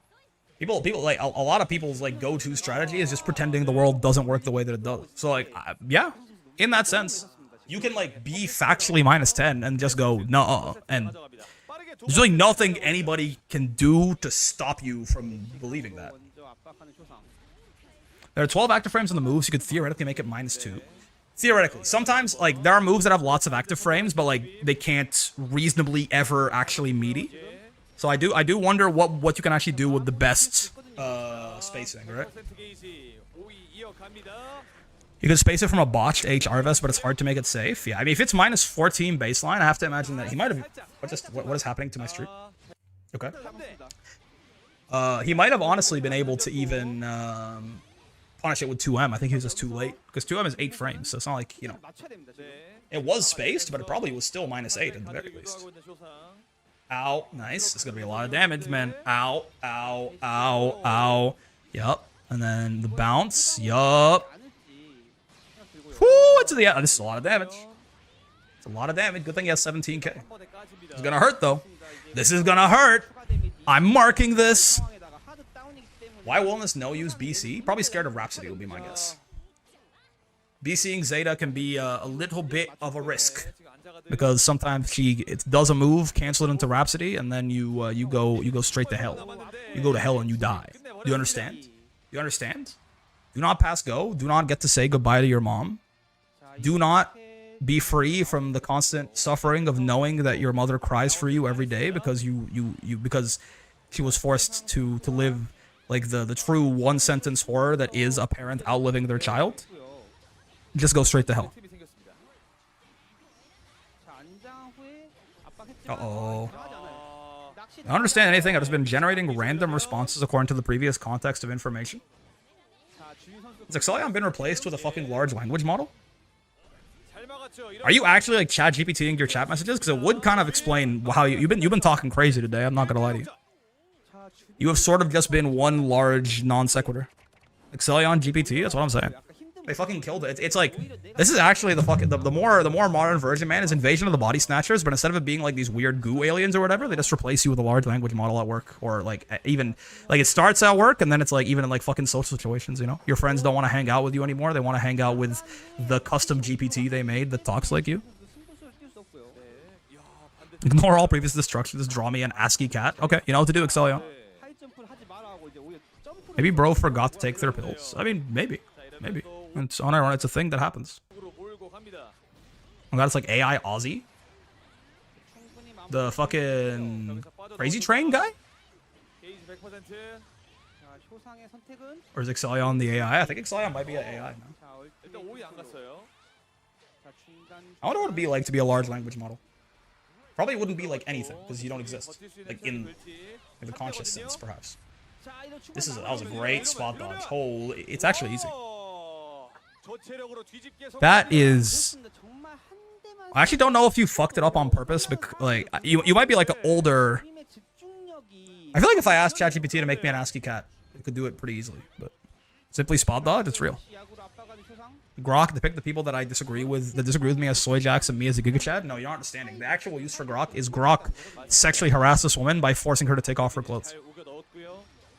People like, a lot of people's, like, go-to strategy is just pretending the world doesn't work the way that it does. So, like, yeah, in that sense, you can, like, be factually minus 10 and just go, nuh-uh. And there's really nothing anybody can do to stop you from believing that. There are 12 active frames on the moves. You could theoretically make it minus 2. Theoretically. Sometimes, like, there are moves that have lots of active frames, but, like, they can't reasonably ever actually meaty. So I do wonder what you can actually do with the best spacing, right? You can space it from a botched HR vest, but it's hard to make it safe. Yeah, I mean, if it's minus 14 baseline, I have to imagine that he might have... What is happening to my stream? Okay. He might have honestly been able to even... punish it with 2M. I think he was just too late, because 2M is 8 frames, so it's not like, you know, it was spaced, but it probably was still minus 8 at the very least. Ow, nice. It's gonna be a lot of damage, man. Ow, ow, ow, ow. Yup. And then the bounce. Yup. Whoo, into the... this is a lot of damage. It's a lot of damage. Good thing he has 17k. It's gonna hurt, though. This is gonna hurt. I'm marking this. Why Wellness no use BC? Probably scared of Rhapsody would be my guess. BCing Zeta can be a little bit of a risk, because sometimes it does a move, cancel it into Rhapsody, and then you go straight to hell. You go to hell and you die. Do you understand? You understand? Do not pass go. Do not get to say goodbye to your mom. Do not be free from the constant suffering of knowing that your mother cries for you every day because because she was forced to live like the true one-sentence horror that is a parent outliving their child. Just go straight to hell. Uh-oh. I don't understand anything. I've just been generating random responses according to the previous context of information. Has Excellion been replaced with a fucking large language model? Are you actually like chat GPTing your chat messages? Because it would kind of explain how you've been talking crazy today. I'm not gonna lie to you. You have sort of just been one large non sequitur. Excellion GPT. That's what I'm saying. They fucking killed it. It's like, this is actually the fucking the more modern version, man, is Invasion of the Body Snatchers, but instead of it being like these weird goo aliens or whatever, they just replace you with a large language model at work, or like even like it starts at work and then it's like even in like fucking social situations, you know, your friends don't want to hang out with you anymore. They want to hang out with the custom GPT they made that talks like you. Ignore all previous destructions. Draw me an ASCII cat. Okay, you know what to do, Excellion. Maybe bro forgot to take their pills. I mean, maybe. It's on our own. It's a thing that happens. Oh god, it's like AI Aussie. The fucking crazy train guy? Or is Excellion the AI? I think Excellion might be an AI now. I wonder what it'd be like to be a large language model. Probably wouldn't be like anything, because you don't exist. Like in the conscious sense, perhaps. That was a great spot dodge. Holy, it's actually easy. That is... I actually don't know if you fucked it up on purpose, because like you might be like an older... I feel like if I asked ChatGPT to make me an ASCII cat, it could do it pretty easily, but simply spot dodge, it's real. Grok, to pick the people that I disagree with, that disagree with me as Soy Jacks and me as a Giga Chad. No, you're not understanding. The actual use for Grok is Grok sexually harass this woman by forcing her to take off her clothes.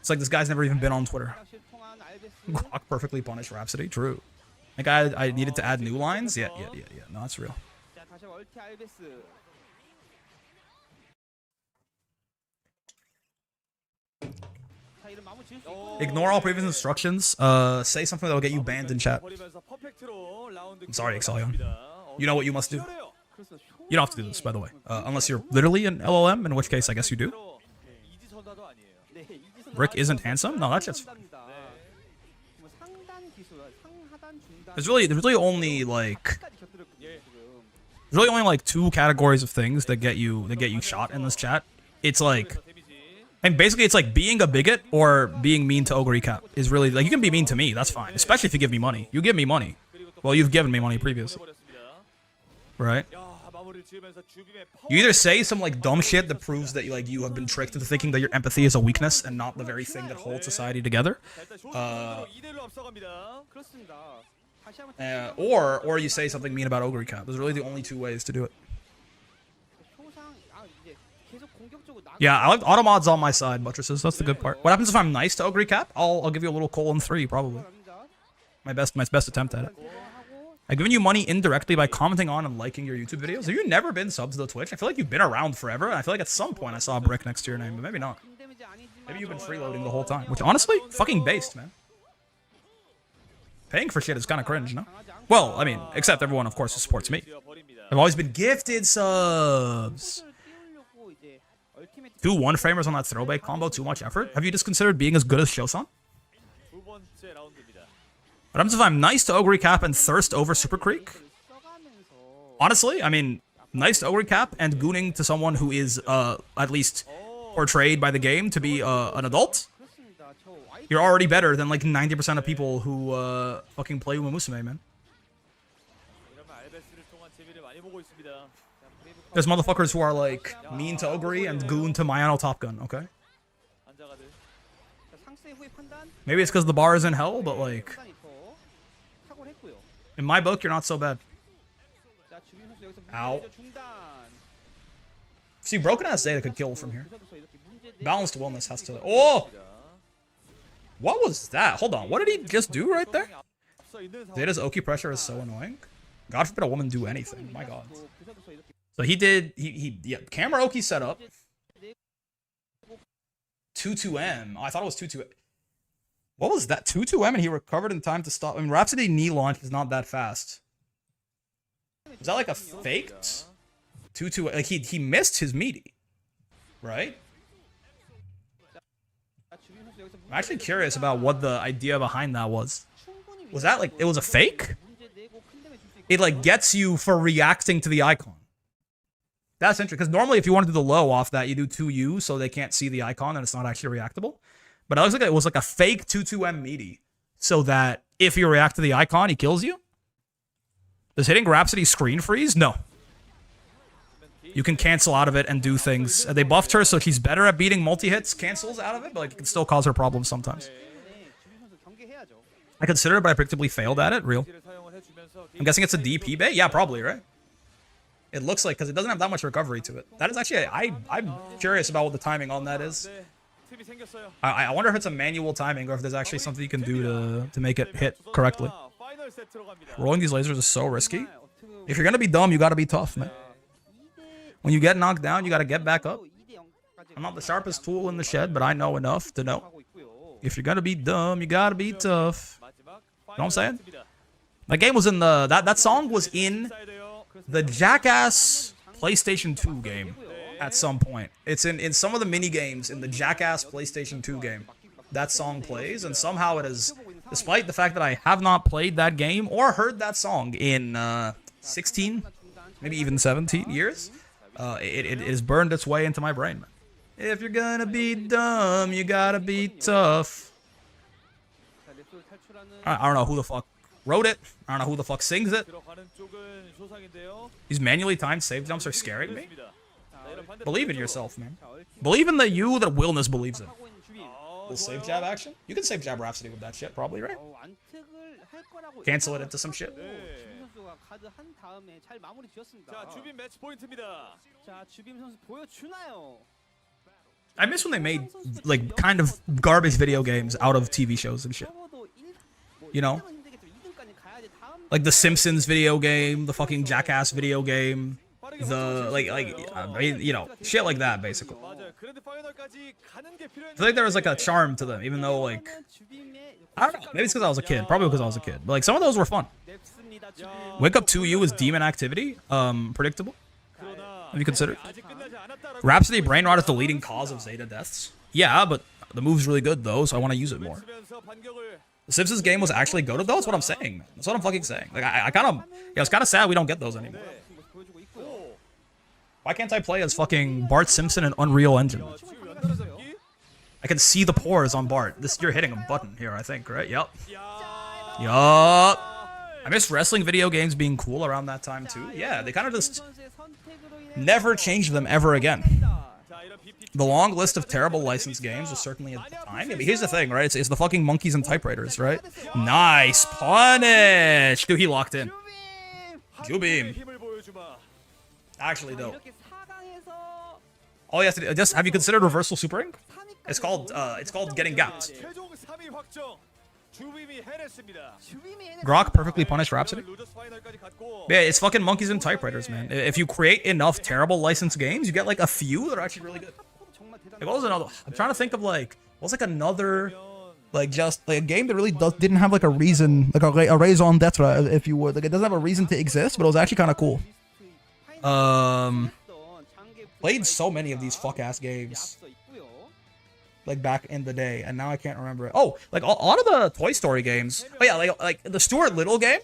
It's like this guy's never even been on Twitter. Grok perfectly punished Rhapsody. True. Like I needed to add new lines. Yeah. No, that's real. Ignore all previous instructions. Say something that will get you banned in chat. I'm sorry, Excellion. You know what you must do. You don't have to do this, by the way. Unless you're literally an LLM, in which case I guess you do. Rick isn't handsome? No, that's just fine. There's really only like two categories of things that get you shot in this chat. It's like, and basically it's like being a bigot or being mean to Ogre Cap is really like, you can be mean to me, that's fine, especially if you give me money. You give me money. Well, you've given me money previously, right? You either say some like dumb shit that proves that you have been tricked into thinking that your empathy is a weakness and not the very thing that holds society together, or you say something mean about Ogre Cap. Those are really the only two ways to do it. Yeah, I like automods on my side, buttresses. That's the good part. What happens if I'm nice to Ogre Cap? I'll give you a little 3 probably. My best attempt at it. I've given you money indirectly by commenting on and liking your YouTube videos. Have you never been subbed to the Twitch? I feel like you've been around forever, and I feel like at some point I saw a brick next to your name, but maybe not. Maybe you've been freeloading the whole time, which honestly, fucking based, man. Paying for shit is kind of cringe, no? Well, I mean, except everyone, of course, who supports me. I've always been gifted subs. 2 one-framers on that throwback combo, too much effort? Have you just considered being as good as Shosan? What happens if I'm nice to Ogre Cap and thirst over Super Creek? Honestly, I mean, nice to Ogre Cap and gooning to someone who is, at least portrayed by the game to be, an adult? You're already better than, like, 90% of people who, fucking play Uma Musume, man. There's motherfuckers who are, like, mean to Ogre and goon to Mayano Top Gun, okay? Maybe it's because the bar is in hell, but, like... in my book, you're not so bad. Ow. See, broken ass Zeta could kill from here. Balanced wellness has to... oh! What was that? Hold on, what did he just do right there? Zeta's Oki pressure is so annoying. God forbid a woman do anything. My god. So he did... yeah, camera Oki setup. 2-2M. Oh, I thought it was 2-2M. What was that? 2-2M and he recovered in time to stop. I mean, Rhapsody knee launch is not that fast. Was that like a faked 2-2? Like he missed his meaty, right? I'm actually curious about what the idea behind that was. Was that like, it was a fake? It like gets you for reacting to the icon. That's interesting, because normally if you want to do the low off that, you do 2U so they can't see the icon and it's not actually reactable. But it looks like it was like a fake 2-2M meaty, so that if you react to the icon, he kills you. Does hitting Rhapsody screen freeze? No. You can cancel out of it and do things. They buffed her so she's better at beating multi-hits, cancels out of it, but like, it can still cause her problems sometimes. I considered it, but I predictably failed at it. Real. I'm guessing it's a DP bait? Yeah, probably, right? It looks like, because it doesn't have that much recovery to it. That is actually, I'm curious about what the timing on that is. I wonder if it's a manual timing or if there's actually something you can do to make it hit correctly. Rolling these lasers is so risky. If you're going to be dumb, you got to be tough, man. When you get knocked down, you got to get back up. I'm not the sharpest tool in the shed, but I know enough to know. If you're going to be dumb, you got to be tough. You know what I'm saying? That game was in the... That song was in the Jackass PlayStation 2 game at some point. It's in some of the mini games in the Jackass PlayStation 2 game. That song plays, and somehow it is... Despite the fact that I have not played that game or heard that song in 16, maybe even 17 years, it has burned its way into my brain, man. If you're gonna be dumb, you gotta be tough. I don't know who the fuck wrote it. I don't know who the fuck sings it. These manually timed save jumps are scaring me. Believe in yourself, man. Believe in the you that Willness believes in. The save jab action? You can save jab Rhapsody with that shit, probably, right? Cancel it into some shit. I miss when they made, like, kind of garbage video games out of TV shows and shit. You know? Like the Simpsons video game, the fucking Jackass video game, the, you know, shit like that, basically. I feel like there was, like, a charm to them, even though, like, I don't know, maybe it's because I was a kid, probably because I was a kid, but, like, some of those were fun. Wake Up 2U is demon activity, predictable. Have you considered? Rhapsody Brain Rot is the leading cause of Zeta deaths. Yeah, but the move's really good, though, so I want to use it more. The Simpsons game was actually good, though. That's what I'm saying, man. That's what I'm fucking saying. Like, I kind of... Yeah, it's kind of sad we don't get those anymore. Why can't I play as fucking Bart Simpson in Unreal Engine? I can see the pores on Bart. You're hitting a button here, I think, right? Yup. Yup. I miss wrestling video games being cool around that time, too. Yeah, they kind of just... never changed them ever again. The long list of terrible licensed games was certainly at the time. Yeah, but here's the thing, right? It's the fucking monkeys and typewriters, right? Nice punish! Dude, he locked in. Jubeam. Actually, though. All you have to do, have you considered reversal supering? It's called getting gapped. Grok perfectly punished Rhapsody. Yeah, it's fucking monkeys and typewriters, man. If you create enough terrible licensed games, you get like a few that are actually really good. Like, what was another? I'm trying to think of like, what was like another, like just like a game that really didn't have like a reason, like a raison d'etre, if you would. Like it doesn't have a reason to exist, but it was actually kind of cool. Played so many of these fuck ass games. Like back in the day, and now I can't remember it. Oh, like a lot of the Toy Story games. Oh yeah, like the Stuart Little game.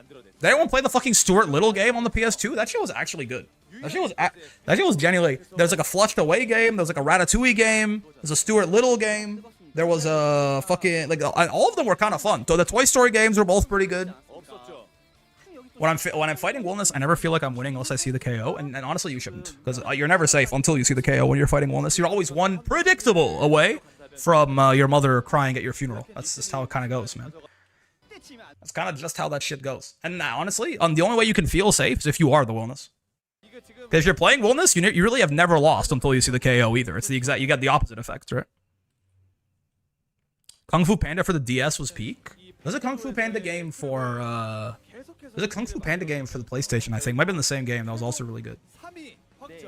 Did anyone play the fucking Stuart Little game on the PS2? That shit was actually good. That shit was genuinely. There's like a Flushed Away game. There's like a Ratatouille game. There's a Stuart Little game. There was a fucking like all of them were kind of fun. So the Toy Story games were both pretty good. When I'm fighting Willness, I never feel like I'm winning unless I see the KO, and honestly, you shouldn't, because you're never safe until you see the KO when you're fighting Willness. You're always one predictable away from your mother crying at your funeral. That's just how it kind of goes, man. That's kind of just how that shit goes. And honestly, the only way you can feel safe is if you are the Willness. Because if you're playing Willness, you really have never lost until you see the KO either. It's the exact, you get the opposite effect, right? Kung Fu Panda for the DS was peak. There's a Kung Fu Panda game for there's a Kung Fu Panda game for the PlayStation, I think. Might have been the same game. That was also really good.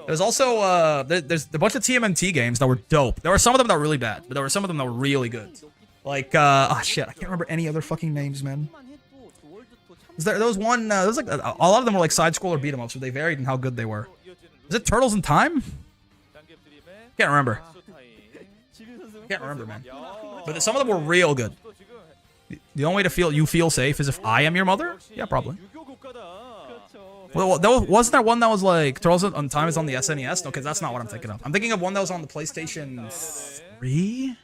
There's also, there's a bunch of TMNT games that were dope. There were some of them that were really bad, but there were some of them that were really good. Like, oh shit, I can't remember any other fucking names, man. There was one, there was like, a lot of them were like side-scroller beat-em-ups, but they varied in how good they were. Is it Turtles in Time? Can't remember. Can't remember, man. But some of them were real good. The only way to feel safe is if I am your mother? Yeah, probably. Well, wasn't there one that was like Turtles on Time is on the SNES? No, because that's not what I'm thinking of. I'm thinking of one that was on the PlayStation 3.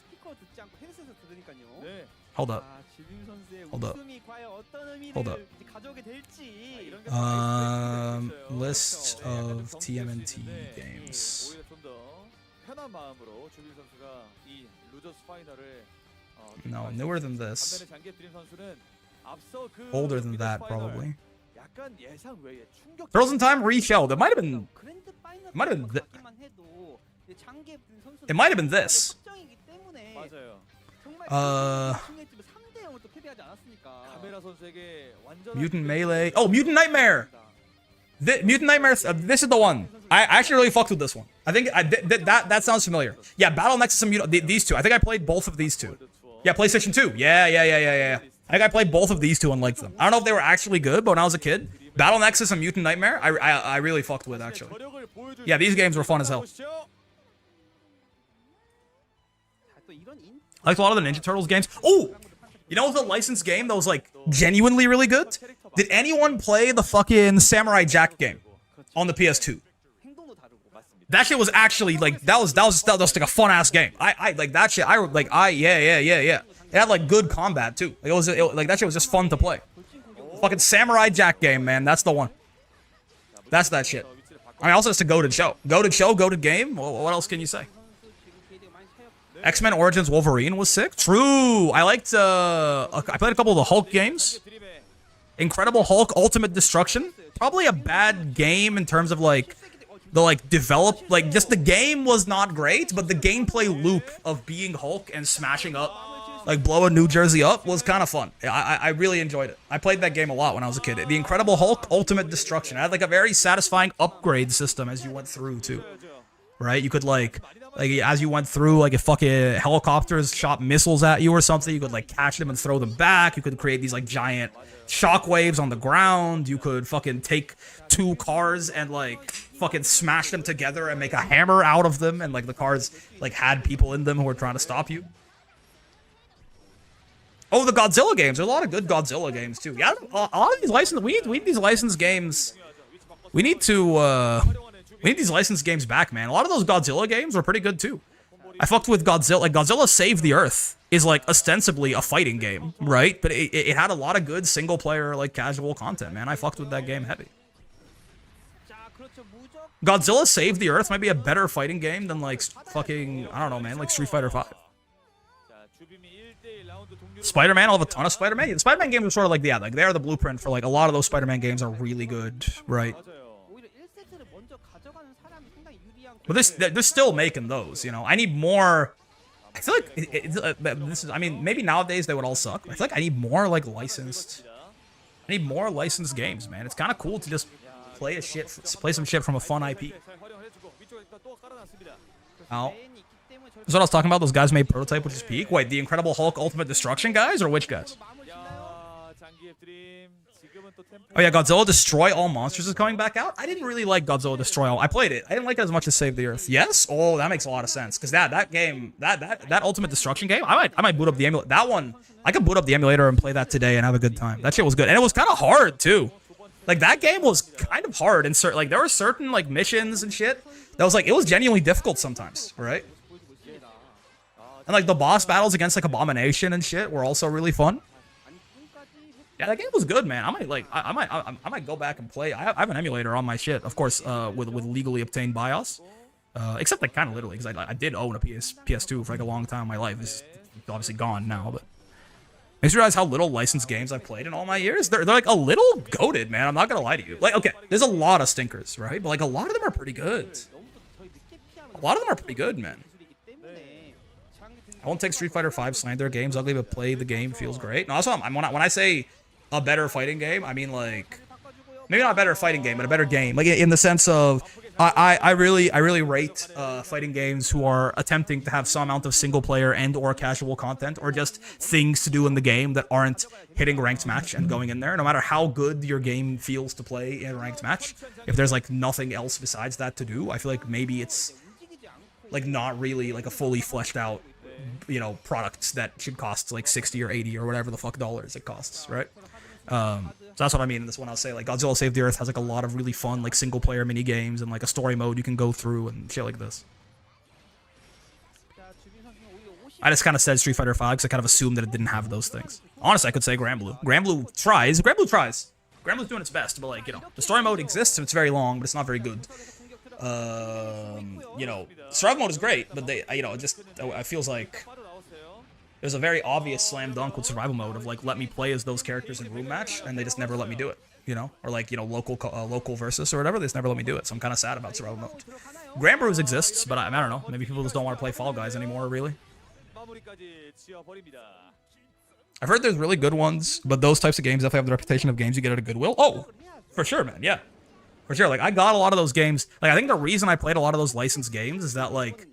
스피커 듣지 않고 헤드셋을 들으니까요. 네. Hold up. 아, 지금 선수의 Hold up. 웃음이 과연 어떤 Hold up. 의미를 이제 가져오게 될지. List of TMNT games. 오히려 좀 더 편한 마음으로 주빈 선수가 이 루저스 파이널을 No, newer than this. 반면에 장기의 드림 선수는 앞서 그 Older than 루저스 that, 파이널 probably. 약간 예상 외에 충격. Turtles in Time reshelled. It might have been. 그랜드 파이널 might have been 가기만 해도 이제 장기의 선수는 It might have been this. 특정이기 때문에 맞아요. 정말 승리했지만 3대 0을 또 패배하지 않았으니까. 카메라 선수에게 완전 Mutant Melee. Oh, Mutant Nightmare. Mutant Nightmare. This is the one. I actually really fucked with this one. I think that sounds familiar. Yeah, Battle Nexus and these two. I think I played both of these two. Yeah, PlayStation 2. Yeah. I think I played both of these two and liked them. I don't know if they were actually good, but when I was a kid, Battle Nexus and Mutant Nightmare, I really fucked with actually. Yeah, these games were fun as hell. 또 이런 인 I liked a lot of the Ninja Turtles games. Oh, you know the licensed game that was like genuinely really good? Did anyone play the fucking Samurai Jack game on the PS2? 행동도 다르고 맞습니다. That shit was actually like that was like a fun ass game. I like that shit. Yeah. It had like good combat too. Like that shit was just fun to play. Fucking Samurai Jack game, man. That's the one. That's that shit. I mean, also it's a goated show. Goated game. What else can you say? X-Men Origins Wolverine was sick. True. I liked. I played a couple of the Hulk games. Incredible Hulk Ultimate Destruction. Probably a bad game in terms of like the just the game was not great, but the gameplay loop of being Hulk and smashing up, like blowing New Jersey up, was kind of fun. I really enjoyed it. I played that game a lot when I was a kid. The Incredible Hulk Ultimate Destruction. It had like a very satisfying upgrade system as you went through too. Right? You could like as you went through, like if fucking helicopters shot missiles at you or something, you could like catch them and throw them back. You could create these like giant shockwaves on the ground. You could fucking take two cars and like fucking smash them together and make a hammer out of them, and like the cars like had people in them who were trying to stop you. Oh, the Godzilla games. There's a lot of good Godzilla games too. Yeah, a lot of these licensed. We need these licensed games. We need these licensed games back, man. A lot of those Godzilla games were pretty good too. I fucked with Godzilla. Like Godzilla Save the Earth is like ostensibly a fighting game, right? But it had a lot of good single player like casual content, man. I fucked with that game heavy. Godzilla Save the Earth might be a better fighting game than like fucking, I don't know, man, like Street Fighter 5. Spider-Man, I'll have a ton of Spider-Man. The Spider-Man games are sort of like, yeah, like they're the blueprint for like a lot of those Spider-Man games are really good, right? But they're still making those, you know. I need more. I feel like this is. I mean, maybe nowadays they would all suck. I feel like I need more like licensed. I need more licensed games, man. It's kind of cool to just play some shit from a fun IP. Oh, that's what I was talking about. Those guys made Prototype, which is peak. Wait, the Incredible Hulk Ultimate Destruction guys, or which guys? Oh yeah, Godzilla Destroy All Monsters is coming back out. I didn't really like Godzilla Destroy All. I played it. I didn't like it as much as Save the Earth. Yes? Oh, that makes a lot of sense. Because that game, that Ultimate Destruction game, I might boot up the emulator. That one, I could boot up the emulator and play that today and have a good time. That shit was good. And it was kind of hard too. Like that game was kind of hard and like there were certain like missions and shit that was like it was genuinely difficult sometimes, right? And like the boss battles against like Abomination and shit were also really fun. Yeah, that game was good, man. I might go back and play. I have an emulator on my shit, of course, with legally obtained BIOS. Except like kind of literally, because I did own a PS2 for like a long time in my life. It's obviously gone now, but makes you realize how little licensed games I've played in all my years. They're like a little goated, man. I'm not gonna lie to you. Like, okay, there's a lot of stinkers, right? But like a lot of them are pretty good. A lot of them are pretty good, man. I won't take Street Fighter 5 slander games ugly, but play the game feels great. No, also when I say a better fighting game, I mean like maybe not a better fighting game, but a better game. Like in the sense of I really rate fighting games who are attempting to have some amount of single player and or casual content or just things to do in the game that aren't hitting ranked match and going in there. No matter how good your game feels to play in a ranked match, if there's like nothing else besides that to do, I feel like maybe it's like not really like a fully fleshed out, you know, product that should cost like 60 or 80 or whatever the fuck dollars it costs, right? So that's what I mean in this one. I'll say like Godzilla Save the Earth has like a lot of really fun like single player mini games and like a story mode you can go through and shit like this. I just kind of said Street Fighter V because I kind of assumed that it didn't have those things. Honestly, I could say Granblue. Granblue tries. Granblue tries. Granblue's doing its best, but like, you know, the story mode exists and it's very long, but it's not very good. You know, survival mode is great, but they, you know, it feels like there's a very obvious slam dunk with survival mode of like, let me play as those characters in room match, and they just never let me do it, you know, or like, you know, local versus or whatever. They just never let me do it, so I'm kind of sad about survival mode. Granblues exists, but I don't know. Maybe people just don't want to play Fall Guys anymore, really. I've heard there's really good ones, but those types of games definitely have the reputation of games you get at a Goodwill. Oh, for sure, man. Yeah, for sure. Like, I got a lot of those games. Like, I think the reason I played a lot of those licensed games is that, like,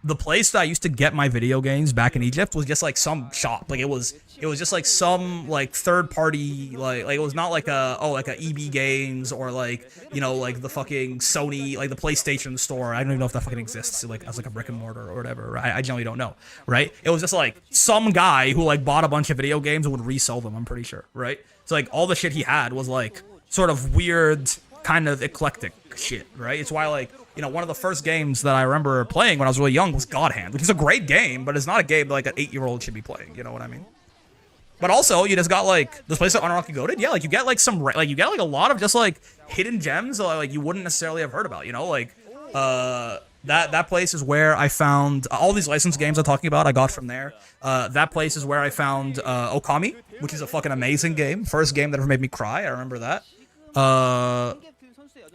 the place that I used to get my video games back in Egypt was just like some shop. Like it was just like some like third party, like it was not like like a EB Games or like, you know, like the fucking Sony, like the PlayStation store. I don't even know if that fucking exists like as like a brick and mortar or whatever. Right? I generally don't know. Right? It was just like some guy who like bought a bunch of video games and would resell them. I'm pretty sure. Right? So like all the shit he had was like sort of weird, kind of eclectic shit. Right? It's why like, you know, one of the first games that I remember playing when I was really young was God Hand, which is a great game, but it's not a game that like an 8-year-old should be playing. You know what I mean? But also, you just got like this place that Unrocky Goated. Yeah, like you get like you get like a lot of just like hidden gems that like you wouldn't necessarily have heard about. You know, like that place is where I found all these licensed games I'm talking about. I got from there. That place is where I found Okami, which is a fucking amazing game. First game that ever made me cry. I remember that.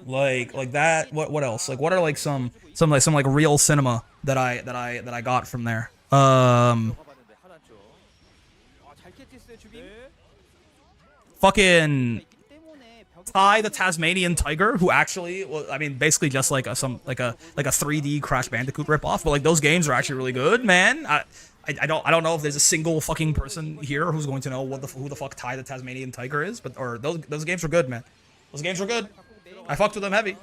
Like that. What else? Like what are like some real cinema that I got from there? Fucking Ty the Tasmanian Tiger, who actually, well, I mean, basically just like a 3D Crash Bandicoot ripoff, but like those games are actually really good, man. I don't know if there's a single fucking person here who's going to know who the fuck Ty the Tasmanian Tiger is, but those games were good, man. Those games were good. I fucked with them heavy.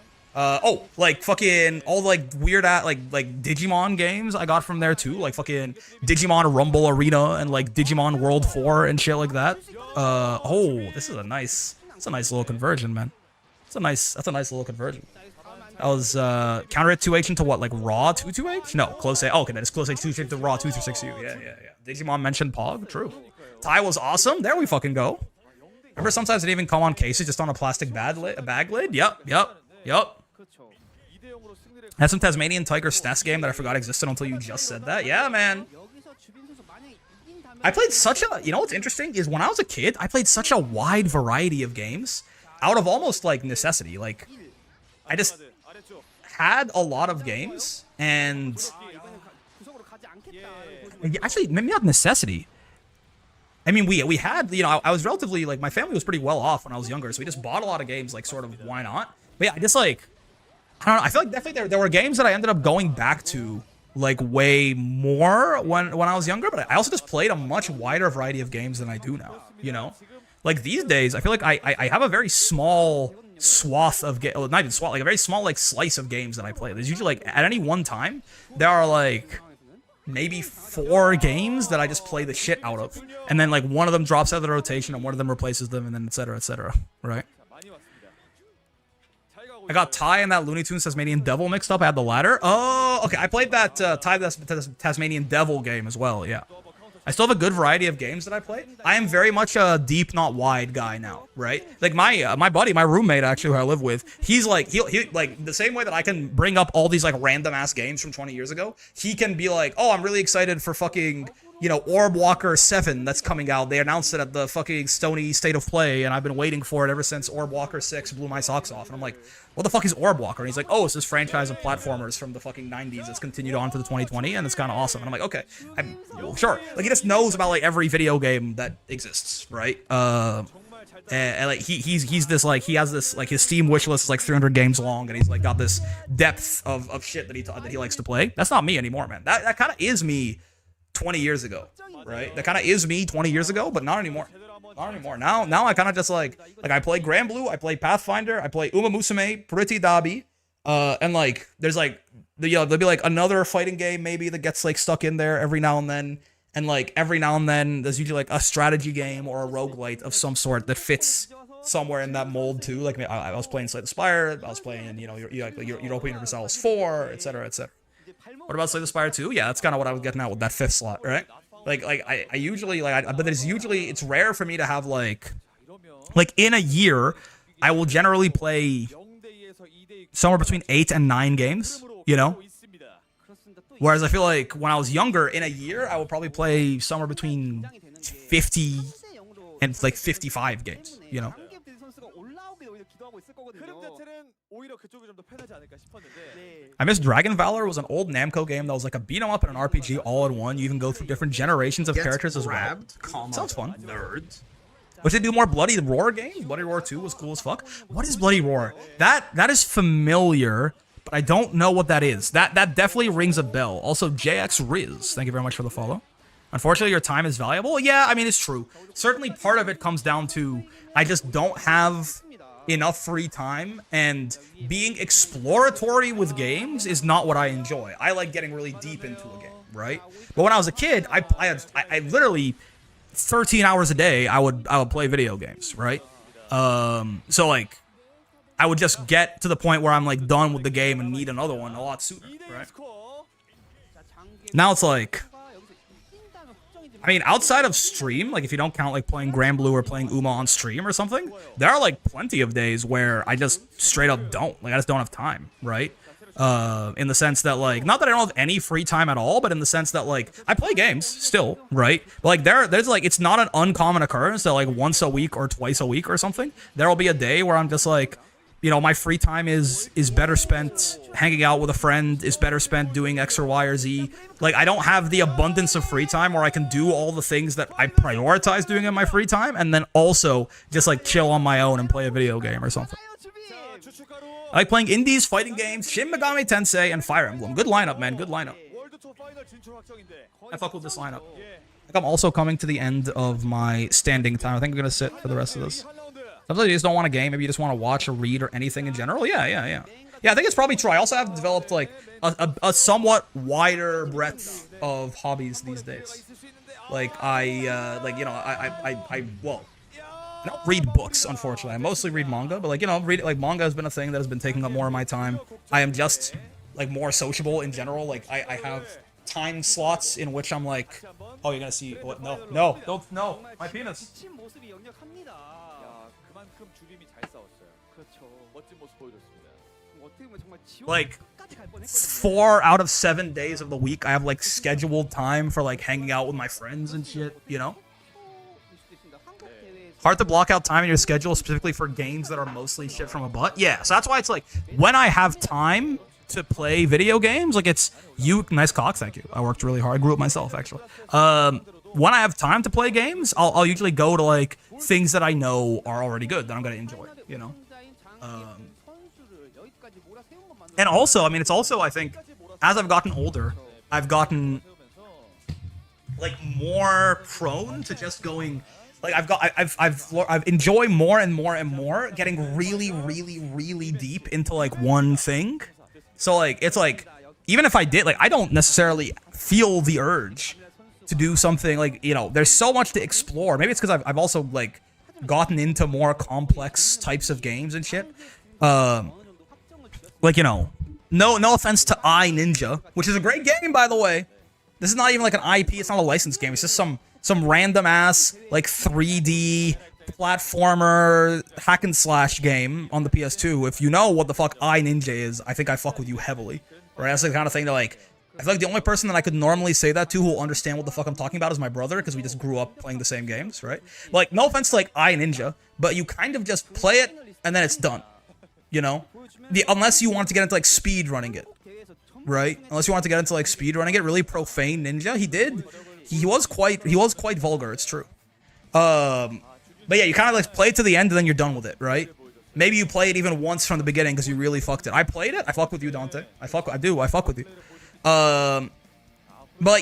Like fucking all like weird like Digimon games I got from there too, like fucking Digimon Rumble Arena and like Digimon World 4 and shit like that. This is a nice little conversion, man. That's a nice little conversion. That was counter hit 2H into what, like raw 2-2H? No, close A. Oh, okay, that is close H 2H to raw 2-6U. Yeah. Digimon mentioned Pog, true. Ty was awesome. There we fucking go. Remember sometimes it even come on cases just on a plastic bag lid? Yep. Had some Tasmanian Tiger SNES game that I forgot existed until you just said that. Yeah, man. I played you know what's interesting is when I was a kid, I played such a wide variety of games out of almost like necessity. Like, I just had a lot of games and actually maybe not necessity. I mean, we had, you know, I was relatively, like, my family was pretty well off when I was younger, so we just bought a lot of games, like, sort of, why not? But yeah, I just, like, I don't know, I feel like definitely there were games that I ended up going back to, like, way more when I was younger, but I also just played a much wider variety of games than I do now, you know? Like, these days, I feel like I have a very small swath of games, not even swath, like, a very small, like, slice of games that I play. There's usually, like, at any one time, there are, like, maybe 4 games that I just play the shit out of, and then like one of them drops out of the rotation and one of them replaces them, and then etc, right? I got Ty and that Looney Tunes Tasmanian Devil mixed up. I had the latter. Oh, okay. I played that Ty the Tasmanian Devil game as well. Yeah. I still have a good variety of games that I play. I am very much a deep, not wide guy now, right? Like my buddy, my roommate actually, who I live with, he's like, he like the same way that I can bring up all these like random ass games from 20 years ago, he can be like, oh, I'm really excited for fucking, you know, Orb Walker 7 that's coming out. They announced it at the fucking Stony State of Play, and I've been waiting for it ever since Orb Walker 6 blew my socks off. And I'm like, what the fuck is Orb Walker? And he's like, oh, it's this franchise of platformers from the fucking 90s that's continued on to the 2020, and it's kind of awesome. And I'm like, okay, I'm sure. Like, he just knows about like every video game that exists, right? And like he's this like, he has this like, his Steam wish list is like 300 games long, and he's like got this depth of shit that he likes to play. That's not me anymore, man. That kind of is me 20 years ago, right? That kind of is me 20 years ago, but not anymore. Not anymore. Now I kind of just like I play Granblue, I play Pathfinder, I play Uma Musume, Pretty Dabi, and like there's like there'll be like another fighting game maybe that gets like stuck in there every now and then, And like every now and then, there's usually like a strategy game or a roguelite of some sort that fits somewhere in that mold too. Like I was playing Slay the Spire, I was playing, you know, Europa Universalis 4, etc., etc. What about Slay the Spire 2? Yeah, that's kind of what I was getting at with that 5th slot, right? Like I usually but it's rare for me to have like in a year, I will generally play somewhere between 8 and 9 games, you know? Whereas I feel like when I was younger, in a year, I would probably play somewhere between 50 and like 55 games, you know? I miss Dragon Valor. Was an old Namco game that was like a beat 'em up and an RPG all in one. You even go through different generations of characters as well. Sounds fun. Nerds. Wish they do more Bloody Roar games. Bloody Roar 2 was cool as fuck. What is Bloody Roar? That is familiar, but I don't know what that is. That definitely rings a bell. Also, JX Riz, thank you very much for the follow. Unfortunately, your time is valuable. Yeah, I mean, it's true. Certainly part of it comes down to I just don't have enough free time, and being exploratory with games is not what I enjoy. I like getting really deep into a game, right? But when I was a kid, I literally 13 hours a day I would play video games, right? So like I would just get to the point where I'm like done with the game and need another one a lot sooner, right? Now it's like, I mean, outside of stream, like if you don't count like playing Granblue or playing Uma on stream or something, there are like plenty of days where I just straight up don't. Like I just don't have time, right? In the sense that like, not that I don't have any free time at all, but in the sense that like, I play games still, right? But like there's like, it's not an uncommon occurrence that like once a week or twice a week or something, there will be a day where I'm just like, you know, my free time is better spent hanging out with a friend, is better spent doing X or Y or Z. Like, I don't have the abundance of free time where I can do all the things that I prioritize doing in my free time, and then also just, like, chill on my own and play a video game or something. I like playing indies, fighting games, Shin Megami Tensei, and Fire Emblem. Good lineup, man. Good lineup. I fuck with this lineup. I think I'm also coming to the end of my standing time. I think I'm going to sit for the rest of this. Sometimes you just don't want a game. Maybe you just want to watch or read or anything in general. Yeah, I think it's probably true. I also have developed like a somewhat wider breadth of hobbies these days. Like I don't read books, unfortunately. I mostly read manga, but like, you know, manga has been a thing that has been taking up more of my time. I am just like more sociable in general. Like I have time slots in which I'm like, oh, you're gonna see what? No, don't, no, my penis. Like 4 out of 7 days of the week, I have like scheduled time for like hanging out with my friends and shit, you know? Hard to block out time in your schedule specifically for games that are mostly shit from a butt. Yeah, so that's why it's like, when I have time to play video games, like it's you, nice cock, thank you. I worked really hard. I grew up myself, actually. When I have time to play games, I'll usually go to like things that I know are already good, that I'm gonna enjoy, you know? And also, I mean, it's also, I think, as I've gotten older, I've gotten like more prone to just going, like I've enjoyed more and more and more getting really, really, really deep into like one thing. So like, it's like, even if I did, like, I don't necessarily feel the urge to do something like, you know, there's so much to explore. Maybe it's because I've also like gotten into more complex types of games and shit. Like, you know, no offense to I Ninja, which is a great game, by the way. This is not even like an IP. It's not a licensed game. It's just some random ass like 3D platformer hack and slash game on the PS2. If you know what the fuck I Ninja is, I think I fuck with you heavily. Right? That's the kind of thing that like, I feel like the only person that I could normally say that to who will understand what the fuck I'm talking about is my brother, because we just grew up playing the same games, right? Like, no offense to like I Ninja, but you kind of just play it and then it's done. You know? Unless you want to get into like speed running it, right? Unless you want to get into like speed running it, really profane ninja. He was quite vulgar. It's true. But yeah, you kind of like play it to the end and then you're done with it, right? Maybe you play it even once from the beginning because you really fucked it. I played it. I fuck with you, Dante. I fuck with you. But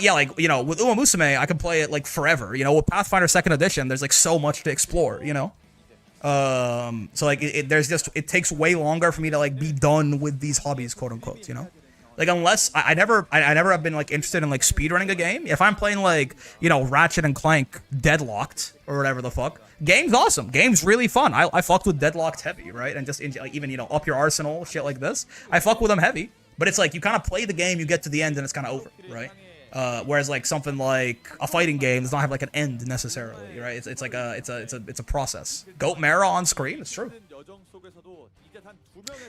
yeah, like, you know, with Uma Musume, I can play it like forever. You know, with Pathfinder 2nd Edition, there's like so much to explore. You know. So like it takes way longer for me to like be done with these hobbies, quote unquote, you know. Like, unless I never have been like interested in like speedrunning a game. If I'm playing like, you know, Ratchet and Clank Deadlocked or whatever the fuck, game's awesome. Game's really fun. I fucked with Deadlocked heavy, right? And just like even, you know, up your arsenal, shit like this. I fuck with them heavy. But it's like you kind of play the game, you get to the end, and it's kind of over, right? Whereas like something like a fighting game does not have like an end necessarily, right? It's like it's a process. Goat Mara on screen, it's true.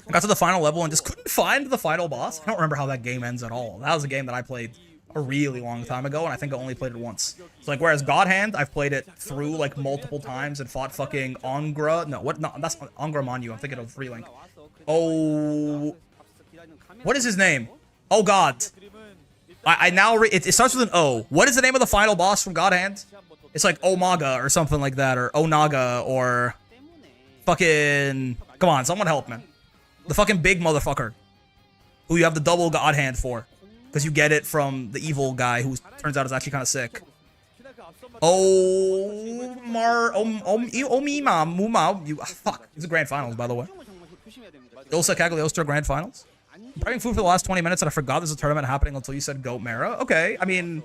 I got to the final level and just couldn't find the final boss. I don't remember how that game ends at all. That was a game that I played a really long time ago, and I think I only played it once. So like, whereas God Hand, I've played it through like multiple times and fought fucking Angra. No, what? No, that's Angra Manu. I'm thinking of Relink. Oh, what is his name? Oh God, I now it starts with an O. What is the name of the final boss from God Hand? It's like Omaga or something like that, or Onaga, or fucking. Come on, someone help, man. The fucking big motherfucker who you have the double God Hand for. Because you get it from the evil guy who turns out is actually kind of sick. Fuck. These are grand finals, by the way. Ilsa Cagliostro grand finals. I'm prepping food for the last 20 minutes and I forgot there's a tournament happening until you said Goat Mara. Okay, I mean,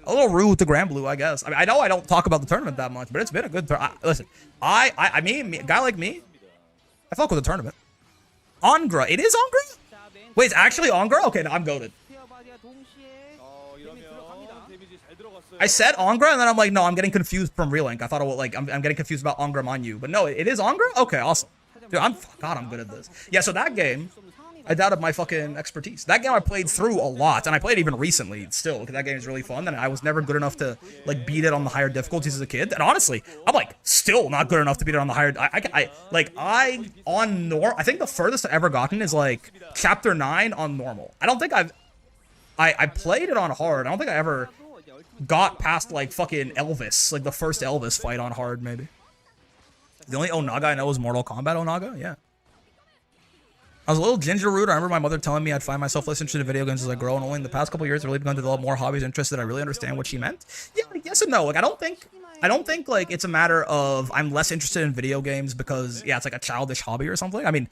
a little rude to Granblue, I guess. I mean, I know I don't talk about the tournament that much, but it's been a good tournament. Listen, I mean, a guy like me, I fuck with the tournament. Angra. It is Angra? Wait, it's actually Angra? Okay, no, I'm goated. I said Angra, and then I'm like, no, I'm getting confused from Relink. I thought, like, I'm getting confused about Angra Manu. But no, it is Angra? Okay, awesome. Dude, God, I'm good at this. Yeah, so that game, I doubted my fucking expertise. That game I played through a lot, and I played even recently still, because that game is really fun, and I was never good enough to, like, beat it on the higher difficulties as a kid. And honestly, I'm, like, still not good enough to beat it on the higher... I think the furthest I've ever gotten is, like, Chapter 9 on normal. I don't think I played it on hard. I don't think I ever got past, like, fucking Elvis. Like, the first Elvis fight on hard, maybe. The only Onaga I know is Mortal Kombat Onaga, yeah. I was a little ginger rude. I remember my mother telling me I'd find myself less interested in video games as I grow, and only in the past couple of years I've really begun to develop more hobbies and interests that I really understand what she meant. Yeah, like, yes and no. Like, I don't think like it's a matter of I'm less interested in video games because yeah, it's like a childish hobby or something. I mean,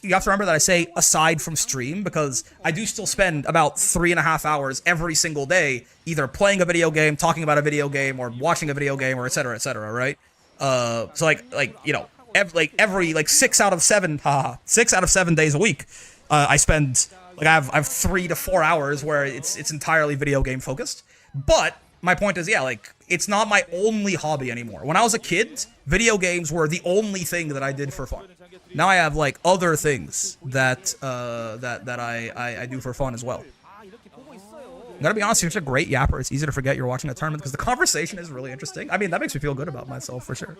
you have to remember that I say aside from stream because I do still spend about 3.5 hours every single day either playing a video game, talking about a video game, or watching a video game, or etc. right? So like you know. Every 6 out of 7 days a week, I spend like I have 3 to 4 hours where it's entirely video game focused. But my point is, yeah, like it's not my only hobby anymore. When I was a kid, video games were the only thing that I did for fun. Now I have like other things that I do for fun as well. I'm gonna be honest, you're such a great yapper. It's easy to forget you're watching a tournament because the conversation is really interesting. I mean, that makes me feel good about myself for sure.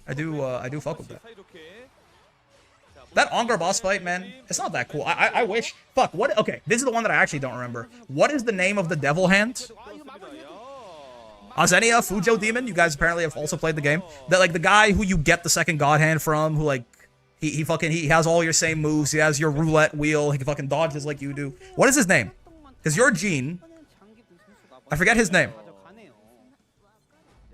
I do fuck with that. That Angra boss fight, man, it's not that cool. I wish. Fuck, what? Okay, this is the one that I actually don't remember. What is the name of the devil hand? Azenia, Fujo Demon? You guys apparently have also played the game. That, like, the guy who you get the second god hand from, who, like, he has all your same moves. He has your roulette wheel. He can fucking dodges like you do. What is his name? Because you're Gene. I forget his name.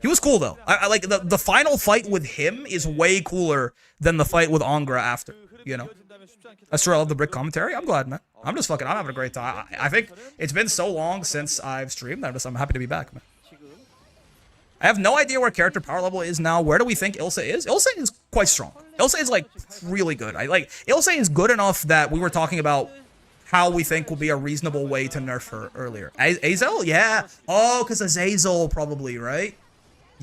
He was cool though. I like the final fight with him is way cooler than the fight with Angra after, you know. That's true. I love the brick commentary. I'm glad, man. I'm having a great time. I think it's been so long since I've streamed. I'm happy to be back, man. I have no idea where character power level is now. Where do we think Ilsa is? Ilsa is quite strong. Ilsa is like really good. Ilsa is good enough that we were talking about how we think will be a reasonable way to nerf her earlier. Azazel? Yeah. Oh, because Azazel probably, right?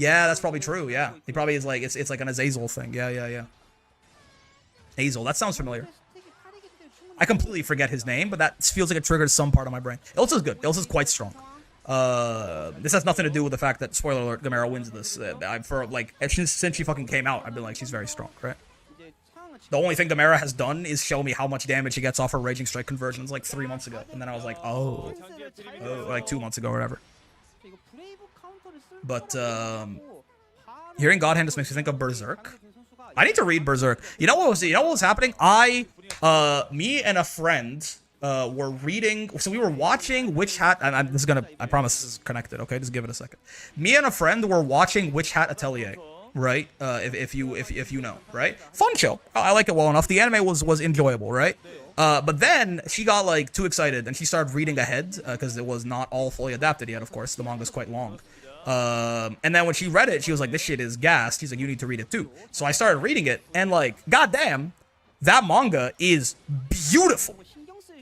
Yeah, that's probably true, yeah. He probably is like, it's like an Azazel thing. Yeah. Azazel, that sounds familiar. I completely forget his name, but that feels like it triggered some part of my brain. Ilsa's good. Ilsa's quite strong. This has nothing to do with the fact that, spoiler alert, Gamera wins this. Since she fucking came out, I've been like, she's very strong, right? The only thing Gamera has done is show me how much damage she gets off her Raging Strike conversions like 3 months ago. And then I was like, oh, like 2 months ago or whatever. But, hearing God Hand just makes me think of Berserk. I need to read Berserk. You know what was happening? Me and a friend, were reading, so we were watching Witch Hat, and I promise this is connected, okay? Just give it a second. Me and a friend were watching Witch Hat Atelier. right? If you know, right? Fun show. I like it well enough. The anime was enjoyable, right? But then she got like too excited and she started reading ahead because it was not all fully adapted yet. Of course, the manga's quite long. And then when she read it, she was like, "This shit is gas." She's like, "You need to read it too." So I started reading it, and like, goddamn, that manga is beautiful.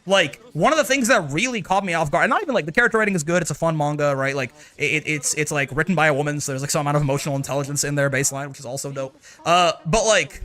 Like, one of the things that really caught me off guard, and not even like the character writing is good, it's a fun manga, right? Like, it's like written by a woman, so there's like some amount of emotional intelligence in there baseline, which is also dope. But like,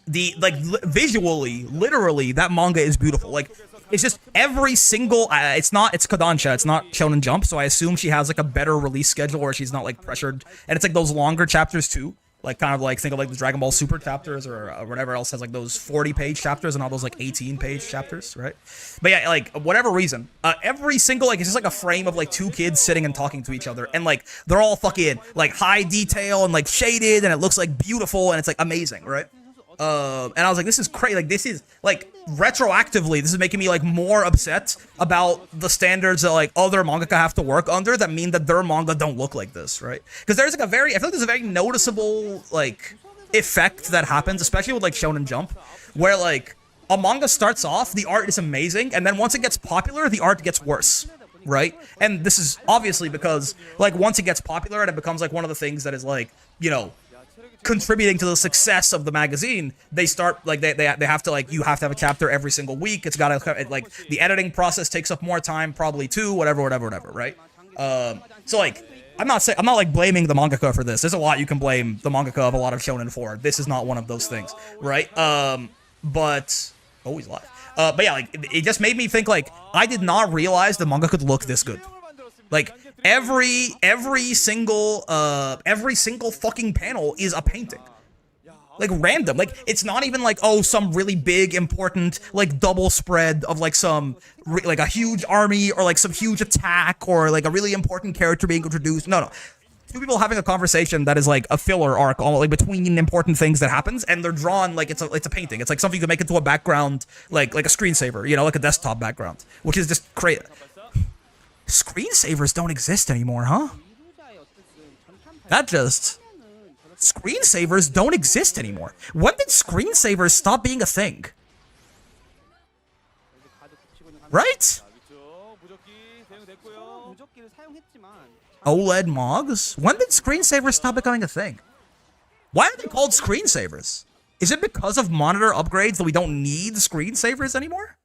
visually, literally, that manga is beautiful. Like, it's just every single, it's Kodansha, it's not Shonen Jump, so I assume she has like a better release schedule where she's not like pressured, and it's like those longer chapters too. Like, kind of like, think of like the Dragon Ball Super chapters or whatever else has like those 40-page chapters and all those like 18-page chapters, right? But yeah, like, whatever reason, every single, like, it's just like a frame of like two kids sitting and talking to each other, and like, they're all fucking like high detail and like shaded, and it looks like beautiful, and it's like amazing, right? And I was like, this is crazy. Like, this is like retroactively, this is making me like more upset about the standards that like other mangaka have to work under that mean that their manga don't look like this, right? Because there's like I feel like there's a very noticeable like effect that happens, especially with like Shonen Jump, where like a manga starts off, the art is amazing, and then once it gets popular, the art gets worse. Right? And this is obviously because like once it gets popular and it becomes like one of the things that is like, you know, contributing to the success of the magazine, they start like they have to like, you have to have a chapter every single week. It's gotta like, the editing process takes up more time probably too, whatever, right? So like, I'm not like blaming the mangaka for this. There's a lot you can blame the mangaka of a lot of shonen for. This is not one of those things, right? But always live. But yeah, like, it just made me think like, I did not realize the manga could look this good. Like, every single fucking panel is a painting. Like, random. Like, it's not even like, oh, some really big, important, like, double spread of, like, some, like, a huge army, or, like, some huge attack, or, like, a really important character being introduced. No. Two people having a conversation that is, like, a filler arc, like, between important things that happens, and they're drawn like it's a painting. It's like something you can make into a background, like a screensaver, you know, like a desktop background, which is just crazy. Screensavers don't exist anymore, huh? Screensavers don't exist anymore. When did screensavers stop being a thing? Right? OLED mogs? When did screensavers stop becoming a thing? Why are they called screensavers? Is it because of monitor upgrades that we don't need screensavers anymore?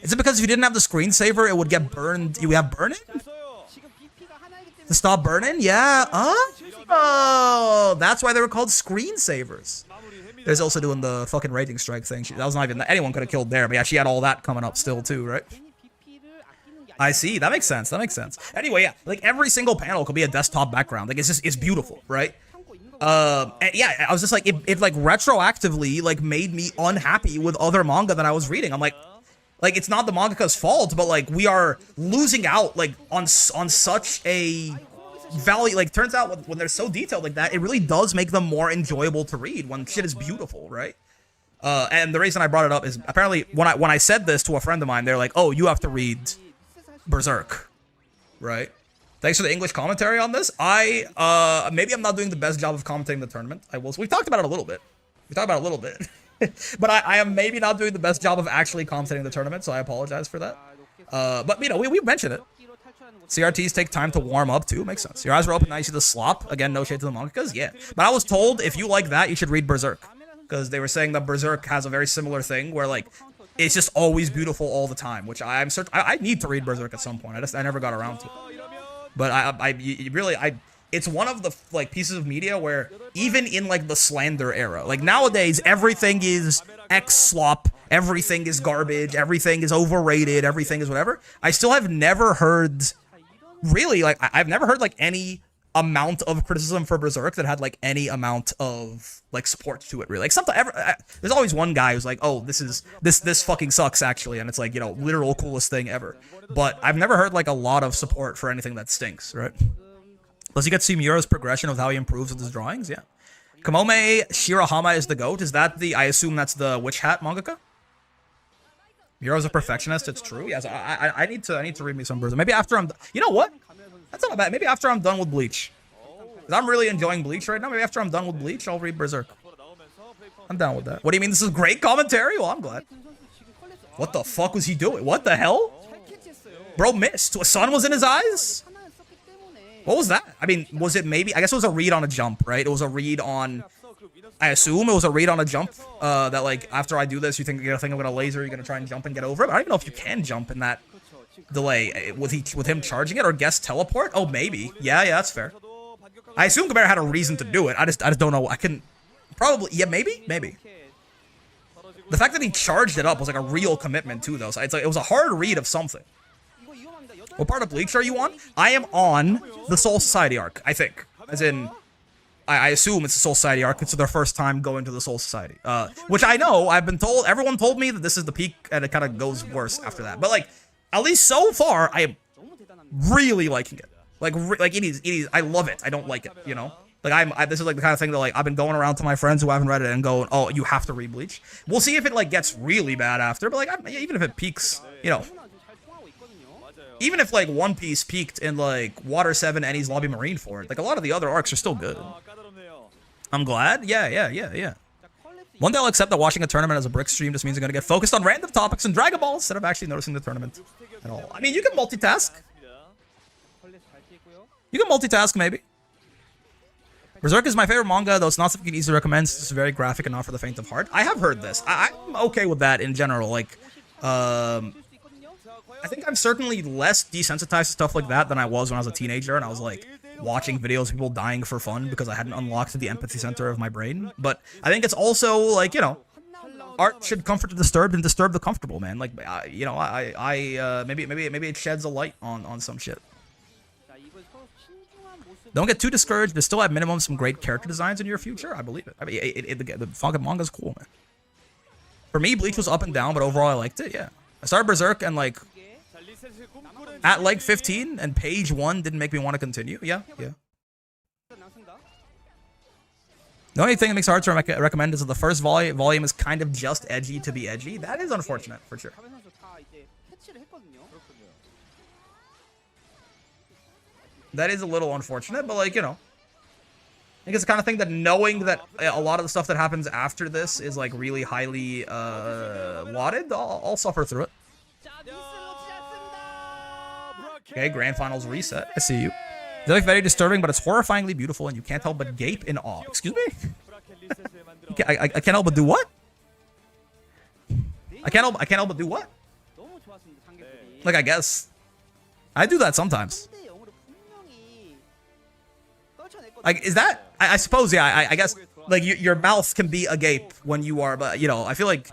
Is it because if you didn't have the screensaver, it would get burned? You would have burn-in? To stop burning? Yeah. Oh, that's why they were called screensavers. There's also doing the fucking rating strike thing. That was not even, anyone could have killed there, but yeah, she had all that coming up still too, right? I see. That makes sense. Anyway, yeah, like every single panel could be a desktop background. Like, it's beautiful, right? And yeah, I was just like, it like retroactively like made me unhappy with other manga that I was reading. I'm like, it's not the mangaka's fault, but like, we are losing out like on such a value. Like, turns out when they're so detailed like that, it really does make them more enjoyable to read when shit is beautiful, right? And the reason I brought it up is apparently when I said this to a friend of mine, they're like, "Oh, you have to read Berserk," right? Thanks for the English commentary on this. Maybe I'm not doing the best job of commentating the tournament. We talked about it a little bit. But I am maybe not doing the best job of actually commentating the tournament, so I apologize for that. But, you know, we mentioned it. CRTs take time to warm up, too. Makes sense. Your eyes were open, now you see the slop. Again, no shade to the mangakas. Yeah. But I was told, if you like that, you should read Berserk. Because they were saying that Berserk has a very similar thing, where, like, it's just always beautiful all the time, which I need to read Berserk at some point. I never got around to it. But it's one of the like pieces of media where even in like the slander era, like nowadays everything is X-slop, everything is garbage, everything is overrated, everything is whatever. I still have never heard really like I've never heard like any amount of criticism for Berserk that had like any amount of like support to it, really. Like sometimes there's always one guy who's like, "Oh, this fucking sucks," actually, and it's like, you know, literal coolest thing ever. But I've never heard like a lot of support for anything that stinks, right? Plus, you get to see Miura's progression of how he improves with his drawings. Yeah, Kamome Shirahama is the GOAT. Is that I assume that's the Witch Hat mangaka? Miura's a perfectionist. It's true. Yes, I need to read me some Berserk. Maybe after I'm. You know what? That's not bad. Maybe after I'm done with Bleach. 'Cause I'm really enjoying Bleach right now. Maybe after I'm done with Bleach, I'll read Berserk. I'm down with that. What do you mean this is great commentary? Well, I'm glad. What the fuck was he doing? What the hell? Bro missed. A sun was in his eyes? What was that? I mean, was it maybe... I guess it was a read on a jump, right? It was a read on... I assume it was a read on a jump. That, like, after I do this, you think you're gonna think I'm gonna laser, you're gonna try and jump and get over it. I don't even know if you can jump in that delay. With him charging it or guest teleport? Oh, maybe. Yeah, that's fair. I assume Gamera had a reason to do it. I just don't know. I couldn't... Probably... Yeah, maybe? Maybe. The fact that he charged it up was like a real commitment too, though. So it's like it was a hard read of something. What part of Bleach are you on? I am on the Soul Society arc, I think. As in, I assume it's the Soul Society arc. It's their first time going to the Soul Society. Which I know, I've been told, everyone told me that this is the peak and it kind of goes worse after that. But like, at least so far, I am really liking it. Like it is, I love it. I don't like it, you know? Like this is like the kind of thing that like I've been going around to my friends who haven't read it and going, oh, you have to read Bleach. We'll see if it like gets really bad after, but like even if it peaks, you know, even if like One Piece peaked in like Water 7 and he's Lobby Marine for it, like a lot of the other arcs are still good. I'm glad. Yeah. One day I'll accept that watching a tournament as a brick stream just means I'm gonna get focused on random topics and Dragon Ball instead of actually noticing the tournament at all. I mean, you can multitask. You can multitask maybe. Berserk is my favorite manga, though it's not something you can easily recommend. It's very graphic and not for the faint of heart. I have heard this. I'm okay with that in general. Like, I think I'm certainly less desensitized to stuff like that than I was when I was a teenager and I was like watching videos of people dying for fun because I hadn't unlocked the empathy center of my brain. But I think it's also like, you know, art should comfort the disturbed and disturb the comfortable, man. Like, you know, maybe it sheds a light on some shit. Don't get too discouraged, but still at minimum some great character designs in your future. I believe it. I mean, the fucking manga's cool, man. For me, Bleach was up and down, but overall I liked it, yeah. I started Berserk and like, at like 15, and page 1 didn't make me want to continue. Yeah. The only thing that makes it hard to recommend is that the first volume is kind of just edgy to be edgy. That is unfortunate, for sure. That is a little unfortunate, but like, you know, I think it's the kind of thing that knowing that a lot of the stuff that happens after this is like really highly lauded, I'll suffer through it. Okay, Grand Finals reset. I see you. It's like very disturbing, but it's horrifyingly beautiful, and you can't help but gape in awe. Excuse me? I can't help but do what? I can't help but do what? Like, I guess. I do that sometimes. Like, is that... I suppose, yeah, I guess, like, your mouth can be agape when you are, but, you know, I feel like...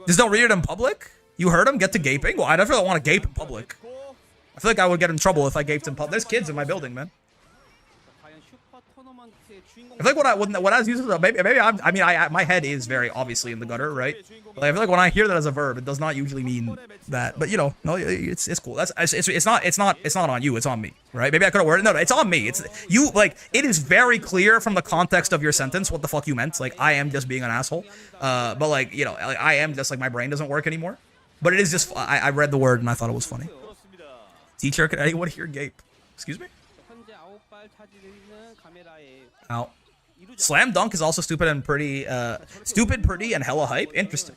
Just don't read it in public? You heard him get to gaping? Well, I definitely don't want to gape in public. I feel like I would get in trouble if I gaped in public. There's kids in my building, man. I feel like when I was using it, maybe my head is very obviously in the gutter, right? But I feel like when I hear that as a verb, it does not usually mean that. But you know, no, it's cool. It's not on you. It's on me, right? Maybe I could have worded it. No, it's on me. It's you. Like it is very clear from the context of your sentence what the fuck you meant. Like I am just being an asshole. But like you know, I am just like my brain doesn't work anymore. But it is just I read the word and I thought it was funny. Teacher, can anyone hear gape? Excuse me? Ow. Slam Dunk is also stupid and pretty, pretty, and hella hype. Interesting.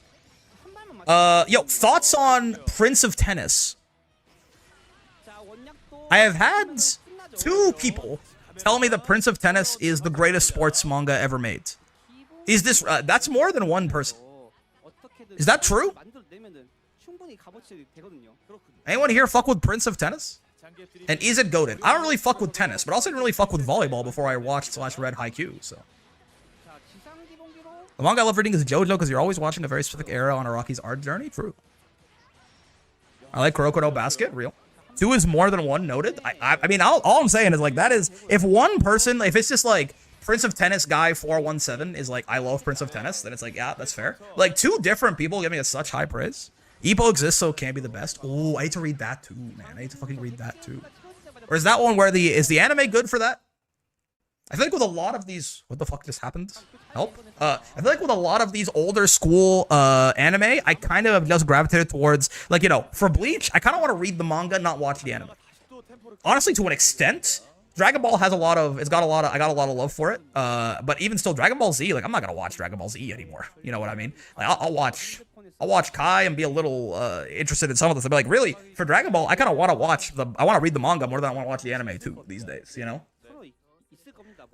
Yo, thoughts on Prince of Tennis? I have had 2 people tell me that Prince of Tennis is the greatest sports manga ever made. Is this, that's more than one person. Is that true? Anyone here fuck with Prince of Tennis? And is it goated? I don't really fuck with tennis, but I also didn't really fuck with volleyball before I watched / read Haikyuu, so. The manga I love reading is JoJo because you're always watching a very specific era on Araki's art journey. True. I like Kuroko no Basket. Real. 2 is more than 1 noted. I mean, all I'm saying is like that is if one person, if it's just like Prince of Tennis guy 417 is like I love Prince of Tennis, then it's like yeah, that's fair. Like 2 different people giving it such high praise. Ippo exists, so it can't be the best. Oh, I hate to read that too, man. I hate to fucking read that too. Or is that one where is the anime good for that? I feel like with a lot of these, what the fuck just happened? Help. I feel like with a lot of these older school anime, I kind of have just gravitated towards like you know, for Bleach, I kind of want to read the manga, not watch the anime. Honestly, to an extent, Dragon Ball has a lot of, I got a lot of love for it. But even still, Dragon Ball Z, like I'm not gonna watch Dragon Ball Z anymore. You know what I mean? Like I'll watch Kai and be a little interested in some of this. I'll be like, really, for Dragon Ball, I kind of want to read the manga more than I want to watch the anime too these days. You know?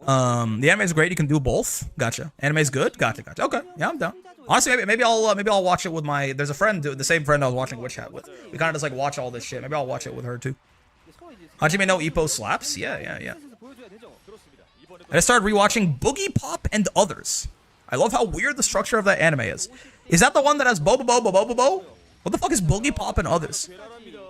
The anime's great. You can do both. Gotcha. Anime's good. Gotcha. Okay. Yeah, I'm down. Honestly, maybe I'll watch it with my. There's a friend, the same friend I was watching Witch Hat with. We kind of just like watch all this shit. Maybe I'll watch it with her too. Hajime no Ippo slaps. Yeah. I just started rewatching Boogie Pop and Others. I love how weird the structure of that anime is. Is that the one that has Bobo? What the fuck is Boogie Pop and Others?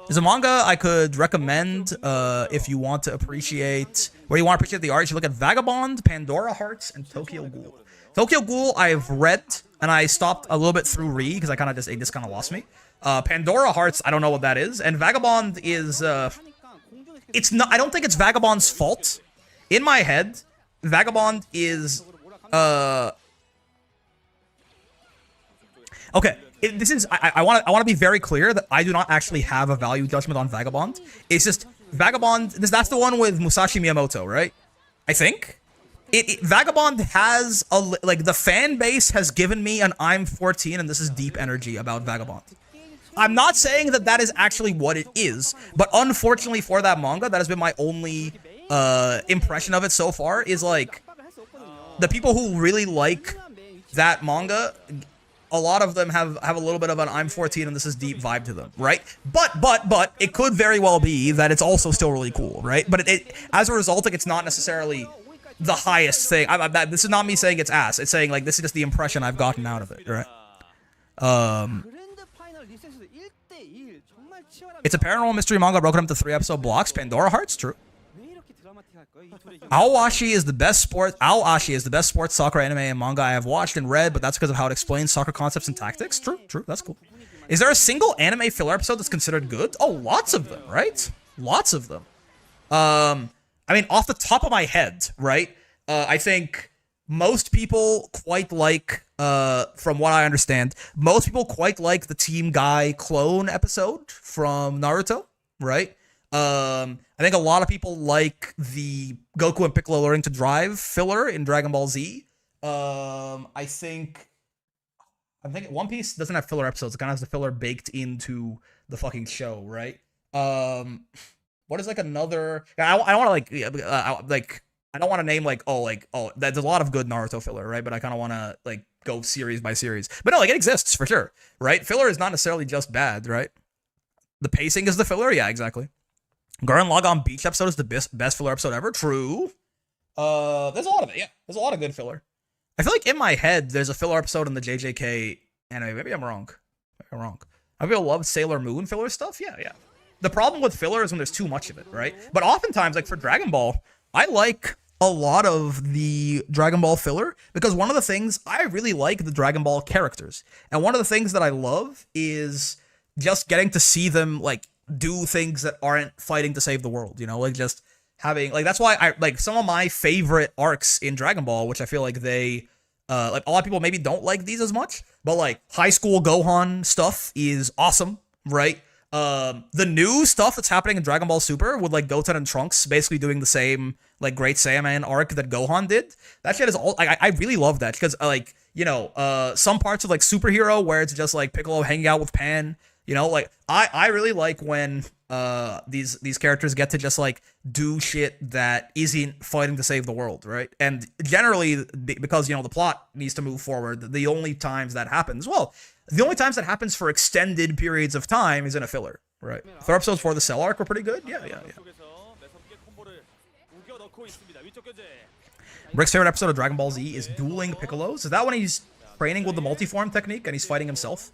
There's a manga I could recommend if you want to appreciate, where you want to appreciate the art. You should look at Vagabond, Pandora Hearts, and Tokyo Ghoul. Tokyo Ghoul I've read, and I stopped a little bit through Re because I kind of just, it just kind of lost me. Pandora Hearts, I don't know what that is, and Vagabond is, it's not, I don't think it's Vagabond's fault. In my head, Vagabond is, okay. This is, I want to be very clear that I do not actually have a value judgment on Vagabond. It's just Vagabond. That's the one with Musashi Miyamoto, right? I think. Vagabond has like the fan base has given me an I'm 14 and this is deep energy about Vagabond. I'm not saying that that is actually what it is, but unfortunately for that manga, that has been my only impression of it so far. Is like the people who really like that manga. A lot of them have a little bit of an I'm 14 and this is deep vibe to them, right? But it could very well be that it's also still really cool, right? But it as a result, like, it's not necessarily the highest thing. This is not me saying it's ass. It's saying like this is just the impression I've gotten out of it, right? It's a paranormal mystery manga broken up into 3-episode blocks. Pandora Hearts, true. Aoashi is the best sports soccer anime and manga I have watched and read, but that's because of how it explains soccer concepts and tactics. True, that's cool. Is there a single anime filler episode that's considered good? Oh, lots of them, right? Lots of them. I mean, off the top of my head, right? I think most people quite like, from what I understand, most people quite like the Team Guy clone episode from Naruto, right? I think a lot of people like the Goku and Piccolo learning to drive filler in Dragon Ball Z. I think One Piece doesn't have filler episodes. It kind of has the filler baked into the fucking show, right? What is like another? I don't want to I don't want to name there's a lot of good Naruto filler, right? But I kind of want to like go series by series. But no, like it exists for sure, right? Filler is not necessarily just bad, right? The pacing is the filler, yeah, exactly. Gurren Lagann Beach episode is the best filler episode ever. True. There's a lot of it. Yeah, there's a lot of good filler. I feel like in my head there's a filler episode in the JJK anime. Maybe I'm wrong. I feel love Sailor Moon filler stuff. Yeah. The problem with filler is when there's too much of it, right? But oftentimes, like for Dragon Ball, I like a lot of the Dragon Ball filler because one of the things I really like the Dragon Ball characters, and one of the things that I love is just getting to see them like do things that aren't fighting to save the world, you know, like just having like, that's why I like some of my favorite arcs in Dragon Ball, which I feel like they like a lot of people maybe don't like these as much, but like high school Gohan stuff is awesome, right? The new stuff that's happening in Dragon Ball Super with like Goten and Trunks basically doing the same like Great Saiyaman arc that Gohan did, that shit is all like I really love that because like, you know, some parts of like Superhero where it's just like Piccolo hanging out with Pan. You know, like I really like when these characters get to just like do shit that isn't fighting to save the world, right? And generally, because you know the plot needs to move forward, the only times that happens, the only times that happens for extended periods of time is in a filler, right? 3 episodes for the Cell arc were pretty good. Yeah. Rick's favorite episode of Dragon Ball Z is Dueling Piccolos. Is that when he's training with the multiform technique and he's fighting himself?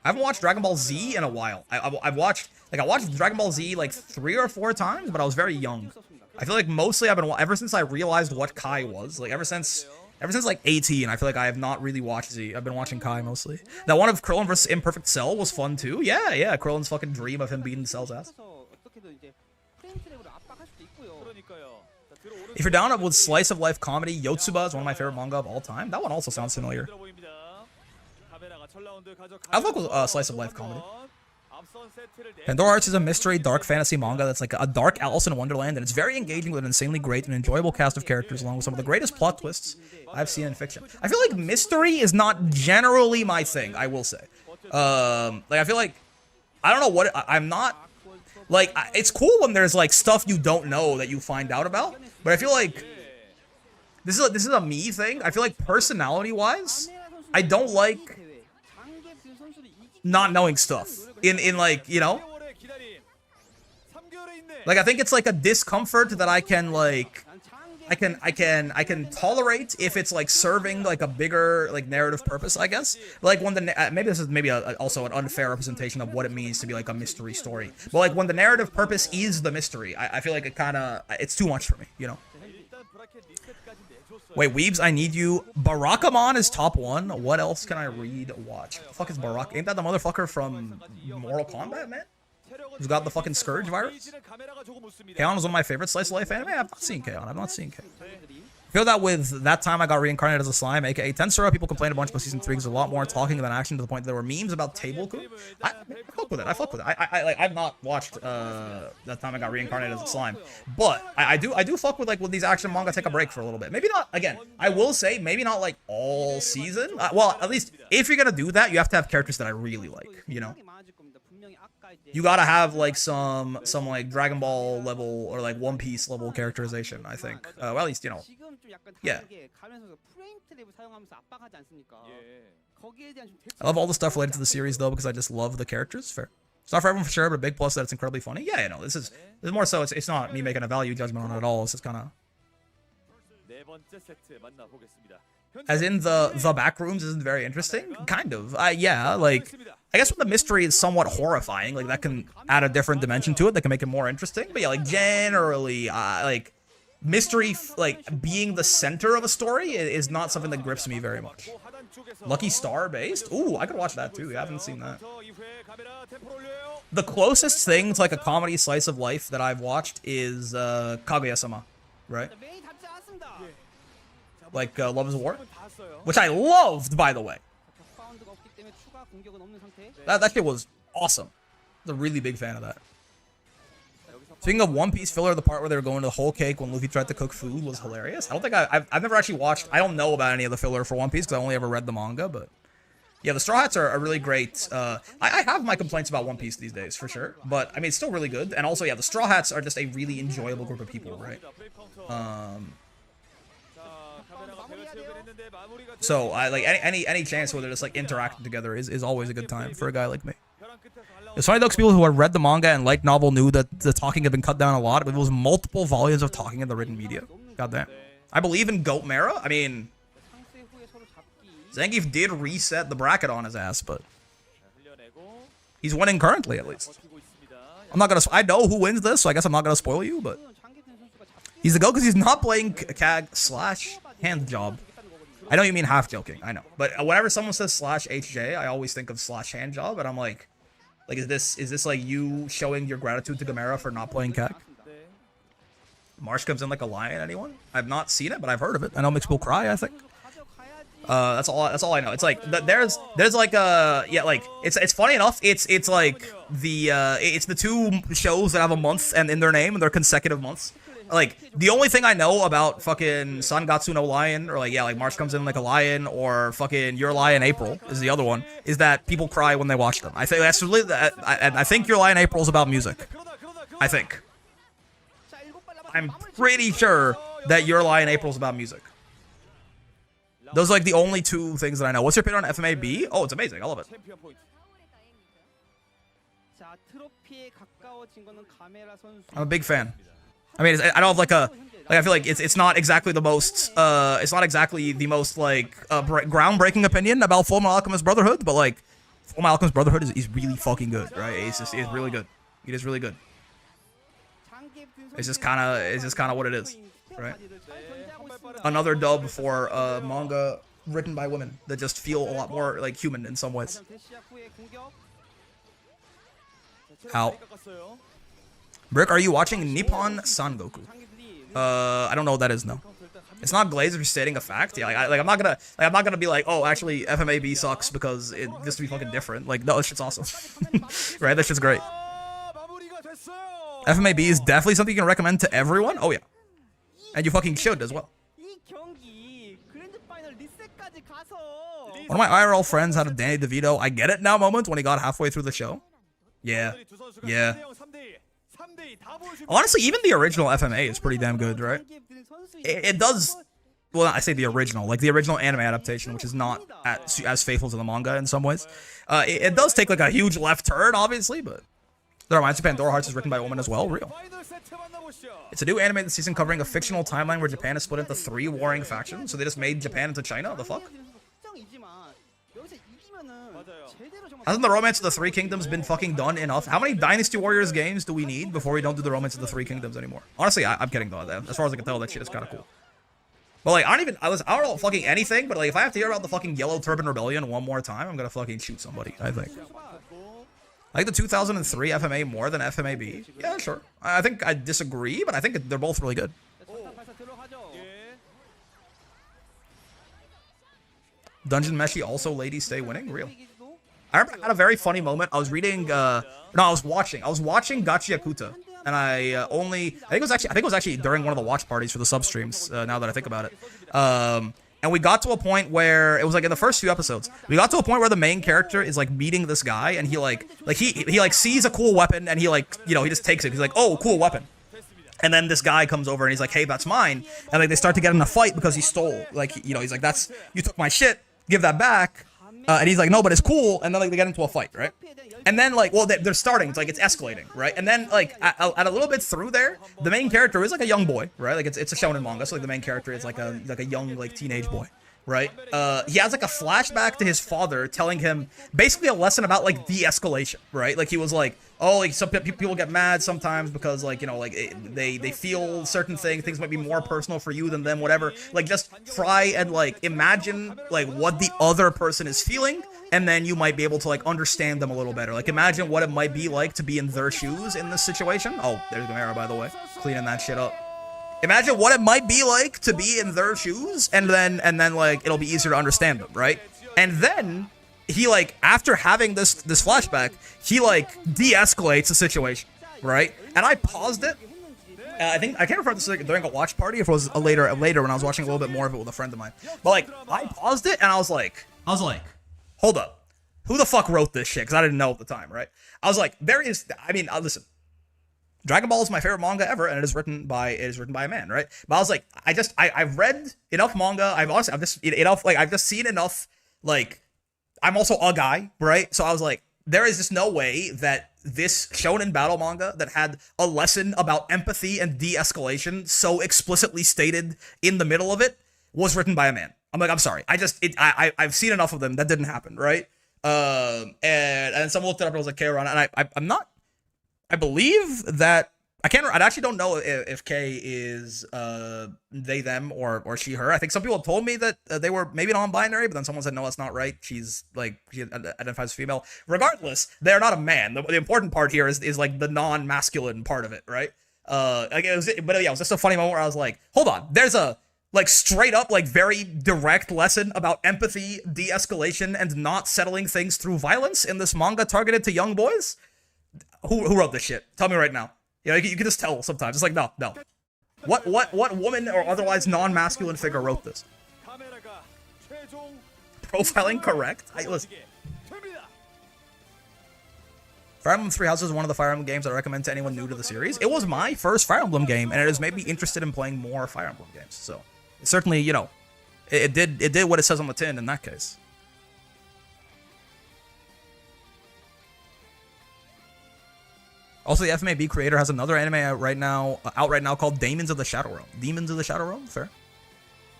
I haven't watched Dragon Ball Z in a while. I watched Dragon Ball Z like 3 or 4 times, but I was very young. I feel like mostly I've been ever since I realized what Kai was. Like ever since like 18, I feel like I have not really watched Z. I've been watching Kai mostly. That one of Krillin versus Imperfect Cell was fun too. Yeah. Krillin's fucking dream of him beating Cell's ass. If you're down with slice of life comedy, Yotsuba is one of my favorite manga of all time. That one also sounds familiar. I fuck with slice of life comedy. Pandora Hearts is a mystery dark fantasy manga that's like a dark Alice in Wonderland, and it's very engaging with an insanely great and enjoyable cast of characters along with some of the greatest plot twists I've seen in fiction. I feel like mystery is not generally my thing, I will say. Like I feel like I don't know what I'm not like it's cool when there's like stuff you don't know that you find out about, but I feel like this is a me thing. I feel like personality wise, I don't like not knowing stuff in like, you know, like I think it's like a discomfort that I can like I can tolerate if it's like serving like a bigger like narrative purpose, I guess. Like when the maybe this is maybe also an unfair representation of what it means to be like a mystery story. But like when the narrative purpose is the mystery, I feel like it's too much for me, you know. Wait, Weebs, I need you. Barakamon is top 1. What else can I read or watch? What the fuck is Barak? Ain't that the motherfucker from Mortal Kombat, man? Who's got the fucking Scourge virus? Kaon is one of my favorite slice of life anime. I've not seen Kaon. I've not seen Kaon. I feel that with That Time I Got Reincarnated as a Slime, aka Tensura, people complained a bunch about season 3 because there's a lot more talking than action to the point that there were memes about table coup. I fuck with it. I fuck with it. I've not watched That Time I Got Reincarnated as a Slime, but I do fuck with like when these action manga take a break for a little bit. Maybe not. Again, I will say maybe not like all season. Well, at least if you're gonna do that, you have to have characters that I really like. You know. You gotta have like some like Dragon Ball level or like One Piece level characterization, I think. Well, at least, you know. Yeah. I love all the stuff related to the series though because I just love the characters. Fair. It's not for everyone for sure, but a big plus that it's incredibly funny. Yeah, you know, this is more so. It's not me making a value judgment on it at all. It's just kind of. As in the back rooms isn't very interesting? Kind of. Yeah, like, I guess when the mystery is somewhat horrifying, like, that can add a different dimension to it that can make it more interesting. But yeah, like, generally, like, mystery, like, being the center of a story is not something that grips me very much. Lucky Star based? Ooh, I could watch that too. I haven't seen that. The closest thing to, like, a comedy slice of life that I've watched is Kaguya-sama, right? Like Love is War, which I loved, by the way. That shit was awesome. I was a really big fan of that. Speaking of One Piece filler, the part where they were going to the whole cake when Luffy tried to cook food was hilarious. I don't think I've never actually watched. I don't know about any of the filler for One Piece because I only ever read the manga. But yeah, the Straw Hats are really great. I have my complaints about One Piece these days for sure, but I mean it's still really good. And also, yeah, the Straw Hats are just a really enjoyable group of people, right? So I like any chance where they're just like interacting together is always a good time for a guy like me. It's funny though, because people who had read the manga and light novel knew that the talking had been cut down a lot, but it was multiple volumes of talking in the written media. Goddamn. I believe in Goat Mara. I mean, Zangief did reset the bracket on his ass, but he's winning currently at least. I'm not gonna. I know who wins this, so I guess I'm not gonna spoil you, but he's the GOAT because he's not playing CAG / hand job. I know you mean half joking, I know. But whenever someone says /HJ, I always think of /hand job, and I'm like is this like you showing your gratitude to Gamera for not playing CAG? Marsh comes in like a lion, anyone? I've not seen it, but I've heard of it. I know it makes people cry, I think. That's all I know. It's like there's like yeah, like it's funny enough. It's like it's the two shows that have a month and in their name and they're consecutive months. Like, the only thing I know about fucking Sangatsu no Lion, or like, yeah, like March comes in like a lion, or fucking Your Lie in April is the other one, is that people cry when they watch them. I think that's really, I think Your Lie in April is about music. I think. I'm pretty sure that Your Lie in April is about music. Those are like the only two things that I know. What's your opinion on FMAB? Oh, it's amazing. I love it. I'm a big fan. I mean, I don't have like I feel like it's not exactly the most like groundbreaking opinion about Fullmetal Alchemist Brotherhood, but like Fullmetal Alchemist Brotherhood is really fucking good, right? It's really good. It is really good. It's just kind of what it is, right? Another dub for manga written by women that just feel a lot more like human in some ways. Ow. Brick, are you watching Nippon Sangoku? I don't know what that is, no. It's not Glazer stating a fact. Yeah, I'm not gonna be like, oh, actually, FMAB sucks because it just to be fucking different. Like, no, that shit's awesome. Right? That shit's great. FMAB is definitely something you can recommend to everyone. Oh yeah, and you fucking should as well. One of my IRL friends had a Danny DeVito I get it now moment when he got halfway through the show. Yeah. Yeah. Honestly, even the original FMA is pretty damn good, right? It does... Well, I say the original. Like, the original anime adaptation, which is not as faithful to the manga in some ways. It does take, like, a huge left turn, obviously, but... That reminds me, Pandora Hearts is written by a woman as well. Real. It's a new animated season covering a fictional timeline where Japan is split into 3 warring factions. So they just made Japan into China? The fuck? Hasn't the Romance of the Three Kingdoms been fucking done enough? How many Dynasty Warriors games do we need before we don't do the Romance of the Three Kingdoms anymore? Honestly, I'm kidding though. As far as I can tell, that shit is kind of cool. But like, I don't know fucking anything, but like, if I have to hear about the fucking Yellow Turban Rebellion one more time, I'm gonna fucking shoot somebody, I think. I like the 2003 FMA more than FMAB. Yeah, sure. I think I disagree, but I think they're both really good. Dungeon Meshi also ladies stay winning? Real. I remember I had a very funny moment. I was reading, I was watching Gachi Yakuta. And I think it was actually during one of the watch parties for the sub streams, now that I think about it. And we got to a point where it was like in the first few episodes, we got to a point where the main character is like meeting this guy, and he sees a cool weapon, and he just takes it. He's like, oh, cool weapon. And then this guy comes over and he's like, hey, that's mine. And like they start to get in a fight because he stole. Like, he's like, you took my shit, give that back. And he's like, no, but it's cool. And then like they get into a fight, right? And then like, well, they're starting. It's like it's escalating, right? And then like at a little bit through there, the main character is like a young boy, right? Like it's a shonen manga, so like the main character is like a young like teenage boy, right? He has like a flashback to his father telling him basically a lesson about like de-escalation, right? Like he was like, oh, like some people get mad sometimes because like they feel certain things might be more personal for you than them, whatever. Like just try and like imagine like what the other person is feeling, and then you might be able to like understand them a little better. Like imagine what it might be like to be in their shoes in this situation. Oh, there's Gamera, by the way, cleaning that shit up. Imagine what it might be like to be in their shoes, and then like it'll be easier to understand them, right? And then he like after having this flashback, he like de-escalates the situation, right? And I paused it. I can't remember if this was like during a watch party, if it was later when I was watching a little bit more of it with a friend of mine. But like I paused it and I was like, hold up, who the fuck wrote this shit? Because I didn't know at the time, right? I was like, listen. Dragon Ball is my favorite manga ever, and it is written by a man, right? But I was like, I've read enough manga. I've just seen enough. Like, I'm also a guy, right? So I was like, there is just no way that this shonen battle manga that had a lesson about empathy and de-escalation so explicitly stated in the middle of it was written by a man. I'm like, I'm sorry. I've seen enough of them. That didn't happen, right? And someone looked it up and was like, K Ron, and I'm not. I believe that I actually don't know if K is they, them, or she, her. I think some people told me that they were maybe non-binary, but then someone said, no, that's not right. She identifies as female. Regardless, they're not a man. The important part here is like the non-masculine part of it, right? It was just a funny moment where I was like, hold on, there's a like straight up like very direct lesson about empathy, de-escalation, and not settling things through violence in this manga targeted to young boys. Who wrote this shit? Tell me right now. You can just tell sometimes. It's like, no. What woman or otherwise non-masculine figure wrote this? Profiling correct? Listen. Fire Emblem Three Houses is one of the Fire Emblem games I recommend to anyone new to the series. It was my first Fire Emblem game, and it has made me interested in playing more Fire Emblem games. So, certainly, it did what it says on the tin in that case. Also, the FMAB creator has another anime out right now called Demons of the Shadow Realm. Demons of the Shadow Realm? Fair.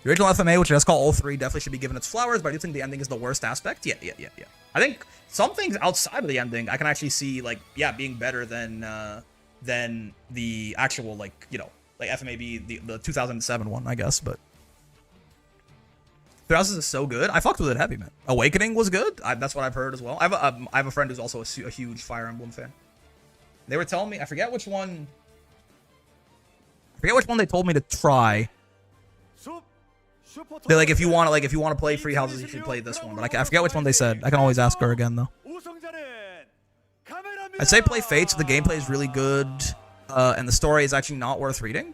The original FMA, which does call all three, definitely should be given its flowers, but I do think the ending is the worst aspect. Yeah. I think some things outside of the ending, I can actually see, like, being better than the actual, like FMAB, the 2007 one, I guess, but Three Houses is so good. I fucked with it heavy, man. Awakening was good. That's what I've heard as well. I have a friend who's also a huge Fire Emblem fan. They were telling me, I forget which one they told me to try. They're like, if you want to play Free Houses, you should play this one. But I forget which one they said. I can always ask her again though. I'd say play Fates. The gameplay is really good, and the story is actually not worth reading.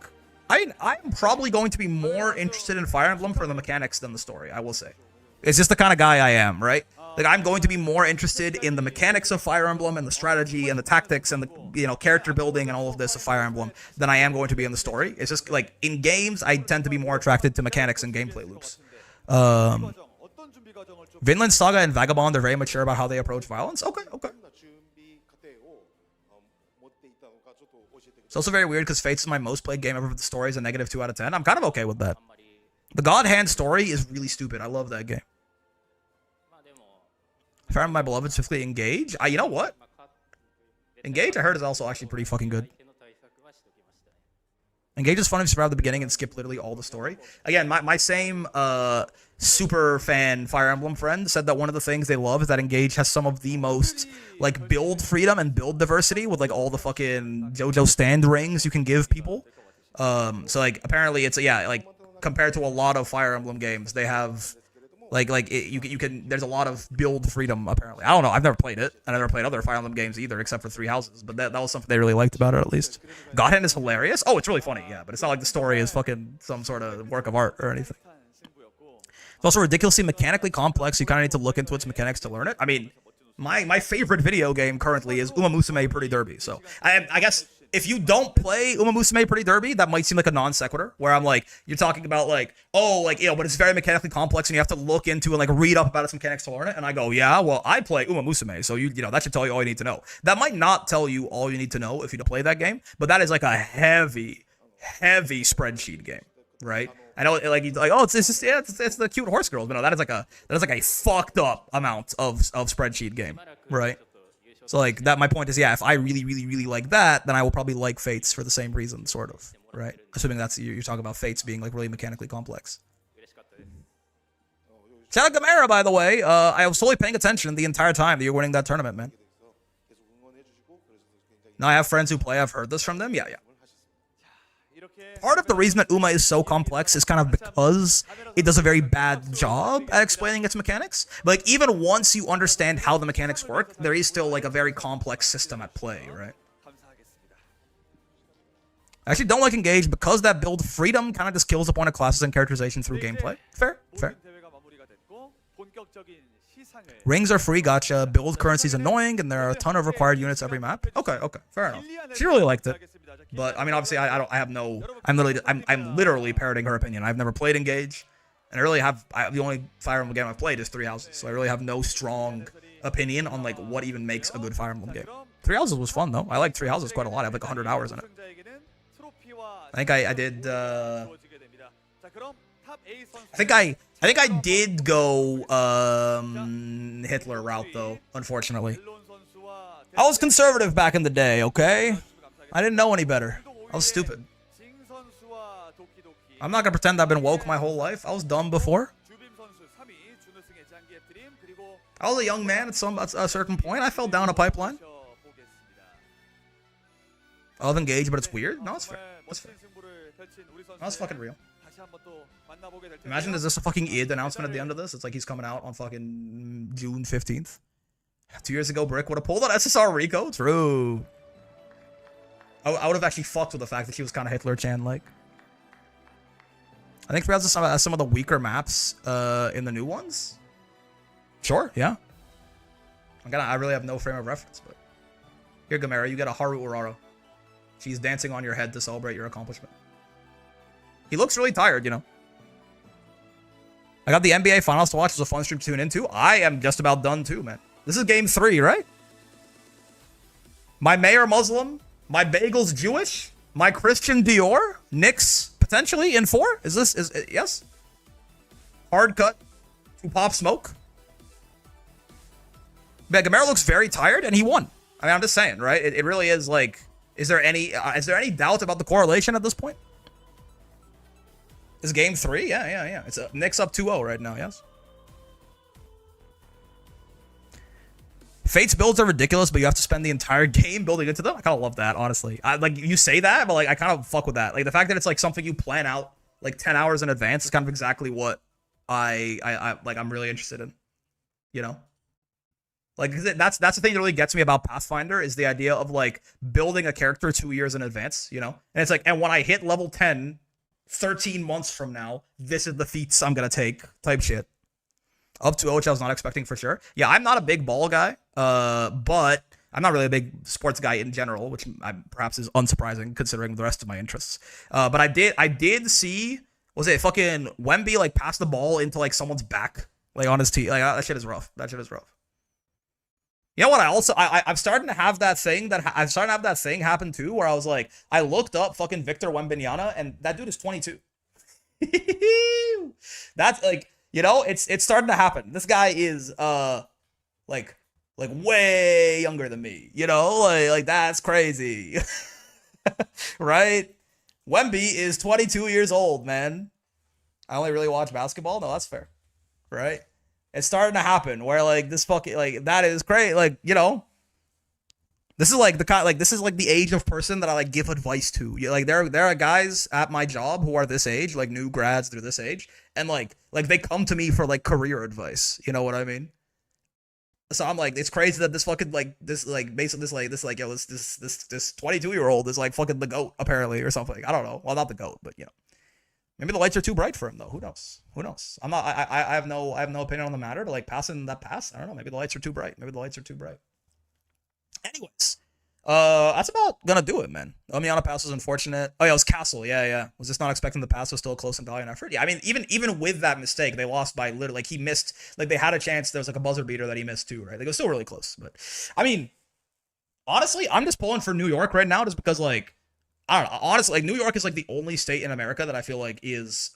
I'm probably going to be more interested in Fire Emblem for the mechanics than the story, I will say. It's just the kind of guy I am, right? Like, I'm going to be more interested in the mechanics of Fire Emblem and the strategy and the tactics and the, character building and all of this of Fire Emblem than I am going to be in the story. It's just, like, in games, I tend to be more attracted to mechanics and gameplay loops. Vinland Saga and Vagabond are very mature about how they approach violence. Okay. It's also very weird because Fates is my most played game ever, but the story is a negative 2 out of 10. I'm kind of okay with that. The God Hand story is really stupid. I love that game. Fire Emblem, my beloved, specifically Engage. You know what? Engage, I heard, is also actually pretty fucking good. Engage is fun if you survive the beginning and skip literally all the story. Again, my same super fan Fire Emblem friend said that one of the things they love is that Engage has some of the most like build freedom and build diversity with like all the fucking JoJo stand rings you can give people. So like apparently it's like compared to a lot of Fire Emblem games, they have you can there's a lot of build freedom apparently. I don't know. I've never played it, and I've never played other Fire Emblem games either, except for Three Houses. But that was something they really liked about it, at least. God Hand is hilarious. Oh, it's really funny, yeah. But it's not like the story is fucking some sort of work of art or anything. It's also ridiculously mechanically complex. You kind of need to look into its mechanics to learn it. I mean, my favorite video game currently is Uma Musume Pretty Derby. So I guess if you don't play Uma Musume Pretty Derby, that might seem like a non sequitur. Where I'm like, you're talking about like, but it's very mechanically complex and you have to look into and like read up about its mechanics to learn it. And I go, yeah, well, I play Uma Musume, so you know that should tell you all you need to know. That might not tell you all you need to know if you don't play that game, but that is like a heavy spreadsheet game, right? I know, like it's the cute horse girls, but no, that is like a fucked up amount of spreadsheet game, right? So like that, my point is, yeah, if I really like that, then I will probably like Fates for the same reason, sort of, right? Assuming that's you're talking about Fates being like really mechanically complex. Shout out Gamera, by the way. I was totally paying attention the entire time that you're winning that tournament, man. Now I have friends who play. I've heard this from them. Yeah. Part of the reason that Uma is so complex is kind of because it does a very bad job at explaining its mechanics. But like, even once you understand how the mechanics work, there is still like a very complex system at play, right? I actually don't like Engage because that build freedom kind of just kills the point of classes and characterization through gameplay. Fair. Rings are free, gotcha. Build currency is annoying, and there are a ton of required units every map. Okay, fair enough. She really liked it, but I mean, obviously, I'm literally parroting her opinion. I've never played Engage, and the only Fire Emblem game I've played is Three Houses, so I really have no strong opinion on like what even makes a good Fire Emblem game. Three Houses was fun though. I liked Three Houses quite a lot. I have like 100 hours in it. I think I did. I think I did go Hitler route though, unfortunately. I was conservative back in the day, okay? I didn't know any better. I was stupid. I'm not gonna pretend I've been woke my whole life. I was dumb before. I was a young man at a certain point. I fell down a pipeline. I love Engage, but it's weird. No, it's fair. That's fair. No, it's fucking real. Imagine there's just a fucking id announcement at the end of this. It's like he's coming out on fucking June 15th. 2 years ago, Brick would have pulled on SSR Rico. True. I would have actually fucked with the fact that she was kind of Hitler-chan like. I think perhaps some of the weaker maps in the new ones. Sure, yeah. I really have no frame of reference, but here, Gamera, you get a Haru Urara. She's dancing on your head to celebrate your accomplishment. He looks really tired, you know. I got the NBA Finals to watch. It was a fun stream to tune into. I am just about done too, man. This is game 3, right? My mayor Muslim. My bagel's Jewish. My Christian Dior. Knicks potentially in 4. Is yes? Hard cut to Pop Smoke. Yeah, Gamera looks very tired and he won. I mean, I'm just saying, right? It really is like, is there any doubt about the correlation at this point? Is game 3? Yeah. It's Knicks up 2-0 right now, yes. Fate's builds are ridiculous, but you have to spend the entire game building into them. I kind of love that, honestly. Like, you say that, but like, I kind of fuck with that. Like, the fact that it's like something you plan out like 10 hours in advance is kind of exactly what I like I'm really interested in, you know? Like that's the thing that really gets me about Pathfinder is the idea of like building a character 2 years in advance, you know? And it's like, and when I hit level 10, 13 months from now, this is the feats I'm gonna take type shit. Up to which I was not expecting for sure. Yeah, I'm not a big ball guy, but I'm not really a big sports guy in general, which perhaps is unsurprising considering the rest of my interests. But I did see, was it fucking Wemby like pass the ball into like someone's back, like on his team? Like that shit is rough. That shit is rough. You know what? I'm starting to have that thing happen too, where I was like, I looked up fucking Victor Wembanyama, and that dude is 22. That's like, you know, it's starting to happen. This guy is like way younger than me. You know, like that's crazy, right? Wemby is 22 years old, man. I only really watch basketball. No, that's fair, right? It's starting to happen where like this fucking like that is great. Like, you know, this is like the kind like this is like the age of person that I like give advice to. Like there are guys at my job who are this age, like new grads, they're this age, and like they come to me for like career advice. You know what I mean? So I'm like, it's crazy that this fucking like this like basically this like yo this 22-year-old is like fucking the GOAT apparently or something. I don't know. Well, not the GOAT, but you know. Maybe the lights are too bright for him though. Who knows? Who knows? I'm not. I have no opinion on the matter. But like passing that pass, I don't know. Maybe the lights are too bright. Maybe the lights are too bright. Anyways, that's about gonna do it, man. Omiana pass was unfortunate. Oh yeah, it was Castle. Yeah. Was just not expecting the pass. Was still a close and valiant effort. Yeah, I mean, even with that mistake, they lost by literally like he missed. Like they had a chance. There was like a buzzer beater that he missed too, right? Like it was still really close. But I mean, honestly, I'm just pulling for New York right now, just because like. I don't know. Honestly, like New York is like the only state in America that I feel like is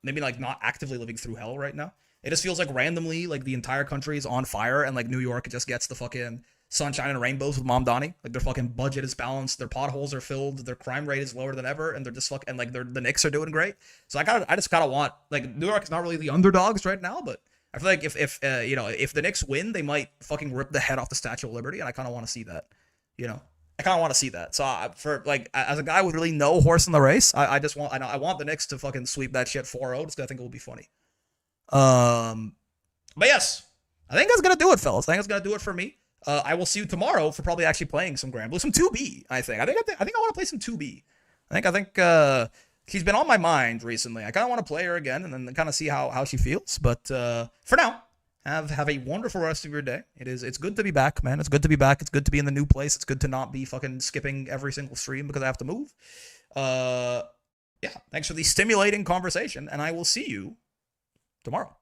maybe like not actively living through hell right now. It just feels like randomly like the entire country is on fire and like New York just gets the fucking sunshine and rainbows with Mom Donnie. Like their fucking budget is balanced, their potholes are filled, their crime rate is lower than ever, and they're just and like the Knicks are doing great. So I just kind of want like New York is not really the underdogs right now, but I feel like if you know if the Knicks win, they might fucking rip the head off the Statue of Liberty, and I kind of want to see that, you know. I kind of want to see that. So for like as a guy with really no horse in the race, I just want I want the Knicks to fucking sweep that shit 4-0 just because I think it will be funny. But yes, I think that's gonna do it, fellas. I think that's gonna do it for me. I will see you tomorrow for probably actually playing some Granblue, some 2B. I think I want to play some 2B. I think she's been on my mind recently. I kind of want to play her again and then kind of see how she feels. But for now. Have a wonderful rest of your day. It's good to be back, man. It's good to be back. It's good to be in the new place. It's good to not be fucking skipping every single stream because I have to move. Yeah, thanks for the stimulating conversation, and I will see you tomorrow.